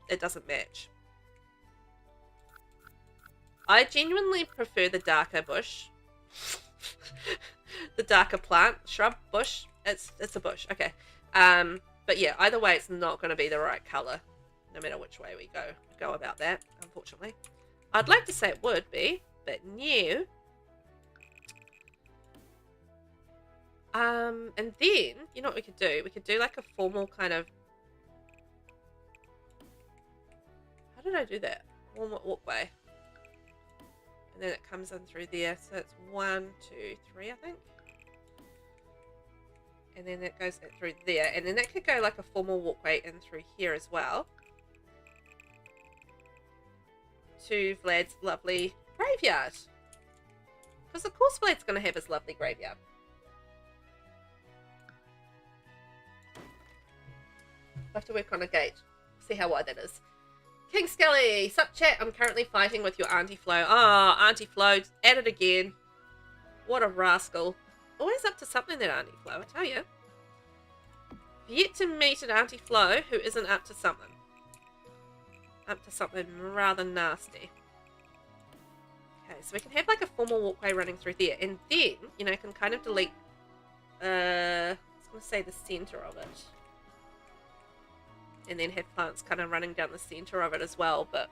it doesn't match. I genuinely prefer the darker bush. The darker plant, shrub, bush. It's a bush. Okay. But yeah, either way, it's not going to be the right color, no matter which way we go about that. Unfortunately, I'd like to say it would be, but no. And then you know what we could do? We could do like a formal kind of. How did I do that? Formal walkway. And then it comes in through there. So it's 1, 2, 3, I think. And then that goes through there. And then that could go like a formal walkway in through here as well. To Vlad's lovely graveyard. Because of course Vlad's going to have his lovely graveyard. I have to work on a gate. See how wide that is. King Skelly, sup chat, I'm currently fighting with your Auntie Flo. Oh, Auntie Flo, at it again. What a rascal. Always up to something, that Auntie Flo, I tell you. Yet to meet an Auntie Flo who isn't up to something. Up to something rather nasty. Okay, so we can have like a formal walkway running through there. And then, you know, can kind of delete, I was going to say the center of it. And then have plants kind of running down the center of it as well, but...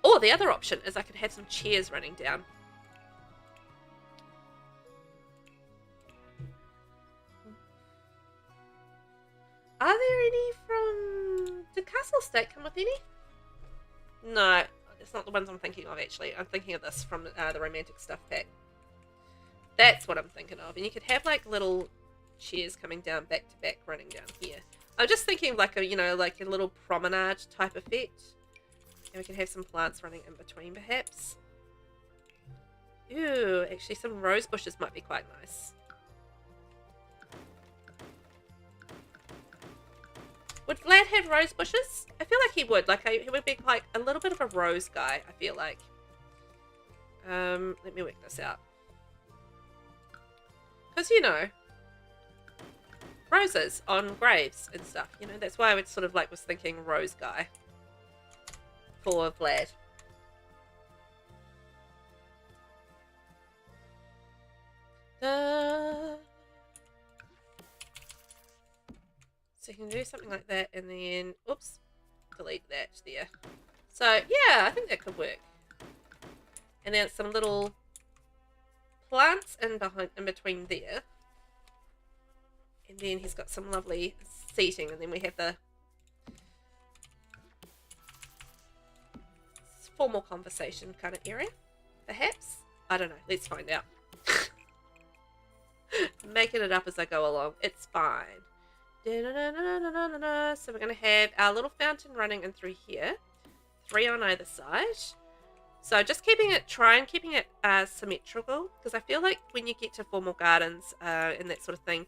Oh, the other option is I could have some chairs running down. Are there any from... Did Castle State come with any? No, it's not the ones I'm thinking of, actually. I'm thinking of this from the Romantic Stuff pack. That's what I'm thinking of. And you could have, like, little... chairs coming down back to back, running down here. I'm just thinking of like a, you know, like a little promenade type effect. And we can have some plants running in between perhaps. Ooh, actually some rose bushes might be quite nice. Would Vlad have rose bushes? I feel like he would. Like he would be like a little bit of a rose guy, I feel like. Let me work this out. Because, you know, roses on graves and stuff, you know, that's why I would sort of like was thinking rose guy for Vlad. So you can do something like that and then, oops, delete that there. So yeah, I think that could work. And then some little plants in between there. And then he's got some lovely seating, and then we have the formal conversation kind of area, perhaps? I don't know. Let's find out. Making it up as I go along. It's fine. So we're going to have our little fountain running in through here. 3 on either side. So just keeping it symmetrical, because I feel like when you get to formal gardens and that sort of thing,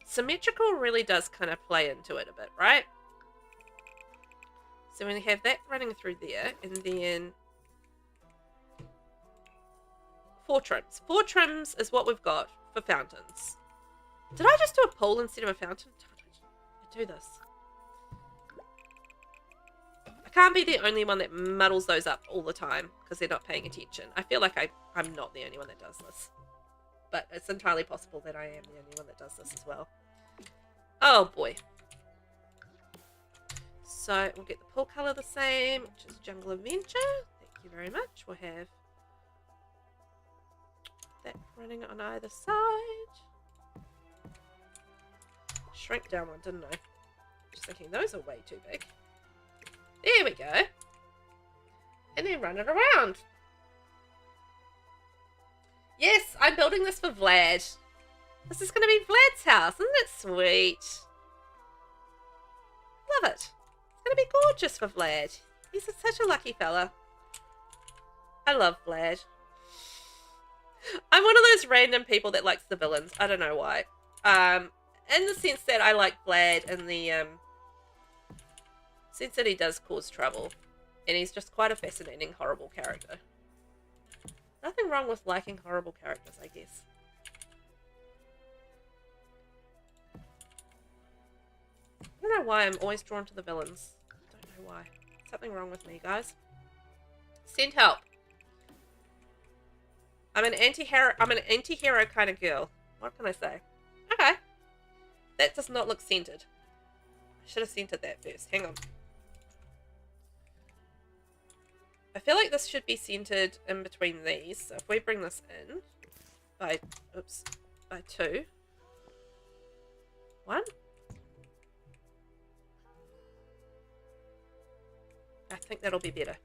symmetrical really does kind of play into it a bit, right? So when we have that running through there, and then 4 trims. 4 trims is what we've got for fountains. Did I just do a pool instead of a fountain? I do this. I can't be the only one that muddles those up all the time because they're not paying attention. I feel like I'm not the only one that does this. But it's entirely possible that I am the only one that does this as well. Oh boy. So we'll get the pool colour the same, which is Jungle Adventure. Thank you very much. We'll have that running on either side. Shrink down one, didn't I? Just thinking those are way too big. There we go. And then run it around. Yes, I'm building this for Vlad. This is going to be Vlad's house. Isn't it sweet? Love it. It's going to be gorgeous for Vlad. He's such a lucky fella. I love Vlad. I'm one of those random people that likes the villains. I don't know why. In the sense that I like Vlad in the sense that he does cause trouble. And he's just quite a fascinating, horrible character. Nothing wrong with liking horrible characters, I guess. I don't don't know why I'm always drawn to the villains. I don't know why. Something wrong with me, guys. Send help. I'm an anti-hero kind of girl. What can I say? Okay. That does not look centered. I should have centered that first. Hang on. I feel like this should be centered in between these. So if we bring this in by 2. 1. I think that'll be better.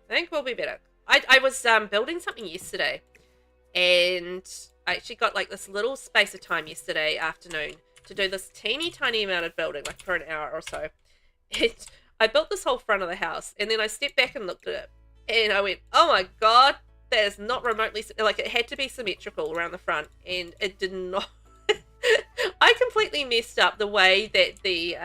I think we'll be better. I was building something yesterday, and I actually got like this little space of time yesterday afternoon to do this teeny tiny amount of building, like for an hour or so. I built this whole front of the house, and then I stepped back and looked at it, and I went, oh my god, that is not remotely, like it had to be symmetrical around the front, and it did not. I completely messed up the way that the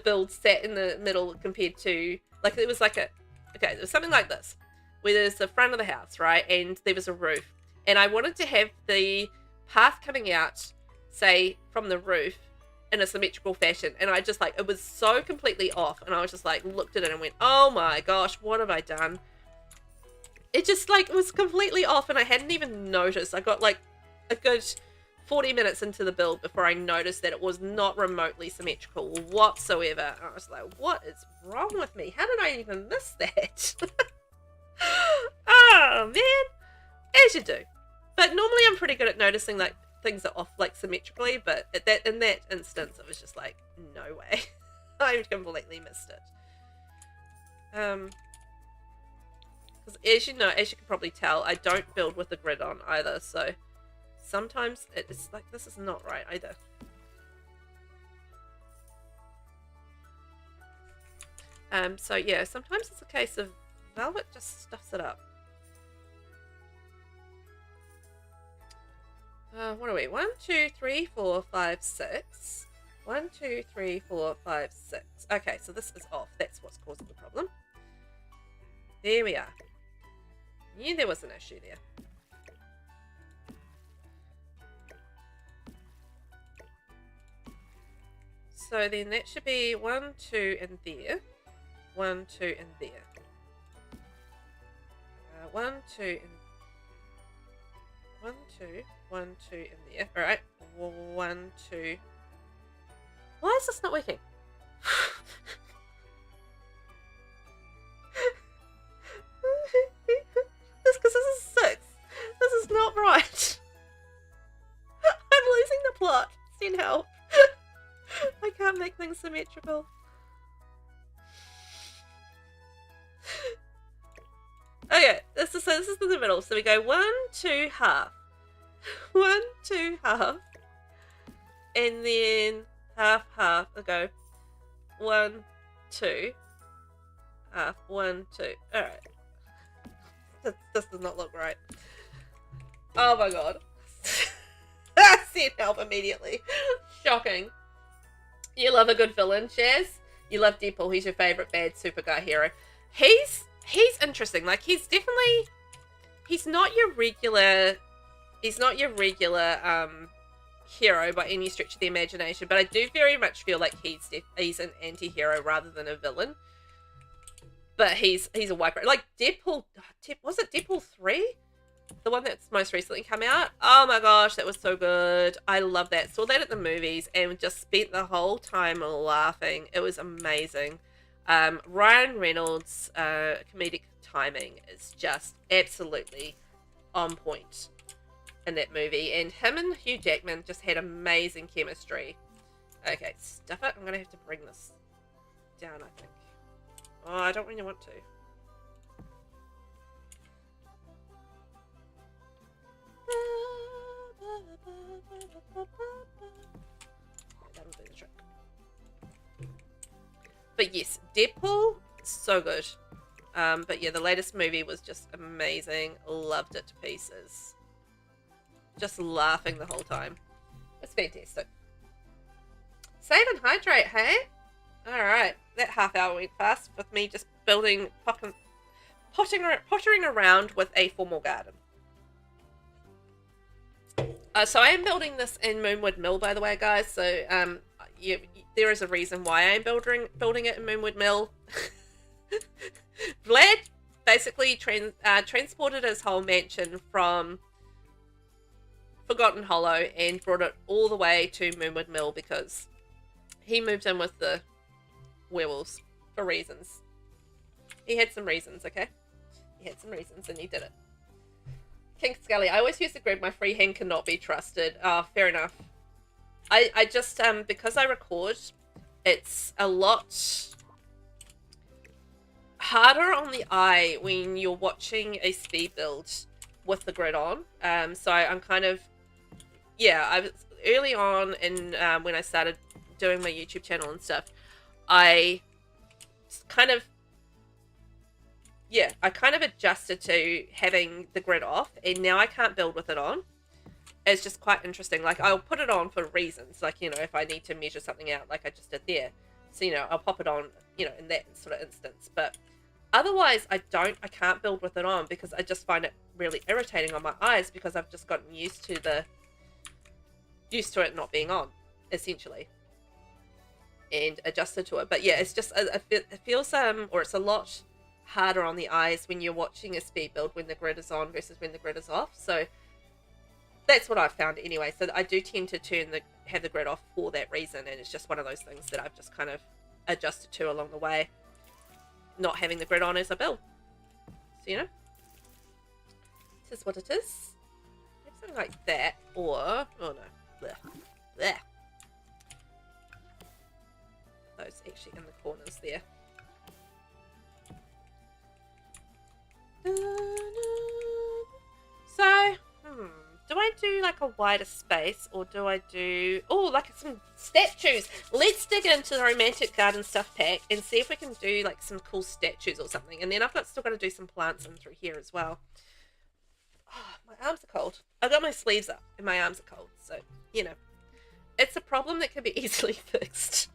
build sat in the middle compared to, like, it was like a, okay, there was something like this, where there's the front of the house, right, and there was a roof, and I wanted to have the path coming out, say, from the roof in a symmetrical fashion, and I just, like, it was so completely off, and I was just, like, looked at it and went, oh my gosh, what have I done? It just, like, it was completely off, and I hadn't even noticed. I got, like, a good 40 minutes into the build before I noticed that it was not remotely symmetrical whatsoever. And I was like, what is wrong with me? How did I even miss that? Oh, man. As you do. But normally I'm pretty good at noticing, like, things are off, like, symmetrically, but in that instance, it was just like, no way. I completely missed it. Because as you know, as you can probably tell, I don't build with the grid on either, so sometimes it's like, this is not right either. So yeah, sometimes it's a case of Velvet just stuffs it up. What are we? 1, 2, 3, 4, 5, 6. 1, 2, 3, 4, 5, 6. Okay, so this is off. That's what's causing the problem. There we are. Knew there was an issue there. So then that should be 1, 2, and there. 1, 2, and there. 1, 2, and 1, 2, 1, 2, and there. Alright. 1, 2. Why is this not working? Because this is 6. This is not right. I'm losing the plot. Send help. I can't make things symmetrical. Okay, this is in the middle. So we go 1, 2, half. 1, 2, half. And then half, half. I go 1, 2, half. 1, 2. Alright. This does not look right. Oh my god. Send help immediately. Shocking. You love a good villain, Shaz. You love Deadpool. He's your favourite bad super guy hero. He's interesting. Like, he's not your regular hero by any stretch of the imagination, but I do very much feel like he's an anti-hero rather than a villain. But he's a wiper. Like Deadpool, was it Deadpool 3? The one that's most recently come out? Oh my gosh, that was so good. I love that. Saw that at the movies and just spent the whole time laughing. It was amazing. Ryan Reynolds' comedic timing is just absolutely on point in that movie. And him and Hugh Jackman just had amazing chemistry. Okay, stuff it. I'm going to have to bring this down, I think. Oh, I don't really want to. That'll do the trick. But yes, Deadpool, so good. But yeah, the latest movie was just amazing. Loved it to pieces. Just laughing the whole time. It's fantastic. Save and hydrate, hey? Alright, that half hour went fast with me just building, pottering around with a formal garden. So I am building this in Moonwood Mill, by the way, guys. So there is a reason why I am building it in Moonwood Mill. Vlad basically transported his whole mansion from Forgotten Hollow and brought it all the way to Moonwood Mill because he moved in with the werewolves for reasons. He had some reasons, okay? He had some reasons and he did it. King Scully, I always use the grid. My free hand cannot be trusted. Oh, fair enough. I just, because I record, it's a lot harder on the eye when you're watching a speed build with the grid on. So I'm kind of, yeah, I was early on in when I started doing my YouTube channel and stuff, I kind of adjusted to having the grid off, and now I can't build with it on. It's just quite interesting. Like, I'll put it on for reasons, like, you know, if I need to measure something out, like I just did there. So, you know, I'll pop it on, you know, in that sort of instance. But otherwise, I can't build with it on because I just find it really irritating on my eyes because I've just gotten used to it not being on, essentially, and adjusted to it. But yeah, it's just, it feels, or it's a lot harder on the eyes when you're watching a speed build when the grid is on versus when the grid is off. So that's what I've found anyway. So I do tend to have the grid off for that reason, and it's just one of those things that I've just kind of adjusted to along the way, not having the grid on as I build. So, you know, this is what it is. Have something like that, or oh no, bleh, bleh. Those actually in the corners there. So, do I do like a wider space, or do I do, oh, like some statues? Let's dig into the Romantic Garden stuff pack and see if we can do like some cool statues or something. And then I've still got to do some plants in through here as well. Oh, my arms are cold. I've got my sleeves up and my arms are cold. So, you know, it's a problem that can be easily fixed.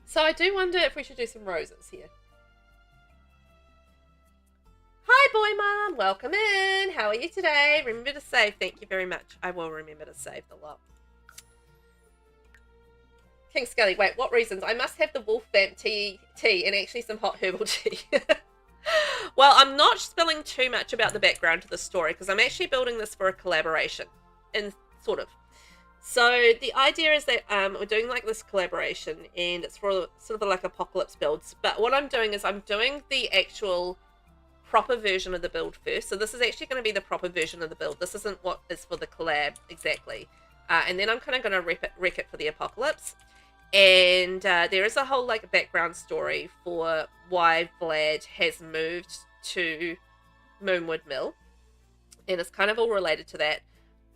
So I do wonder if we should do some roses here. Hi, boy mom. Welcome in. How are you today? Remember to save. Thank you very much. I will remember to save the lot. King Scully. Wait, what reasons? I must have the wolf vamp tea and actually some hot herbal tea. Well, I'm not spilling too much about the background to the story because I'm actually building this for a collaboration. And sort of. So the idea is that we're doing like this collaboration and it's for sort of like apocalypse builds. But what I'm doing is I'm doing the actual proper version of the build first. So this is actually going to be the proper version of the build. This isn't what is for the collab exactly. And then I'm kind of going to wreck it for the apocalypse. And there is a whole like background story for why Vlad has moved to Moonwood Mill. And it's kind of all related to that.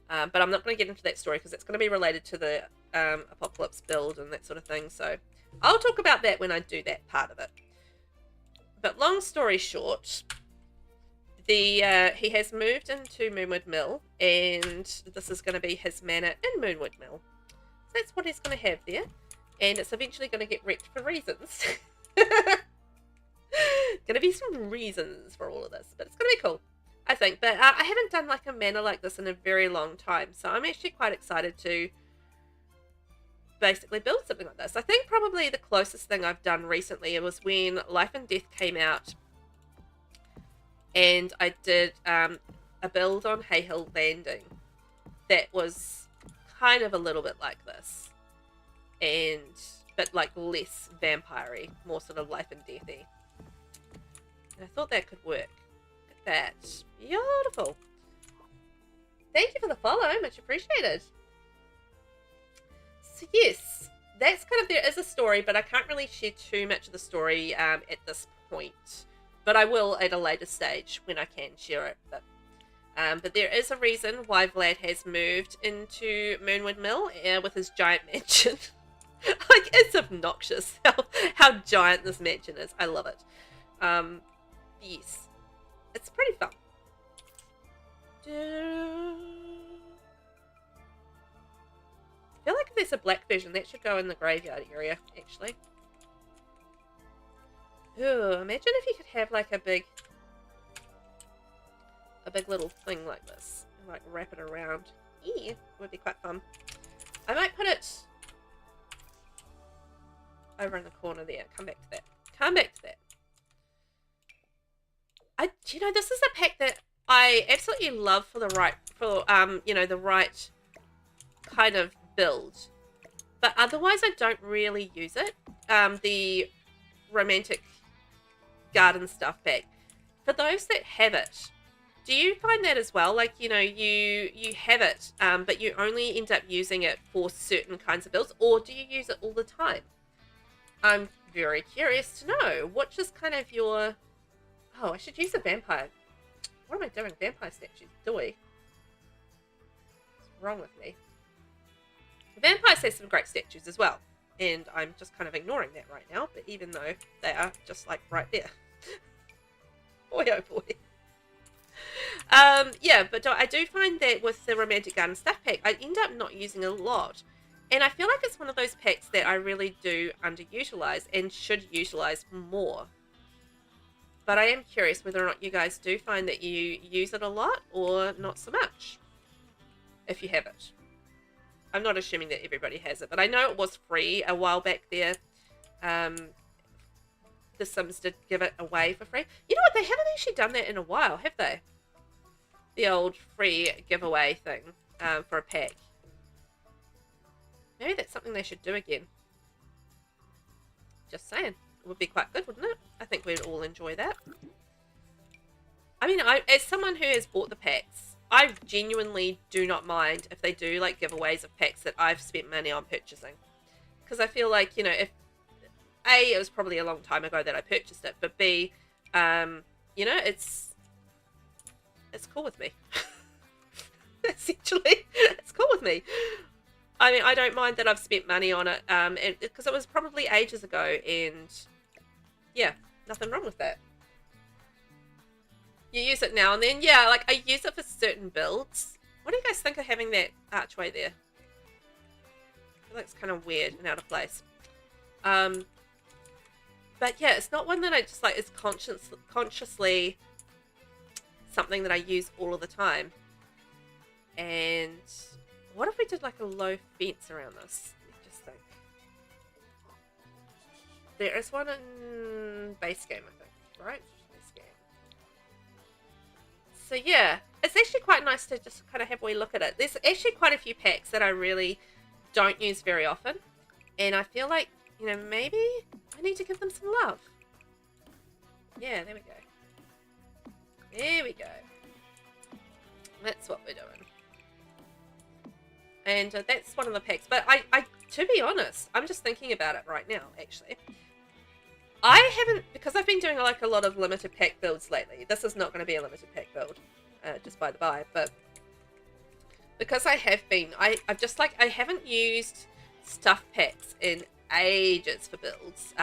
But I'm not going to get into that story because it's going to be related to the apocalypse build and that sort of thing. So I'll talk about that when I do that part of it. But long story short, he has moved into Moonwood Mill, and this is going to be his manor in Moonwood Mill. So that's what he's going to have there, and it's eventually going to get wrecked for reasons. Going to be some reasons for all of this, but it's going to be cool, I think. But I haven't done like a manor like this in a very long time, so I'm actually quite excited to basically build something like this. I think probably the closest thing I've done recently, it was when Life and Death came out, and I did a build on Hay Hill Landing that was kind of a little bit like this, but like less vampire-y, more sort of Life and Deathy. And I thought that could work. Look at that. Beautiful. Thank you for the follow. Much appreciated. So yes, that's kind of, there is a story, but I can't really share too much of the story at this point. But I will at a later stage when I can share it. But there is a reason why Vlad has moved into Moonwood Mill with his giant mansion. Like, it's obnoxious how giant this mansion is. I love it. Yes, it's pretty fun. I feel like if there's a black version, that should go in the graveyard area, actually. Ooh, imagine if you could have like a big little thing like this and like wrap it around. Yeah, it would be quite fun. I might put it over in the corner there. Come back to that. Come back to that. You know, this is a pack that I absolutely love for the right, you know, the right kind of build. But otherwise, I don't really use it. The romantic garden stuff pack. For those that have it, do you find that as well? Like, you know, you have it, but you only end up using it for certain kinds of builds, or do you use it all the time? I'm very curious to know. Which is kind of your... Oh, I should use a vampire. What am I doing? Vampire statues. Doy. What's wrong with me? The vampires has some great statues as well. And I'm just kind of ignoring that right now. But even though they are just like right there. Boy, oh boy. Yeah, but I do find that with the Romantic Garden Stuff Pack, I end up not using a lot. And I feel like it's one of those packs that I really do underutilize and should utilize more. But I am curious whether or not you guys do find that you use it a lot or not so much. If you have it. I'm not assuming that everybody has it, but I know it was free a while back there. The Sims did give it away for free. You know what? They haven't actually done that in a while, have they? The old free giveaway thing for a pack. Maybe that's something they should do again. Just saying. It would be quite good, wouldn't it? I think we'd all enjoy that. I mean, as someone who has bought the packs, I genuinely do not mind if they do like giveaways of packs that I've spent money on purchasing. Because I feel like, you know, if A, it was probably a long time ago that I purchased it, but B, you know, it's cool with me. Essentially, it's cool with me. I mean, I don't mind that I've spent money on it, because it was probably ages ago, and yeah, nothing wrong with that. You use it now and then. Yeah, like I use it for certain builds. What do you guys think of having that archway there? I feel like it's kind of weird and out of place. But yeah, it's not one that I just like, it's consciously something that I use all of the time. And what if we did like a low fence around this? Let me just think. There is one in base game, I think, right? Base game. So yeah, it's actually quite nice to just kind of have a wee look at it. There's actually quite a few packs that I really don't use very often. And I feel like, you know, maybe I need to give them some love. Yeah, there we go. There we go. That's what we're doing. And that's one of the packs. But I, to be honest, I'm just thinking about it right now, actually. I haven't, because I've been doing like a lot of limited pack builds lately. This is not going to be a limited pack build, just by the by. But because I have been, I've just like, I haven't used stuff packs in ages for builds.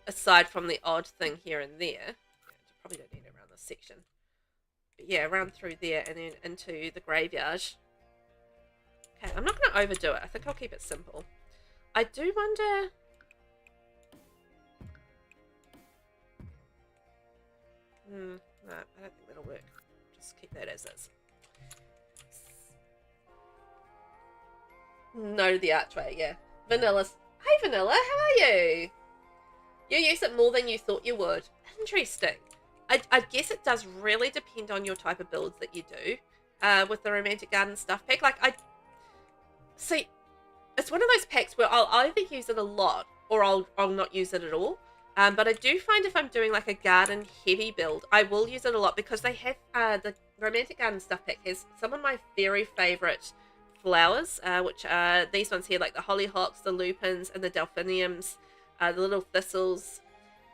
Aside from the odd thing here and there. Probably don't need it around this section. But yeah, around through there and then into the graveyard. Okay, I'm not going to overdo it. I think I'll keep it simple. I do wonder... no, I don't think that'll work. Just keep that as is. No to the archway, yeah. Vanilla's... Hey Vanilla, how are you? You use it more than you thought you would. Interesting. I guess it does really depend on your type of builds that you do with the Romantic Garden Stuff Pack. Like, see, it's one of those packs where I'll either use it a lot or I'll not use it at all. But I do find if I'm doing like a garden heavy build, I will use it a lot because they have the Romantic Garden Stuff Pack has some of my very favourite flowers, which are these ones here, like the hollyhocks, the lupins, and the delphiniums, the little thistles.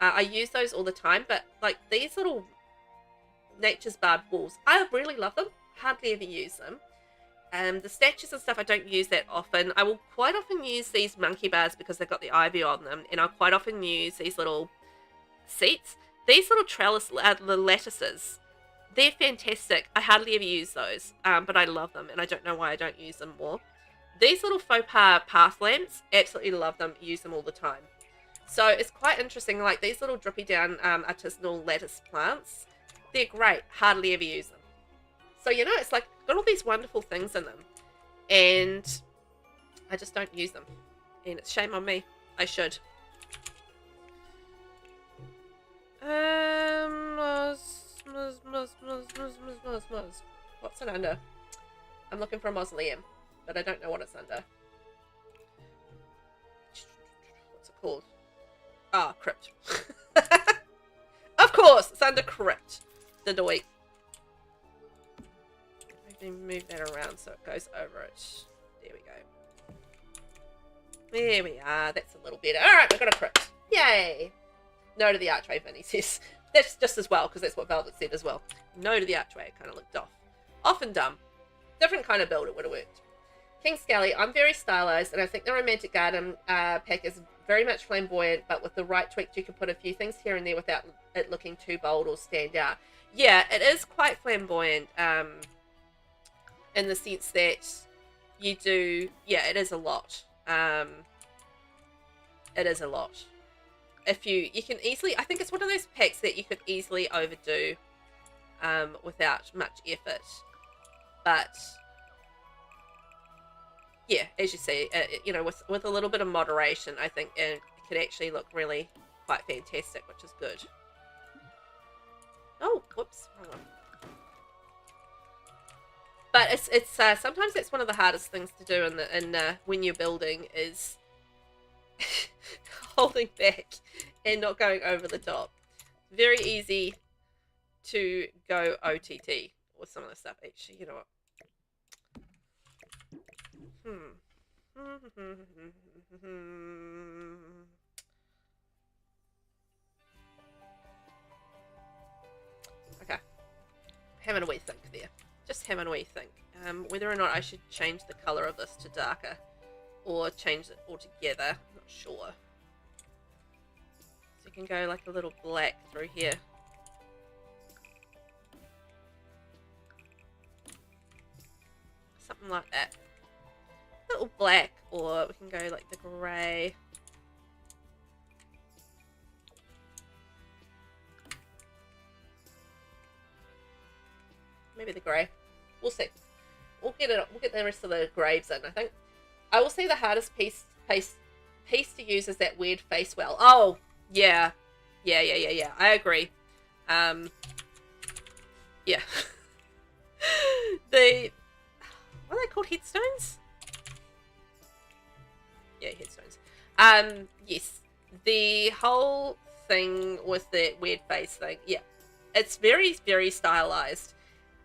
I use those all the time, but like these little nature's barbed walls, I really love them. Hardly ever use them. The statues and stuff I don't use that often. I will quite often use these monkey bars because they've got the ivy on them, and I'll quite often use these little seats. These little trellis, the lattices, they're fantastic. I hardly ever use those, but I love them, and I don't know why I don't use them more. These little faux pas path lamps, absolutely love them, use them all the time. So it's quite interesting, like these little drippy down artisanal lattice plants. they're great. Hardly ever use them. So, you know, it's like got all these wonderful things in them, and I just don't use them. And it's shame on me. I should. What's it under? I'm looking for a mausoleum, but I don't know what it's under. What's it called? Ah, crypt. Of course, it's under crypt. The doik. Maybe move that around so it goes over it. There we go. There we are. That's a little better. Alright, we've got a crypt. Yay! No to the archway, Vinny says. That's just as well, because that's what Velvet said as well. No to the archway. It kind of looked off. Off and dumb. Different kind of build, it would have worked. King Skelly, I'm very stylized, and I think the Romantic Garden pack is very much flamboyant, but with the right tweaks, you can put a few things here and there without it looking too bold or stand out. Yeah, it is quite flamboyant, in the sense that you do, yeah, it is a lot. It is a lot. If you can easily, I think it's one of those packs that you could easily overdo without much effort. But yeah, as you see, you know, with a little bit of moderation, I think it could actually look really quite fantastic, which is good. Oh, whoops, wrong one. But it's sometimes that's one of the hardest things to do in when you're building is holding back and not going over the top. Very easy to go OTT with some of the stuff. Actually, you know what? Okay. Having a wee think there. Just having a wee think. Whether or not I should change the colour of this to darker or change it altogether. I'm not sure. So you can go like a little black through here. Something like that. A little black, or we can go like the grey. Maybe the grey. We'll see. We'll get the rest of the graves in, I think. I will say the hardest piece to use is that weird face well. Oh, yeah. Yeah. I agree. Yeah. What are they called? Headstones? Yeah, headstones. Yes. The whole thing with the weird face thing, yeah. It's very, very stylized.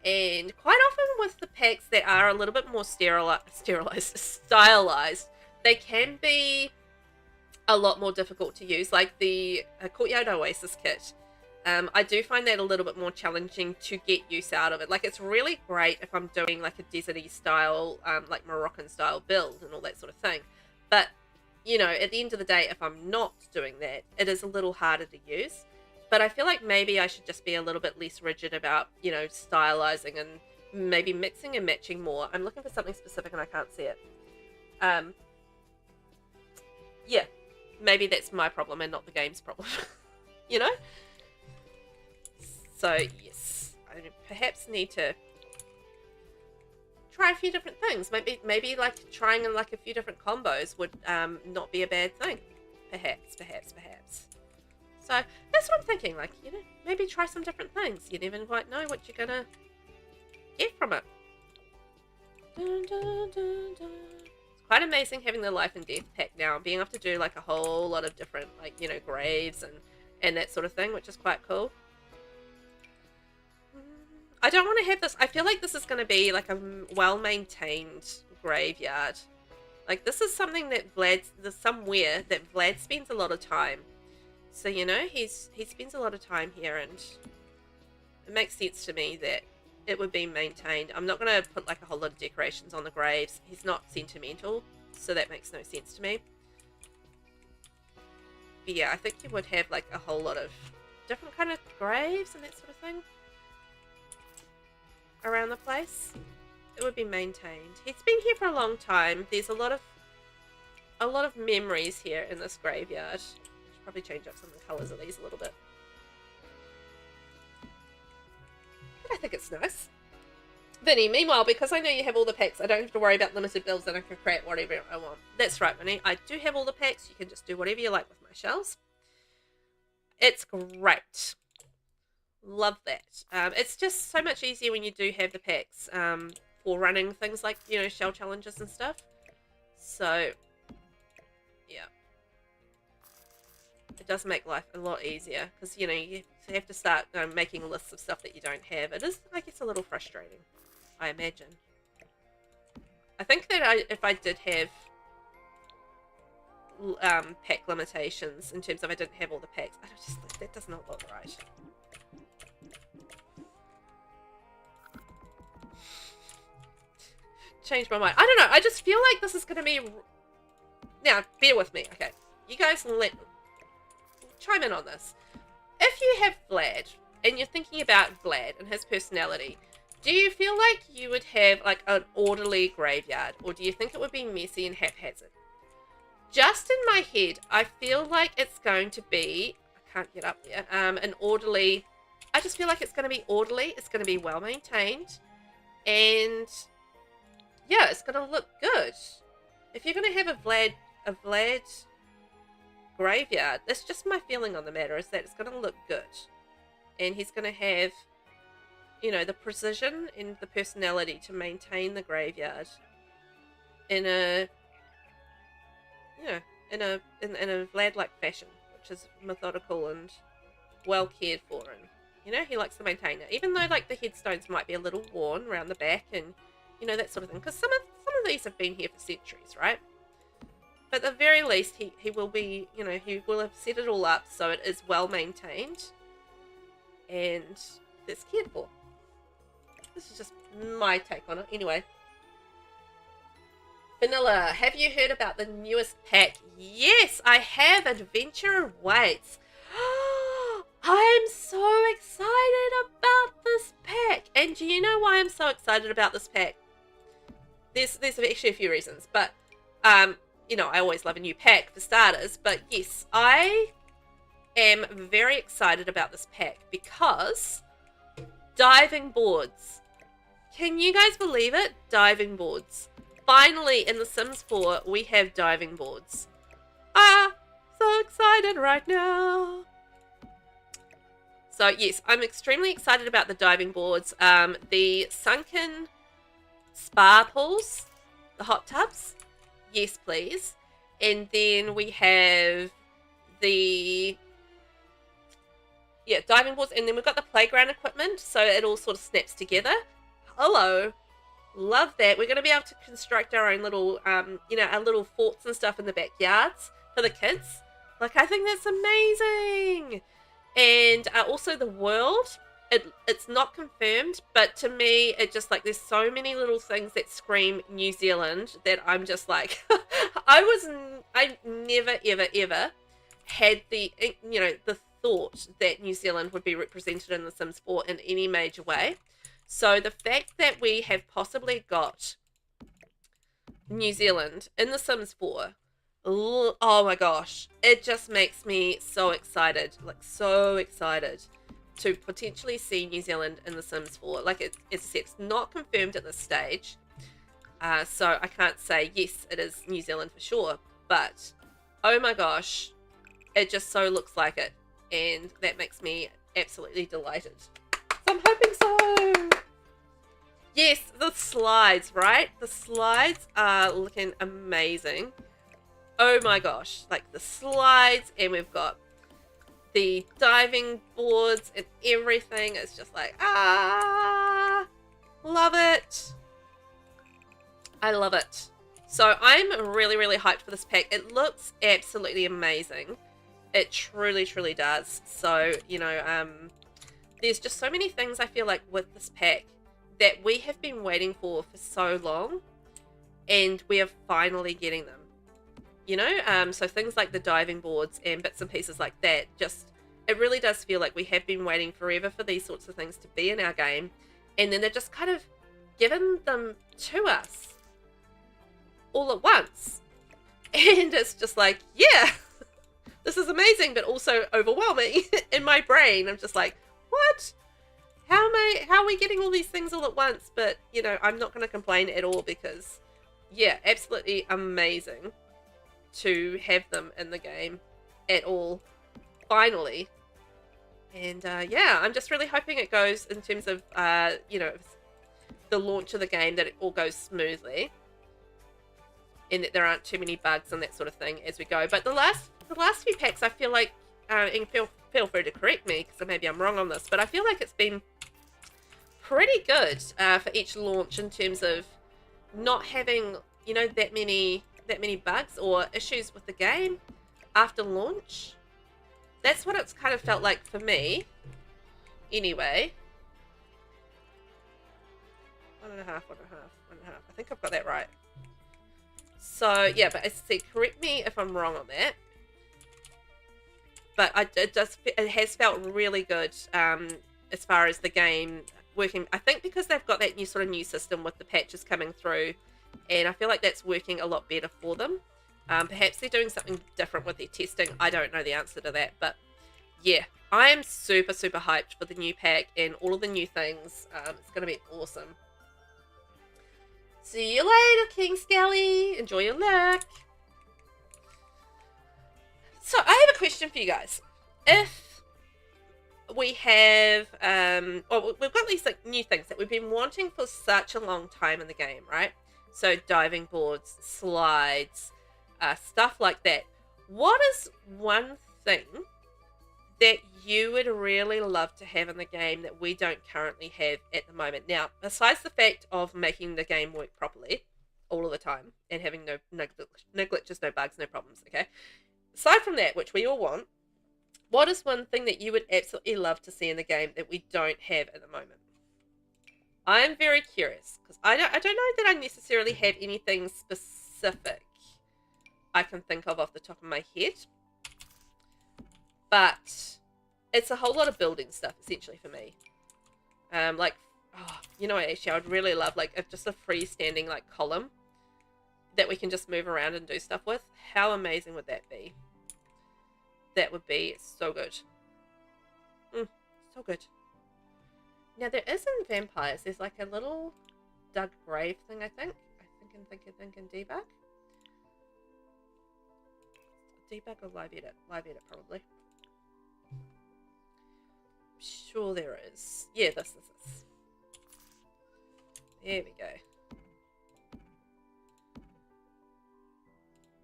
And quite often with the packs that are a little bit more stylized, they can be a lot more difficult to use. Like the Courtyard Oasis kit. I do find that a little bit more challenging to get use out of it. Like, it's really great if I'm doing like a deserty style, like Moroccan style build and all that sort of thing. But, you know, at the end of the day, if I'm not doing that, it is a little harder to use. But I feel like maybe I should just be a little bit less rigid about, you know, stylizing and maybe mixing and matching more. I'm looking for something specific and I can't see it. Yeah, maybe that's my problem and not the game's problem. You know? So, yes, I perhaps need to try a few different things. Maybe like trying like a few different combos would not be a bad thing. Perhaps. So that's what I'm thinking. Like, you know, maybe try some different things. You never quite know what you're gonna get from it. Dun, dun, dun, dun. It's quite amazing having the life and death pack now, being able to do like a whole lot of different, like, you know, graves and that sort of thing, which is quite cool. I don't want to have this. I feel like this is going to be like a well-maintained graveyard. Like, this is something that there's somewhere that Vlad spends a lot of time. So, you know, he spends a lot of time here, and it makes sense to me that it would be maintained. I'm not going to put like a whole lot of decorations on the graves. He's not sentimental, so that makes no sense to me. But yeah, I think you would have like a whole lot of different kind of graves and that sort of thing around the place. It would be maintained. He's been here for a long time. There's a lot of memories here in this graveyard. Should probably change up some of the colours of these a little bit. think it's nice. Vinny, meanwhile, because I know you have all the packs, I don't have to worry about limited builds and I can create whatever I want. That's right, Vinny. I do have all the packs. You can just do whatever you like with my shells. It's great. Love that. It's just so much easier when you do have the packs for running things like, you know, shell challenges and stuff. So, yeah. It does make life a lot easier because, you know, you have to start making lists of stuff that you don't have. It is, I guess, a little frustrating, I imagine. I think that if I did have pack limitations in terms of I didn't have all the packs, I just think that does not look right. Change my mind. I don't know. I just feel like this is going to be... Now, bear with me. Okay. You guys chime in on this. If you have Vlad, and you're thinking about Vlad and his personality, do you feel like you would have like an orderly graveyard, or do you think it would be messy and haphazard? Just in my head, I feel like it's going to be... I can't get up there. An orderly... I just feel like it's going to be orderly. It's going to be well maintained. And... yeah, it's going to look good. If you're going to have a Vlad graveyard, that's just my feeling on the matter, is that it's going to look good. And he's going to have, you know, the precision and the personality to maintain the graveyard in a, you know, in a Vlad-like fashion, which is methodical and well cared for. And, you know, he likes to maintain it. Even though, like, the headstones might be a little worn around the back and, you know, that sort of thing. Because some of these have been here for centuries, right? But at the very least, he will be, you know, he will have set it all up so it is well maintained and it's cared for. This is just my take on it. Anyway. Vanilla, have you heard about the newest pack? Yes, I have. Adventure awaits. I'm so excited about this pack. And do you know why I'm so excited about this pack? There's actually a few reasons, but you know, I always love a new pack for starters, but yes, I am very excited about this pack because diving boards. Can you guys believe it? Diving boards. Finally, in The Sims 4, we have diving boards. So excited right now. So yes, I'm extremely excited about the diving boards. The sunken spa pools, the hot tubs. Yes, please. And then we have the diving boards, and then we've got the playground equipment, so it all sort of snaps together. Hello. Love that. We're going to be able to construct our own little, you know, our little forts and stuff in the backyards for the kids. Like, I think that's amazing. And also the world, it's not confirmed, but to me, it just, like, there's so many little things that scream New Zealand that I'm just like, I never, ever, ever had the, you know, the thought that New Zealand would be represented in The Sims 4 in any major way. So the fact that we have possibly got New Zealand in The Sims 4, oh my gosh, it just makes me so excited, like so excited to potentially see New Zealand in The Sims 4. Like, it's not confirmed at this stage, so I can't say yes, it is New Zealand for sure, but oh my gosh, it just so looks like it, and that makes me absolutely delighted. So I'm hoping so. Yes, the slides, right? The slides are looking amazing. Oh my gosh, like the slides, and we've got the diving boards and everything. It's just like, love it. I love it. So I'm really, really hyped for this pack. It looks absolutely amazing. It truly, truly does. So, you know, there's just so many things I feel like with this pack that we have been waiting for so long, and we are finally getting them. You know, so things like the diving boards and bits and pieces like that, just, it really does feel like we have been waiting forever for these sorts of things to be in our game, and then they're just kind of given them to us all at once. And it's just like, yeah, this is amazing, but also overwhelming in my brain. I'm just like, what? how are we getting all these things all at once? But, you know, I'm not going to complain at all because, yeah, absolutely amazing to have them in the game at all, finally. And, yeah, I'm just really hoping it goes in terms of, you know, the launch of the game, that it all goes smoothly and that there aren't too many bugs and that sort of thing as we go. But the last few packs, I feel like, and feel free to correct me because maybe I'm wrong on this, but I feel like it's been pretty good for each launch in terms of not having, you know, that many bugs or issues with the game after launch. That's what it's kind of felt like for me anyway. 1.5. I think I've got that right. So yeah, but as I say, correct me if I'm wrong on that. But it has felt really good as far as the game working. I think because they've got that new system with the patches coming through, and I feel like that's working a lot better for them. Perhaps they're doing something different with their testing. I don't know the answer to that, but yeah, I am super hyped for the new pack and all of the new things. It's going to be awesome. See you later, King Skelly. Enjoy your luck. So I have a question for you guys. If we have, well, we've got these like new things that we've been wanting for such a long time in the game, right? So diving boards, slides, stuff like that. What is one thing that you would really love to have in the game that we don't currently have at the moment? Now, besides the fact of making the game work properly all of the time and having no glitches, no bugs, no problems, okay? Aside from that, which we all want, what is one thing that you would absolutely love to see in the game that we don't have at the moment? I'm very curious because I don't know that I necessarily have anything specific I can think of off the top of my head. But it's a whole lot of building stuff, essentially, for me. Like, oh, you know, actually, I would really love, like, just a freestanding, like, column that we can just move around and do stuff with. How amazing would that be? That would be so good. So good. Now, there is in Vampires, there's, like, a little dug grave thing, I think. I think in debug. Debug or live edit? Live edit, probably. Sure there is. Yeah, this is. There we go.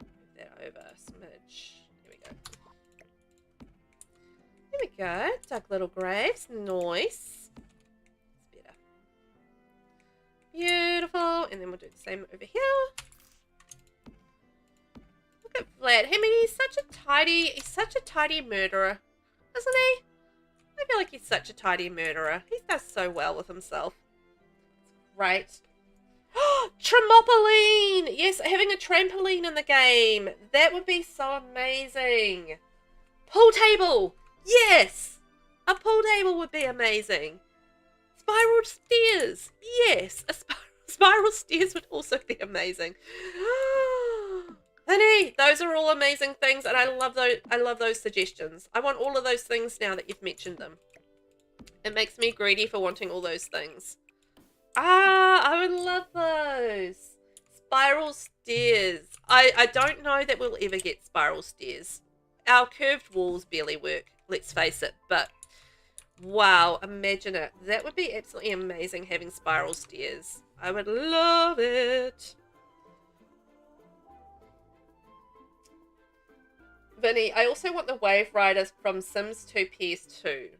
Move that over a smidge. There we go. There we go. Dug little graves. Nice. It's better. Beautiful. And then we'll do the same over here. Look at Vlad. I mean, he's such a tidy murderer, isn't he? I feel like he's such a tidy murderer. He does so well with himself. Right. Trampoline! Yes, having a trampoline in the game. That would be so amazing. Pool table! Yes! A pool table would be amazing. Spiral stairs! Yes! Spiral stairs would also be amazing. Honey, those are all amazing things, and I love those suggestions. I want all of those things now that you've mentioned them. It makes me greedy for wanting all those things. I would love those. Spiral stairs. I don't know that we'll ever get spiral stairs. Our curved walls barely work, let's face it, but wow, imagine it. That would be absolutely amazing, having spiral stairs. I would love it. Vinny, I also want the Wave Riders from Sims 2 PS2.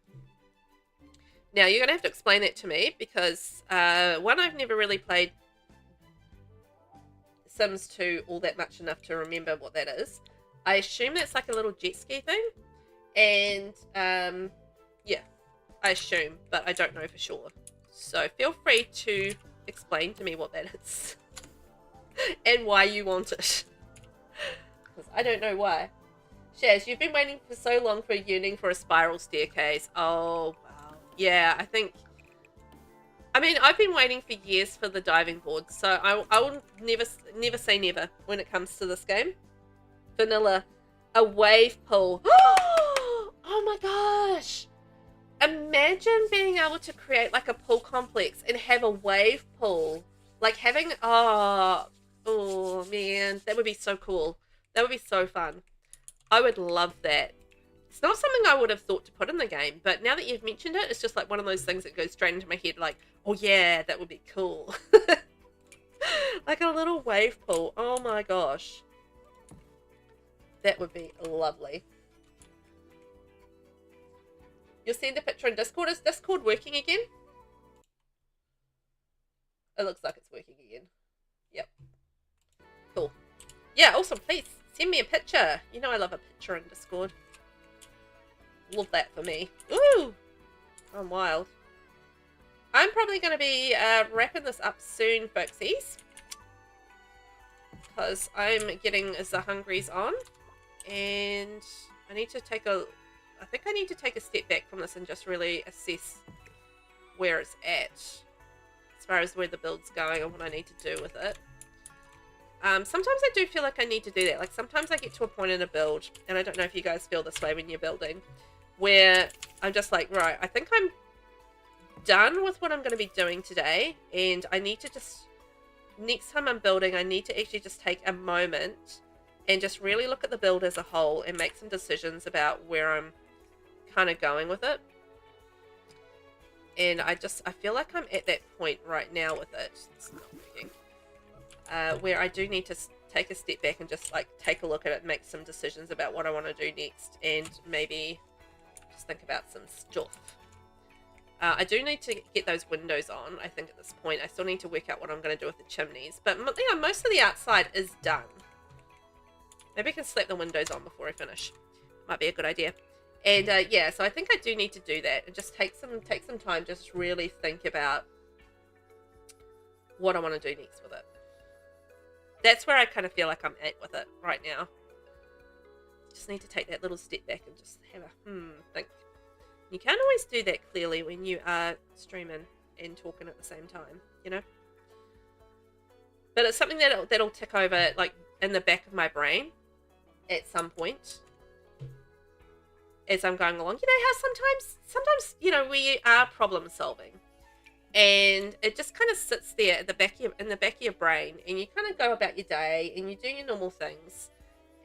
Now, you're going to have to explain that to me because, one, I've never really played Sims 2 all that much enough to remember what that is. I assume that's like a little jet ski thing. And, yeah, I assume, but I don't know for sure. So feel free to explain to me what that is and why you want it. Because I don't know why. Shaz, you've been waiting for so long for a yearning for a spiral staircase. Oh, wow. Yeah, I mean, I've been waiting for years for the diving board, so I will never say never when it comes to this game. Vanilla, a wave pool. Oh my gosh! Imagine imagine being able to create like a pool complex and have a wave pool. Like having, oh man, that would be so cool. That would be so fun. I would love that. It's not something I would have thought to put in the game, but now that you've mentioned it, it's just like one of those things that goes straight into my head like, oh yeah, that would be cool. Like a little wave pool. Oh my gosh. That would be lovely. You'll send a picture in Discord. Is Discord working again? It looks like it's working again. Yep. Cool. Yeah, awesome. Please send me a picture. You know I love a picture in Discord. Love that for me. Ooh! I'm wild. I'm probably going to be wrapping this up soon, folksies. Because I'm getting the hungries on. And I need to take a... I think I need to take a step back from this and just really assess where it's at. As far as where the build's going and what I need to do with it. Sometimes I do feel like I need to do that. Like sometimes I get to a point in a build, and I don't know if you guys feel this way when you're building, where I'm just like, right, I think I'm done with what I'm going to be doing today, and I need to just, next time I'm building, I need to actually just take a moment and just really look at the build as a whole and make some decisions about where I'm kind of going with it. And I feel like I'm at that point right now with it. It's not working. Where I do need to take a step back and just like take a look at it and make some decisions about what I want to do next, and maybe just think about some stuff. I do need to get those windows on, I think, at this point. I still need to work out what I'm going to do with the chimneys, but you know, most of the outside is done. Maybe I can slap the windows on before I finish. Might be a good idea. And yeah, so I think I do need to do that and just take some time, just really think about what I want to do next with it. That's where I kind of feel like I'm at with it right now. Just need to take that little step back and just have a think. You can't always do that clearly when you are streaming and talking at the same time, you know? But it's something that'll tick over like in the back of my brain at some point as I'm going along. You know how sometimes you know, we are problem solving, and it just kind of sits there at the back in the back of your brain, and you kind of go about your day and you do your normal things,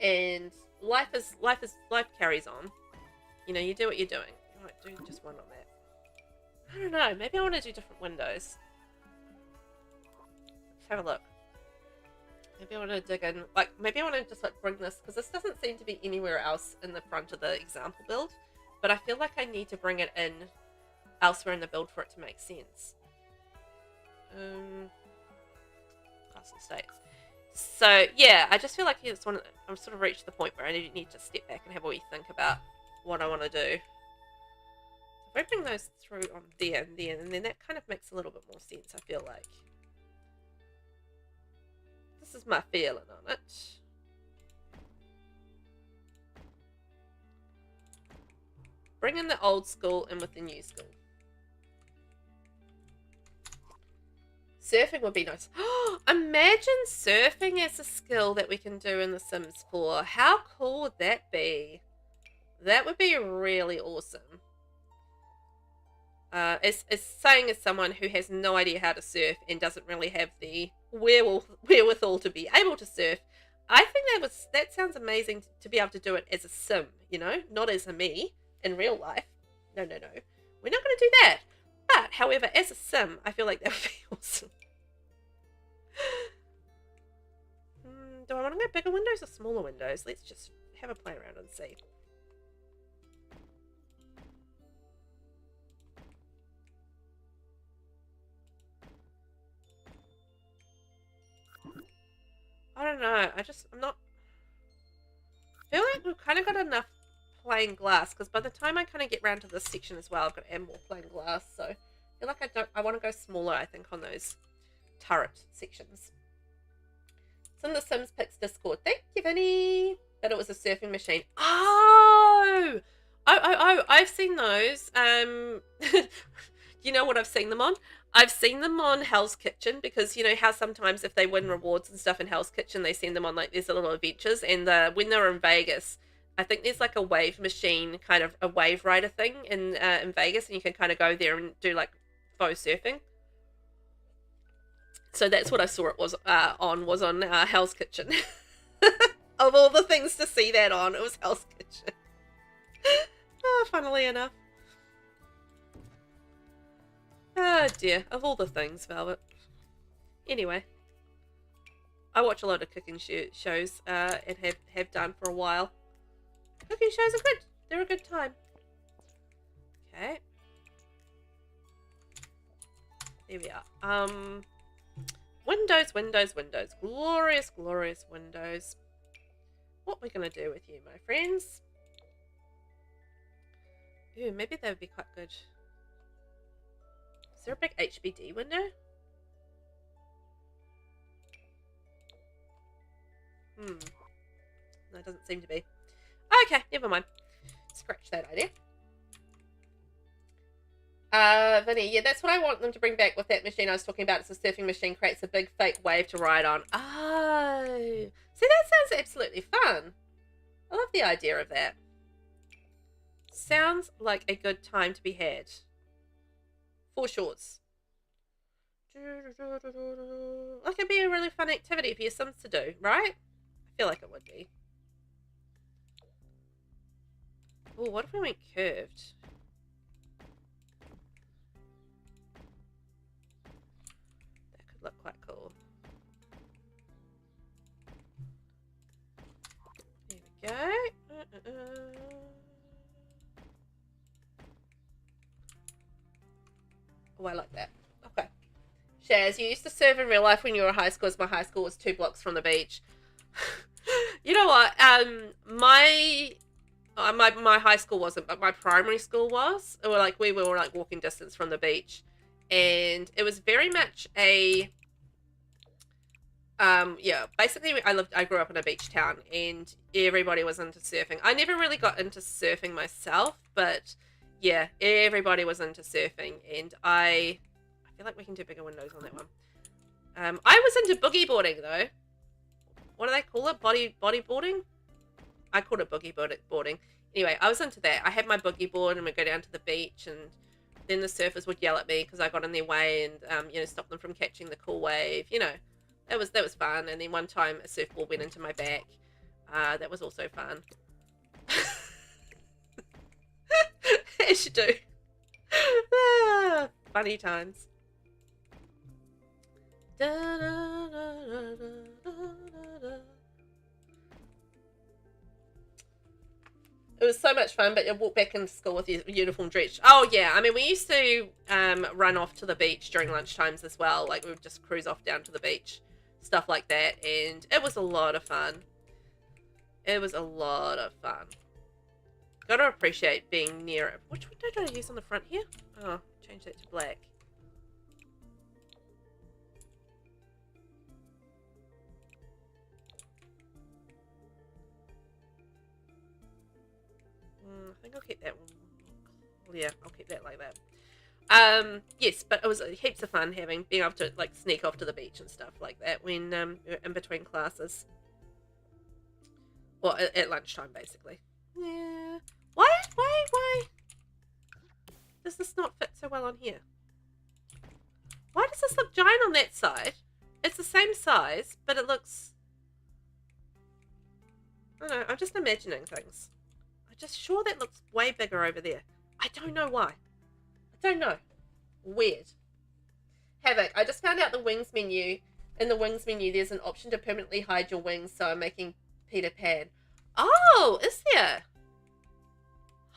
and life carries on. You know, you do what you're doing. You might do just one on that. I don't know, maybe I want to do different windows. Let's have a look. Maybe I want to dig in, like, maybe I want to just like bring this, because this doesn't seem to be anywhere else in the front of the example build, but I feel like I need to bring it in elsewhere in the build for it to make sense. Castle States. So yeah, I just feel like I'm sort of reached the point where I need to step back and have a wee think about what I want to do. If I bring those through on there and then that kind of makes a little bit more sense, I feel like. This is my feeling on it. Bring in the old school in with the new school. Surfing would be nice. Imagine surfing as a skill that we can do in The Sims 4. How cool would that be? That would be really awesome. As saying as someone who has no idea how to surf and doesn't really have the wherewithal to be able to surf, I think that sounds amazing to be able to do it as a sim, you know, not as a me in real life. No. We're not going to do that. But, however, as a sim, I feel like that would be awesome. Do I want to go bigger windows or smaller windows? Let's just have a play around and see. I don't know. I'm not... I feel like we've kind of got enough plain glass, because by the time I kind of get round to this section as well, I've got to add more plain glass, so I feel like I want to go smaller, I think, on those turret sections. It's in the Sims Picks Discord. Thank you, Vinny. But it was a surfing machine. Oh, I've seen those. You know what I've seen them on? I've seen them on Hell's Kitchen, because you know how sometimes if they win rewards and stuff in Hell's Kitchen, they send them on like these little adventures. And when they were in Vegas, I think there's like a wave machine, kind of a wave rider thing in Vegas, and you can kind of go there and do like faux surfing. So that's what I saw it was on Hell's Kitchen. Of all the things to see that on, it was Hell's Kitchen. Oh, funnily enough. Oh dear, of all the things, Velvet. Anyway, I watch a lot of cooking shows and have done for a while. Cooking shows are good. They're a good time. Okay. There we are. Windows, windows, windows. Glorious, glorious windows. What we're going to do with you, my friends? Ooh, maybe that would be quite good. Is there a big HBD window? No, it doesn't seem to be. Okay, never mind. Scratch that idea. Vinny, yeah, that's what I want them to bring back with that machine I was talking about. It's a surfing machine, creates a big fake wave to ride on. Oh, see, that sounds absolutely fun. I love the idea of that. Sounds like a good time to be had. For shorts. Like it'd be a really fun activity for your Sims to do, right? I feel like it would be. Oh, what if we went curved? That could look quite cool. There we go. Oh, I like that. Okay. Shaz, you used to serve in real life when you were in high school, as my high school was 2 blocks from the beach. You know what? My high school wasn't, but my primary school was. We were like walking distance from the beach, and it was very much a yeah. Basically, I grew up in a beach town, and everybody was into surfing. I never really got into surfing myself, but yeah, everybody was into surfing, and I feel like we can do bigger windows on that one. I was into boogie boarding though. What do they call it? Bodyboarding? I called it boogie boarding. Anyway, I was into that. I had my boogie board and we'd go down to the beach, and then the surfers would yell at me because I got in their way and you know, stop them from catching the cool wave. You know, that was fun. And then one time a surfboard went into my back. That was also fun. As you do. Funny times. Da, da, da, da, da, da, da. It was so much fun, but you walk back into school with your uniform drenched. Oh yeah, I mean, we used to run off to the beach during lunch times as well. Like we would just cruise off down to the beach, stuff like that, and it was a lot of fun. It was a lot of fun. Gotta appreciate being near it. Which window did I use on the front here? Oh, change that to black. I think I'll keep that one. Yeah, I'll keep that like that. Yes, but it was heaps of fun being able to like sneak off to the beach and stuff like that when in between classes. Well, at lunchtime basically. Yeah. Why does this not fit so well on here? Why does this look giant on that side? It's the same size, but it looks... I don't know, I'm just imagining things. I'm just sure that looks way bigger over there. I don't know why. I don't know. Weird. Havoc, I just found out the wings menu. In the wings menu, there's an option to permanently hide your wings, so I'm making Peter Pan. Oh, is there?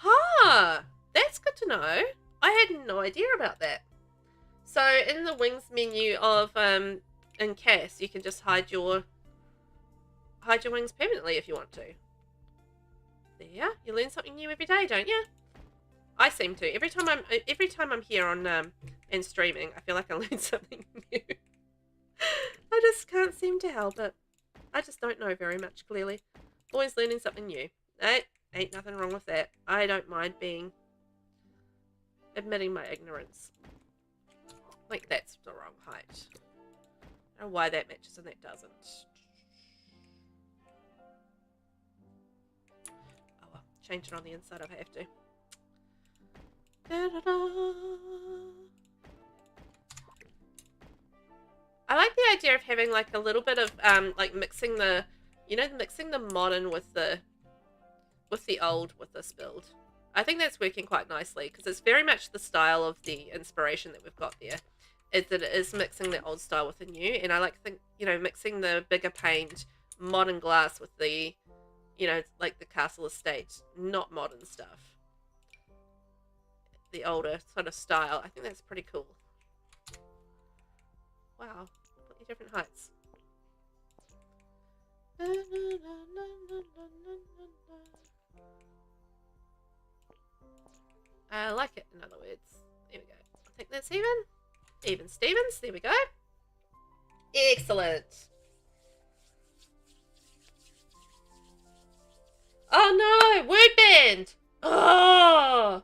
Huh. That's good to know. I had no idea about that. So in the wings menu of in CAS, you can just hide your wings permanently if you want to. There, you learn something new every day, don't you? I seem to. Every time I'm here on and streaming, I feel like I learn something new. I just can't seem to help it. I just don't know very much, clearly. Always learning something new. Ain't nothing wrong with that. I don't mind admitting my ignorance. Like that's the wrong height. I don't know why that matches and that doesn't. change it on the inside if I have to. Da-da-da. I like the idea of having like a little bit of like mixing the, you know, mixing the modern with the old with this build. I think that's working quite nicely because it's very much the style of the inspiration that we've got there. Is that it is mixing the old style with the new, and I like to think, you know, mixing the bigger paint modern glass with the, you know, like the castle estate, not modern stuff. The older sort of style. I think that's pretty cool. Wow, completely different heights. I like it, in other words. There we go. I think that's even. Even Stevens. There we go. Excellent. Oh no! Word band! Oh!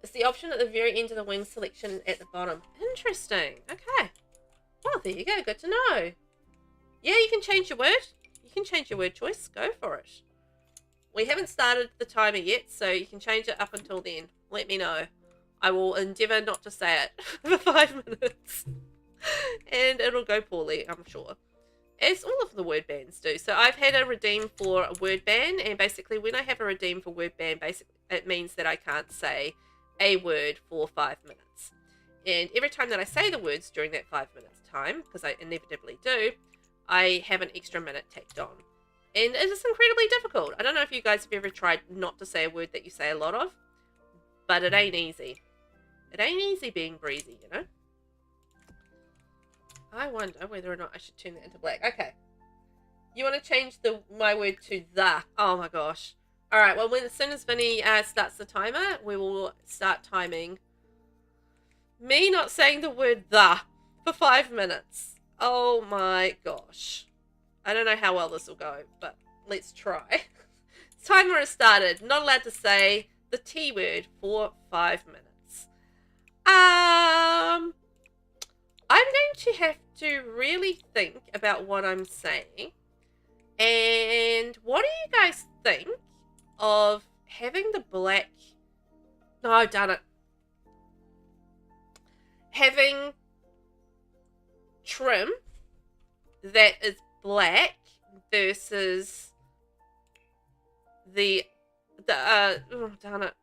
It's the option at the very end of the wing selection at the bottom. Interesting. Okay. Well, there you go. Good to know. Yeah, you can change your word. You can change your word choice. Go for it. We haven't started the timer yet, so you can change it up until then. Let me know. I will endeavour not to say it for 5 minutes. And it'll go poorly, I'm sure. As all of the word bands do. So I've had a redeem for a word ban, and basically when I have a redeem for word ban, basically it means that I can't say a word for 5 minutes. And every time that I say the words during that 5 minutes time, because I inevitably do, I have an extra minute tacked on. And it is incredibly difficult. I don't know if you guys have ever tried not to say a word that you say a lot of, but it ain't easy. It ain't easy being breezy, you know? I wonder whether or not I should turn that into black. Okay. You want to change my word to the. Oh my gosh. Alright, well, as soon as Vinny starts the timer, we will start timing me not saying the word the for 5 minutes. Oh my gosh. I don't know how well this will go, but let's try. Timer has started. Not allowed to say the T word for 5 minutes. I'm going to have to really think about what I'm saying. And what do you guys think of having the black... No, done it. Having trim that is black versus oh, darn it.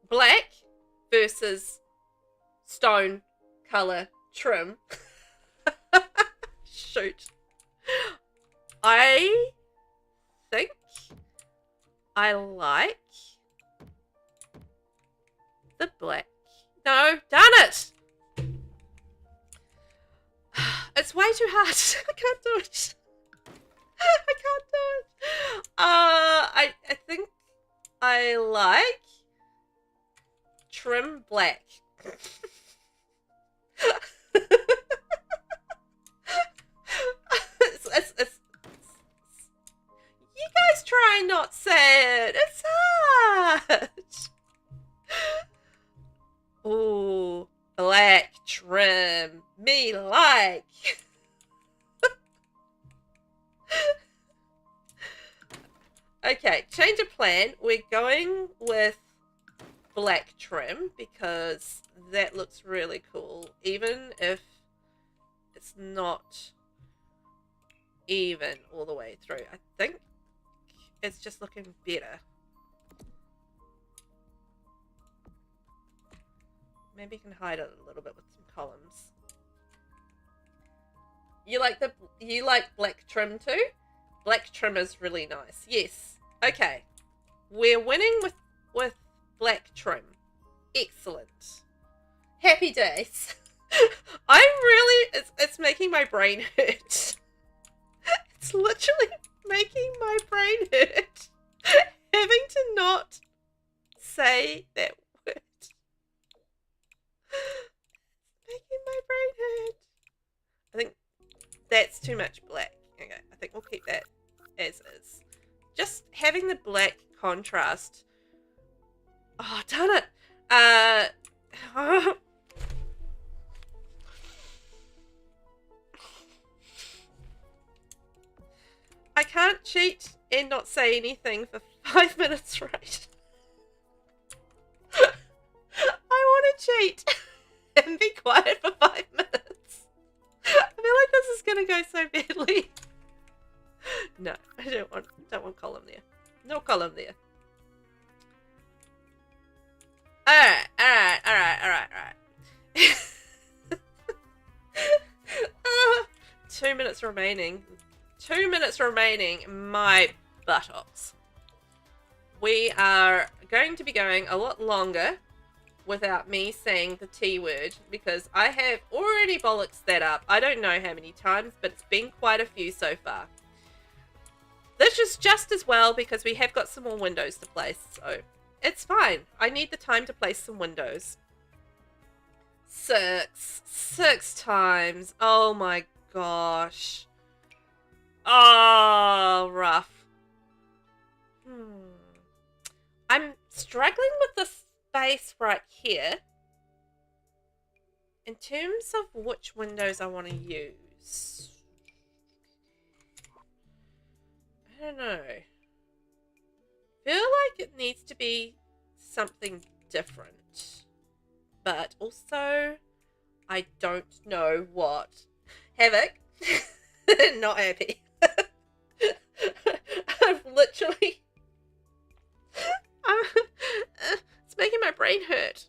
Black versus stone color trim. Shoot. I think I like the black. No, darn it. It's way too hard. I can't do it. I can't do it. I think I like trim black. It's you guys try and not say it. It's hard. Ooh, black trim. Me like. Okay, change of plan. We're going with black trim because that looks really cool, even if it's not even all the way through. I think it's just looking better. Maybe you can hide it a little bit with some columns. You like black trim too? Black trim is really nice. Yes. Okay. We're winning with black trim. Excellent. Happy days. I'm really it's making my brain hurt. It's literally making my brain hurt. Having to not say that word. Making my brain hurt. I think that's too much black. Okay, I think we'll keep that as is. Just having the black contrast. Oh, darn it. I can't cheat and not say anything for 5 minutes straight. I want to cheat and be quiet for 5 minutes. I feel like this is going to go so badly. No, I don't want column there. No column there. Alright. 2 minutes remaining. 2 minutes remaining, my buttocks. We are going to be going a lot longer without me saying the T word, because I have already bollocksed that up. I don't know how many times, but it's been quite a few so far. This is just as well because we have got some more windows to place, so it's fine. I need the time to place some windows. 6 times. Oh my gosh. Oh, rough. I'm struggling with the space right here in terms of which windows I want to use. I don't know. Feel like it needs to be something different, but also I don't know what. Havoc. Not happy. I've literally it's making my brain hurt.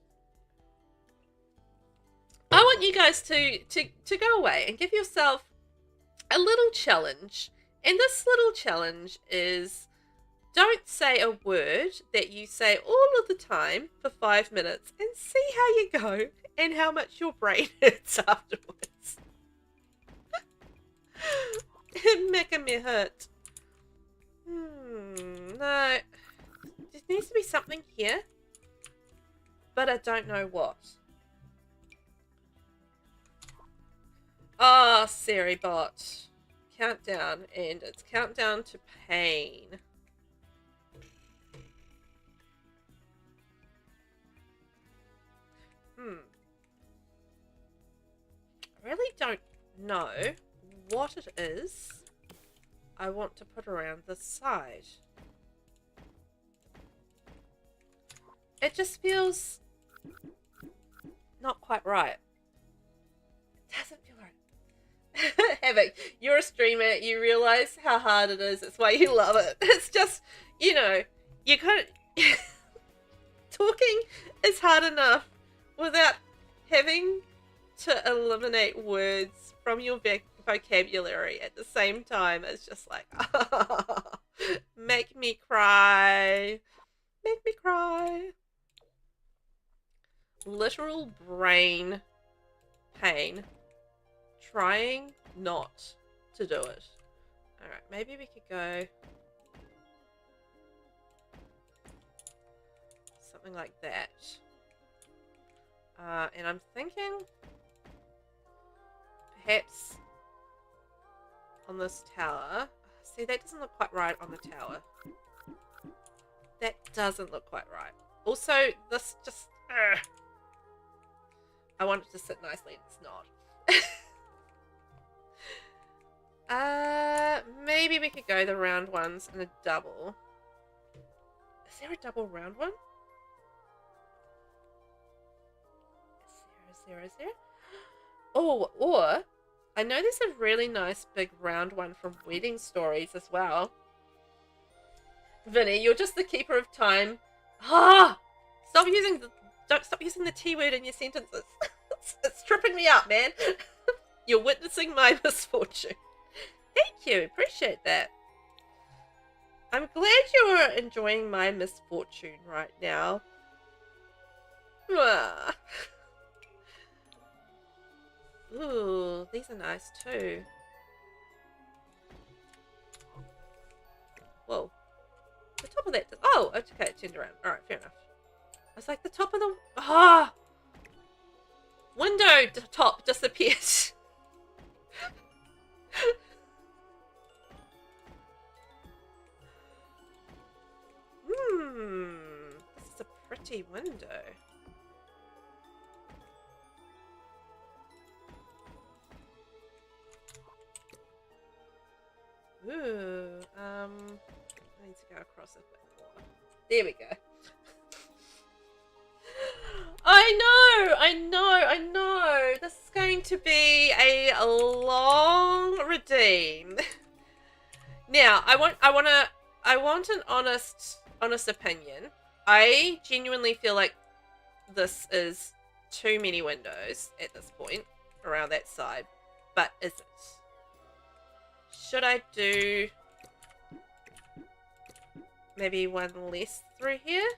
I want you guys to go away and give yourself a little challenge. And this little challenge is, don't say a word that you say all of the time for 5 minutes and see how you go and how much your brain hurts afterwards. It's making me hurt. No. There needs to be something here, but I don't know what. Oh, Seribot. Countdown, and it's countdown to pain. I really don't know what it is I want to put around this side. It just feels not quite right. It doesn't feel right. Havoc, you're a streamer, you realize how hard it is, it's why you love it. It's just, you know, you can't talking is hard enough without having to eliminate words from your vocabulary at the same time. It's just like, oh, make me cry. Make me cry. Literal brain pain. Trying not to do it. Alright, maybe we could go something like that. And I'm thinking perhaps on this tower. See, that doesn't look quite right on the tower. That doesn't look quite right. Also, this just... I want it to sit nicely and it's not. Maybe we could go the round ones in a double. Is there a double round one? Is there? Oh, or I know there's a really nice big round one from Wedding Stories as well. Vinny, you're just the keeper of time. Ah! Don't stop using the T word in your sentences. It's tripping me up, man. You're witnessing my misfortune. Thank you, appreciate that. I'm glad you're enjoying my misfortune right now. Ooh, these are nice too. Whoa. The top of that... Oh, okay, it turned around. Alright, fair enough. I was like, the top of the... Ah! Window top disappeared. This is a pretty window. Ooh. There we go. I know. This is going to be a long redeem. Now, I want an honest opinion. I genuinely feel like this is too many windows at this point around that side, but is it? Should I do maybe one less through here?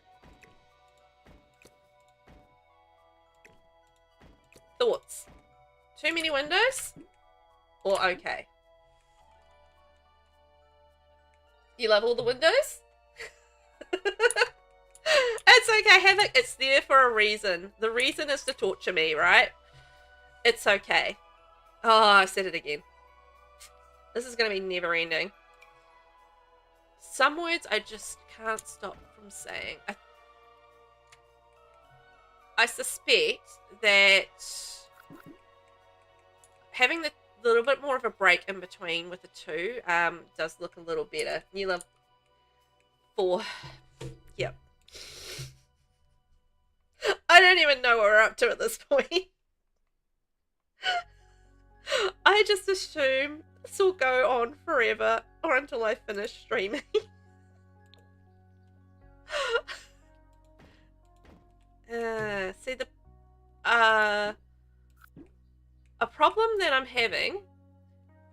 Thoughts? Too many windows? Or okay? You love all the windows? It's okay, Havoc. It's there for a reason. The reason is to torture me, right? It's okay. Oh, I said it again. This is going to be never ending. Some words I just can't stop from saying. I suspect that having the little bit more of a break in between with the two does look a little better. You love 4. Yep. I don't even know what we're up to at this point. I just assume this will go on forever or until I finish streaming. See, a problem that I'm having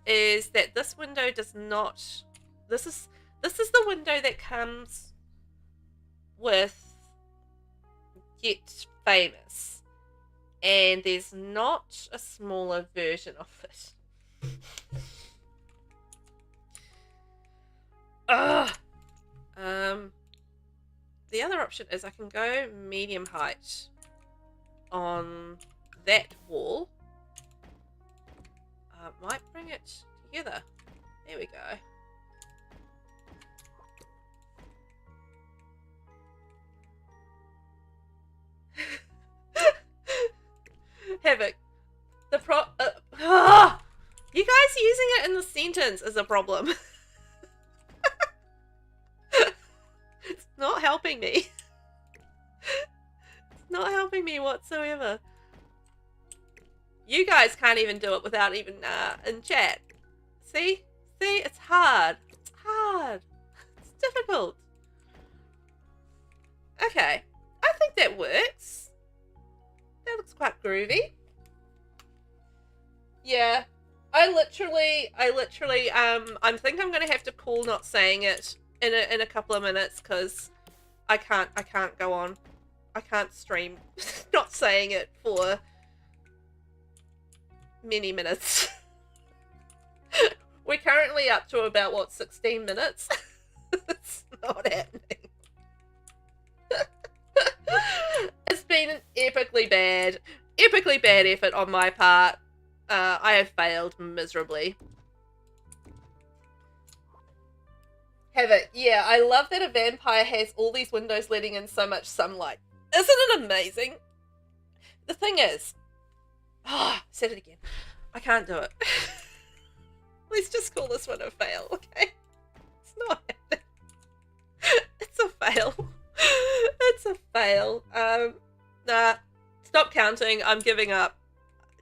is that this window does not. This is the window that comes with Get Famous, and there's not a smaller version of it. Ugh. The other option is I can go medium height on that wall. Might bring it together. There we go. Havoc. You guys using it in the sentence is a problem. It's not helping me. It's not helping me whatsoever. You guys can't even do it without even in chat. See? See? It's hard. It's hard. It's difficult. Okay. I think that works. That looks quite groovy. Yeah. I literally I think I'm gonna have to call not saying it in a couple of minutes because I can't go on. I can't stream not saying it for many minutes. We're currently up to about what, 16 minutes? It's not happening. It's been an epically bad effort on my part. I have failed miserably. Have it. Yeah, I love that a vampire has all these windows letting in so much sunlight. Isn't it amazing? The thing is, said it again. I can't do it. Let's just call this one a fail, okay? It's not happening. It's a fail. It's a fail. Nah. Stop counting. I'm giving up.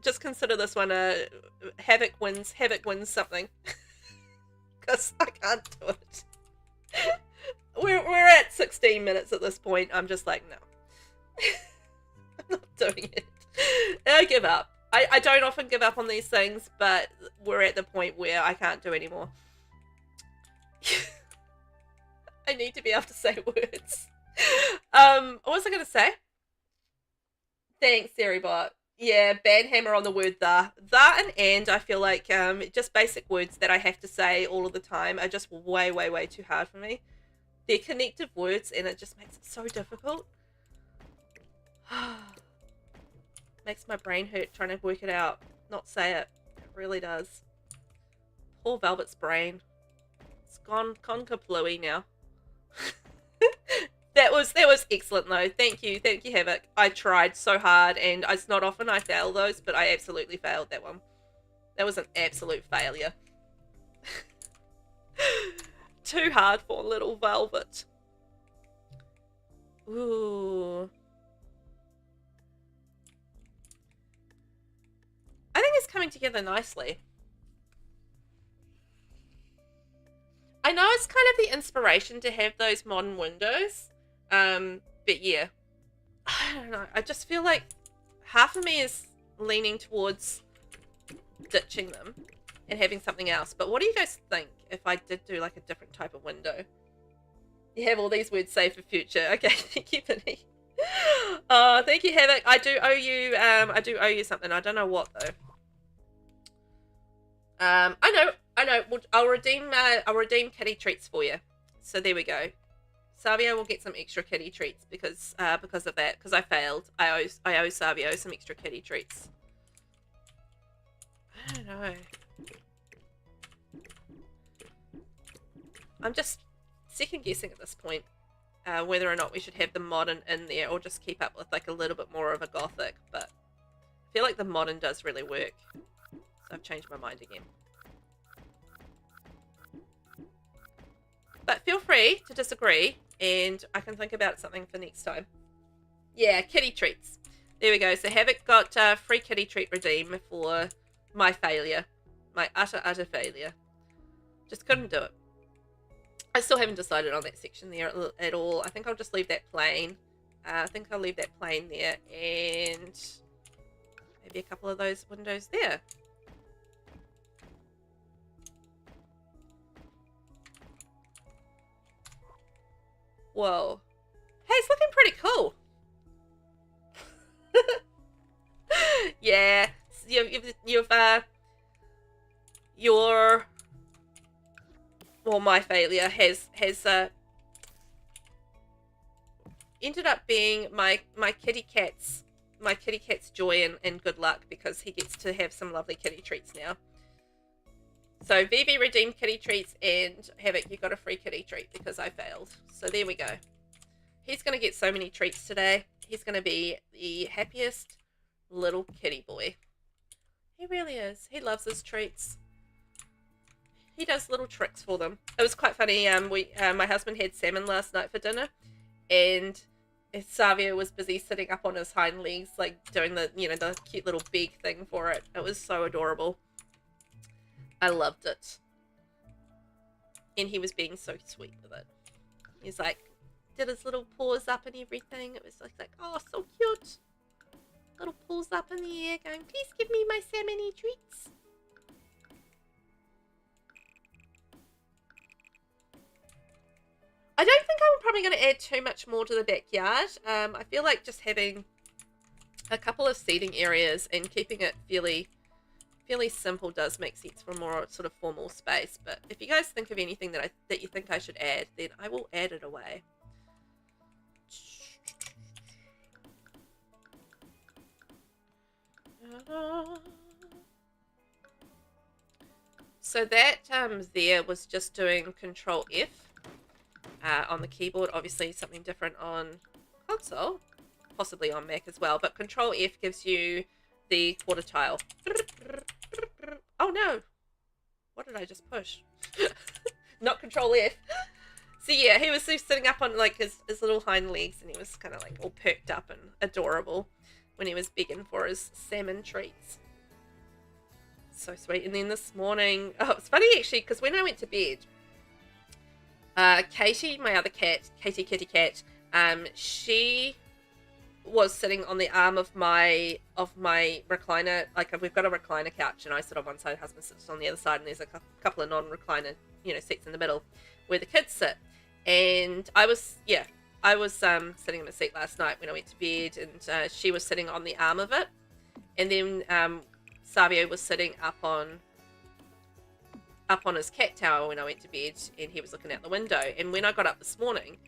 Just consider this one a Havoc wins something. Because I can't do it. We're at 16 minutes at this point. I'm just like, no. I'm not doing it. I give up. I don't often give up on these things, but we're at the point where I can't do anymore. I need to be able to say words. What was I going to say? Thanks, Seribot. Yeah, banhammer on the word the. The and I feel like just basic words that I have to say all of the time are just way, way, way too hard for me. They're connective words and it just makes it so difficult. Makes my brain hurt trying to work it out. Not say it. It really does. Poor Velvet's brain. It's gone kaplooey now. That was excellent though. Thank you, Havoc. I tried so hard and it's not often I fail those, but I absolutely failed that one. That was an absolute failure. Too hard for little Velvet. Ooh. I think it's coming together nicely. I know it's kind of the inspiration to have those modern windows. But yeah. I don't know. I just feel like half of me is leaning towards ditching them and having something else. But what do you guys think if I did do like a different type of window? You have all these words saved for future. Okay, thank you, Vinny. Oh, thank you, Havoc. I do owe you something. I don't know what though. I know. I'll redeem kitty treats for you. So there we go. Savio will get some extra kitty treats because of that. Because I failed. I owe Savio some extra kitty treats. I don't know. I'm just second guessing at this point whether or not we should have the modern in there or just keep up with like a little bit more of a Gothic. But I feel like the modern does really work. So I've changed my mind again. But feel free to disagree, and I can think about something for next time. Yeah, kitty treats. There we go. So Havoc got free kitty treat redeem for my failure. My utter failure. Just couldn't do it. I still haven't decided on that section there at all. I think I'll just leave that plain. I think I'll leave that plain there, and maybe a couple of those windows there. Whoa. Hey, it's looking pretty cool. Yeah, my failure has ended up being my kitty cat's joy and good luck, because he gets to have some lovely kitty treats now. So VV redeemed kitty treats, and Havoc, you got a free kitty treat because I failed. So there we go. He's going to get so many treats today. He's going to be the happiest little kitty boy. He really is. He loves his treats. He does little tricks for them. It was quite funny. My husband had salmon last night for dinner, and Savio was busy sitting up on his hind legs, like doing the the cute little beak thing for it. It was so adorable. I loved it. And he was being so sweet with it. He's like, did his little paws up and everything. It was like, oh, so cute. Little paws up in the air going, please give me my salmony treats. I don't think I'm probably going to add too much more to the backyard. I feel like just having a couple of seating areas and keeping it fairly simple does make sense for a more sort of formal space. But if you guys think of anything that you think I should add, then I will add it away. So that there was just doing Control F on the keyboard. Obviously something different on console, possibly on Mac as well. But Control F gives you the quarter tile. Oh no! What did I just push? Not Control F. So yeah, he was sitting up on like his little hind legs, and he was kind of like all perked up and adorable when he was begging for his salmon treats. So sweet. And then this morning, oh, it's funny actually, because when I went to bed, Katie, my other cat, Katie kitty cat, she was sitting on the arm of my recliner. Like, we've got a recliner couch, and I sit on one side, husband sits on the other side, and there's a couple of non-recliner seats in the middle where the kids sit. And I was sitting in a seat last night when I went to bed, and she was sitting on the arm of it, and then Savio was sitting up on his cat tower when I went to bed, and he was looking out the window. And when I got up this morning,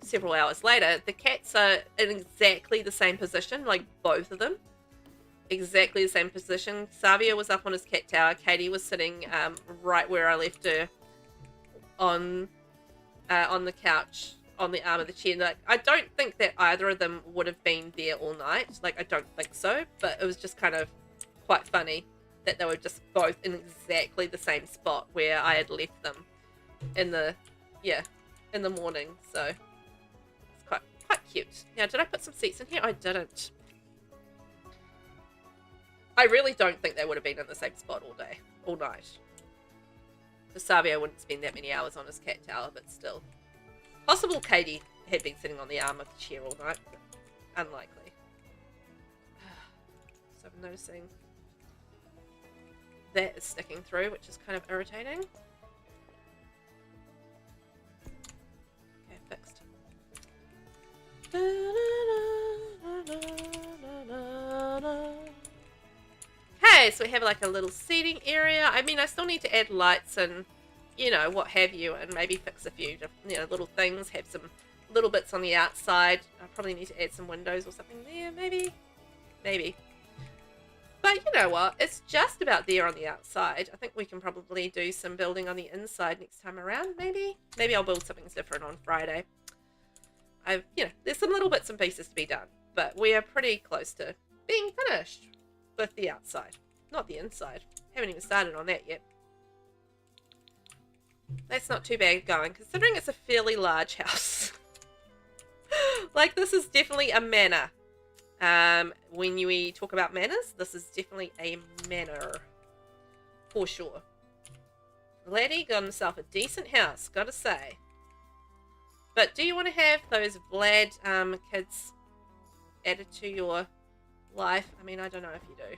several hours later, the cats are in exactly the same position, like both of them, exactly the same position. Savio was up on his cat tower. Katie was sitting right where I left her on the couch on the arm of the chair. Like, I don't think that either of them would have been there all night. Like, I don't think so, but it was just kind of quite funny that they were just both in exactly the same spot where I had left them in the morning. So it's quite cute. Now, did I put some seats in here? I didn't. I really don't think they would have been in the same spot all day, all night. The Savio wouldn't spend that many hours on his cat tower, but still. Possible Katie had been sitting on the arm of the chair all night, but unlikely. So I'm noticing that is sticking through, which is kind of irritating. Okay, fixed. Okay, so we have like a little seating area. I mean, I still need to add lights and, you know, what have you, and maybe fix a few, you know, little things, have some little bits on the outside. I probably need to add some windows or something there, maybe. But you know what? It's just about there on the outside. I think we can probably do some building on the inside next time around, maybe. Maybe I'll build something different on Friday. You know, there's some little bits and pieces to be done, but we are pretty close to being finished with the outside. Not the inside. Haven't even started on that yet. That's not too bad going, considering it's a fairly large house. Like, this is definitely a manor. When we talk about manors, this is definitely a manor. For sure. Laddie got himself a decent house, gotta say. But do you want to have those Vlad kids added to your life? I mean, I don't know if you do.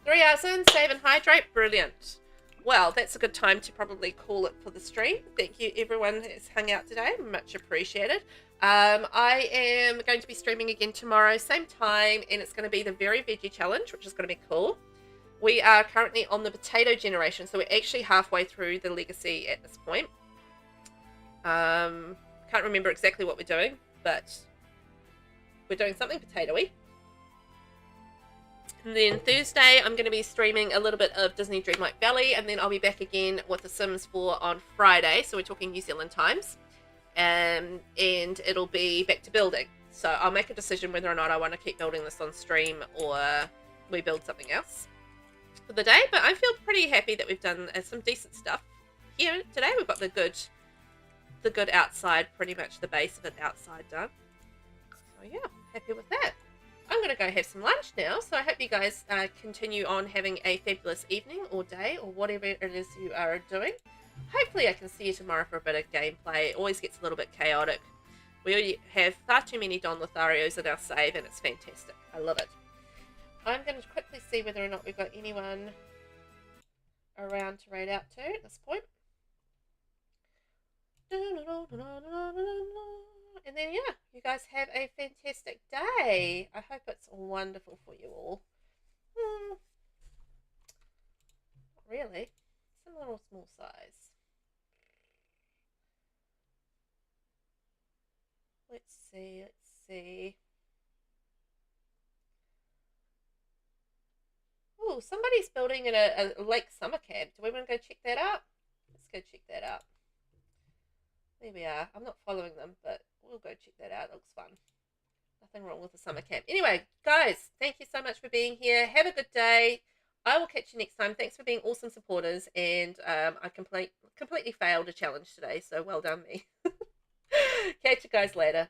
3 hours in, save and hydrate. Brilliant. Well, that's a good time to probably call it for the stream. Thank you everyone who's hung out today. Much appreciated. I am going to be streaming again tomorrow, same time, and it's going to be the Very Veggie Challenge, which is going to be cool. We are currently on the potato generation, so we're actually halfway through the legacy at this point. Can't remember exactly what we're doing, but we're doing something potatoey. And then Thursday, I'm going to be streaming a little bit of Disney Dreamlight Valley, and then I'll be back again with The Sims 4 on Friday, so we're talking New Zealand times. And it'll be back to building. So I'll make a decision whether or not I want to keep building this on stream or we build something else for the day. But I feel pretty happy that we've done some decent stuff here today. We've got the good outside, pretty much the base of it outside done. So yeah, happy with that. I'm going to go have some lunch now, so I hope you guys continue on having a fabulous evening or day or whatever it is you are doing. Hopefully I can see you tomorrow for a bit of gameplay. It always gets a little bit chaotic. We already have far too many Don Lotharios in our save, and it's fantastic. I love it. I'm going to quickly see whether or not we've got anyone around to raid out to at this point. And then, yeah, you guys have a fantastic day. I hope it's wonderful for you all. Not really. It's a little small size. Let's see. Oh, somebody's building in a lake summer camp. Do we want to go check that out? Let's go check that out. There we are. I'm not following them, but we'll go check that out. It looks fun. Nothing wrong with the summer camp. Anyway, guys, thank you so much for being here. Have a good day. I will catch you next time. Thanks for being awesome supporters. And I completely failed a challenge today, so well done me. Catch you guys later.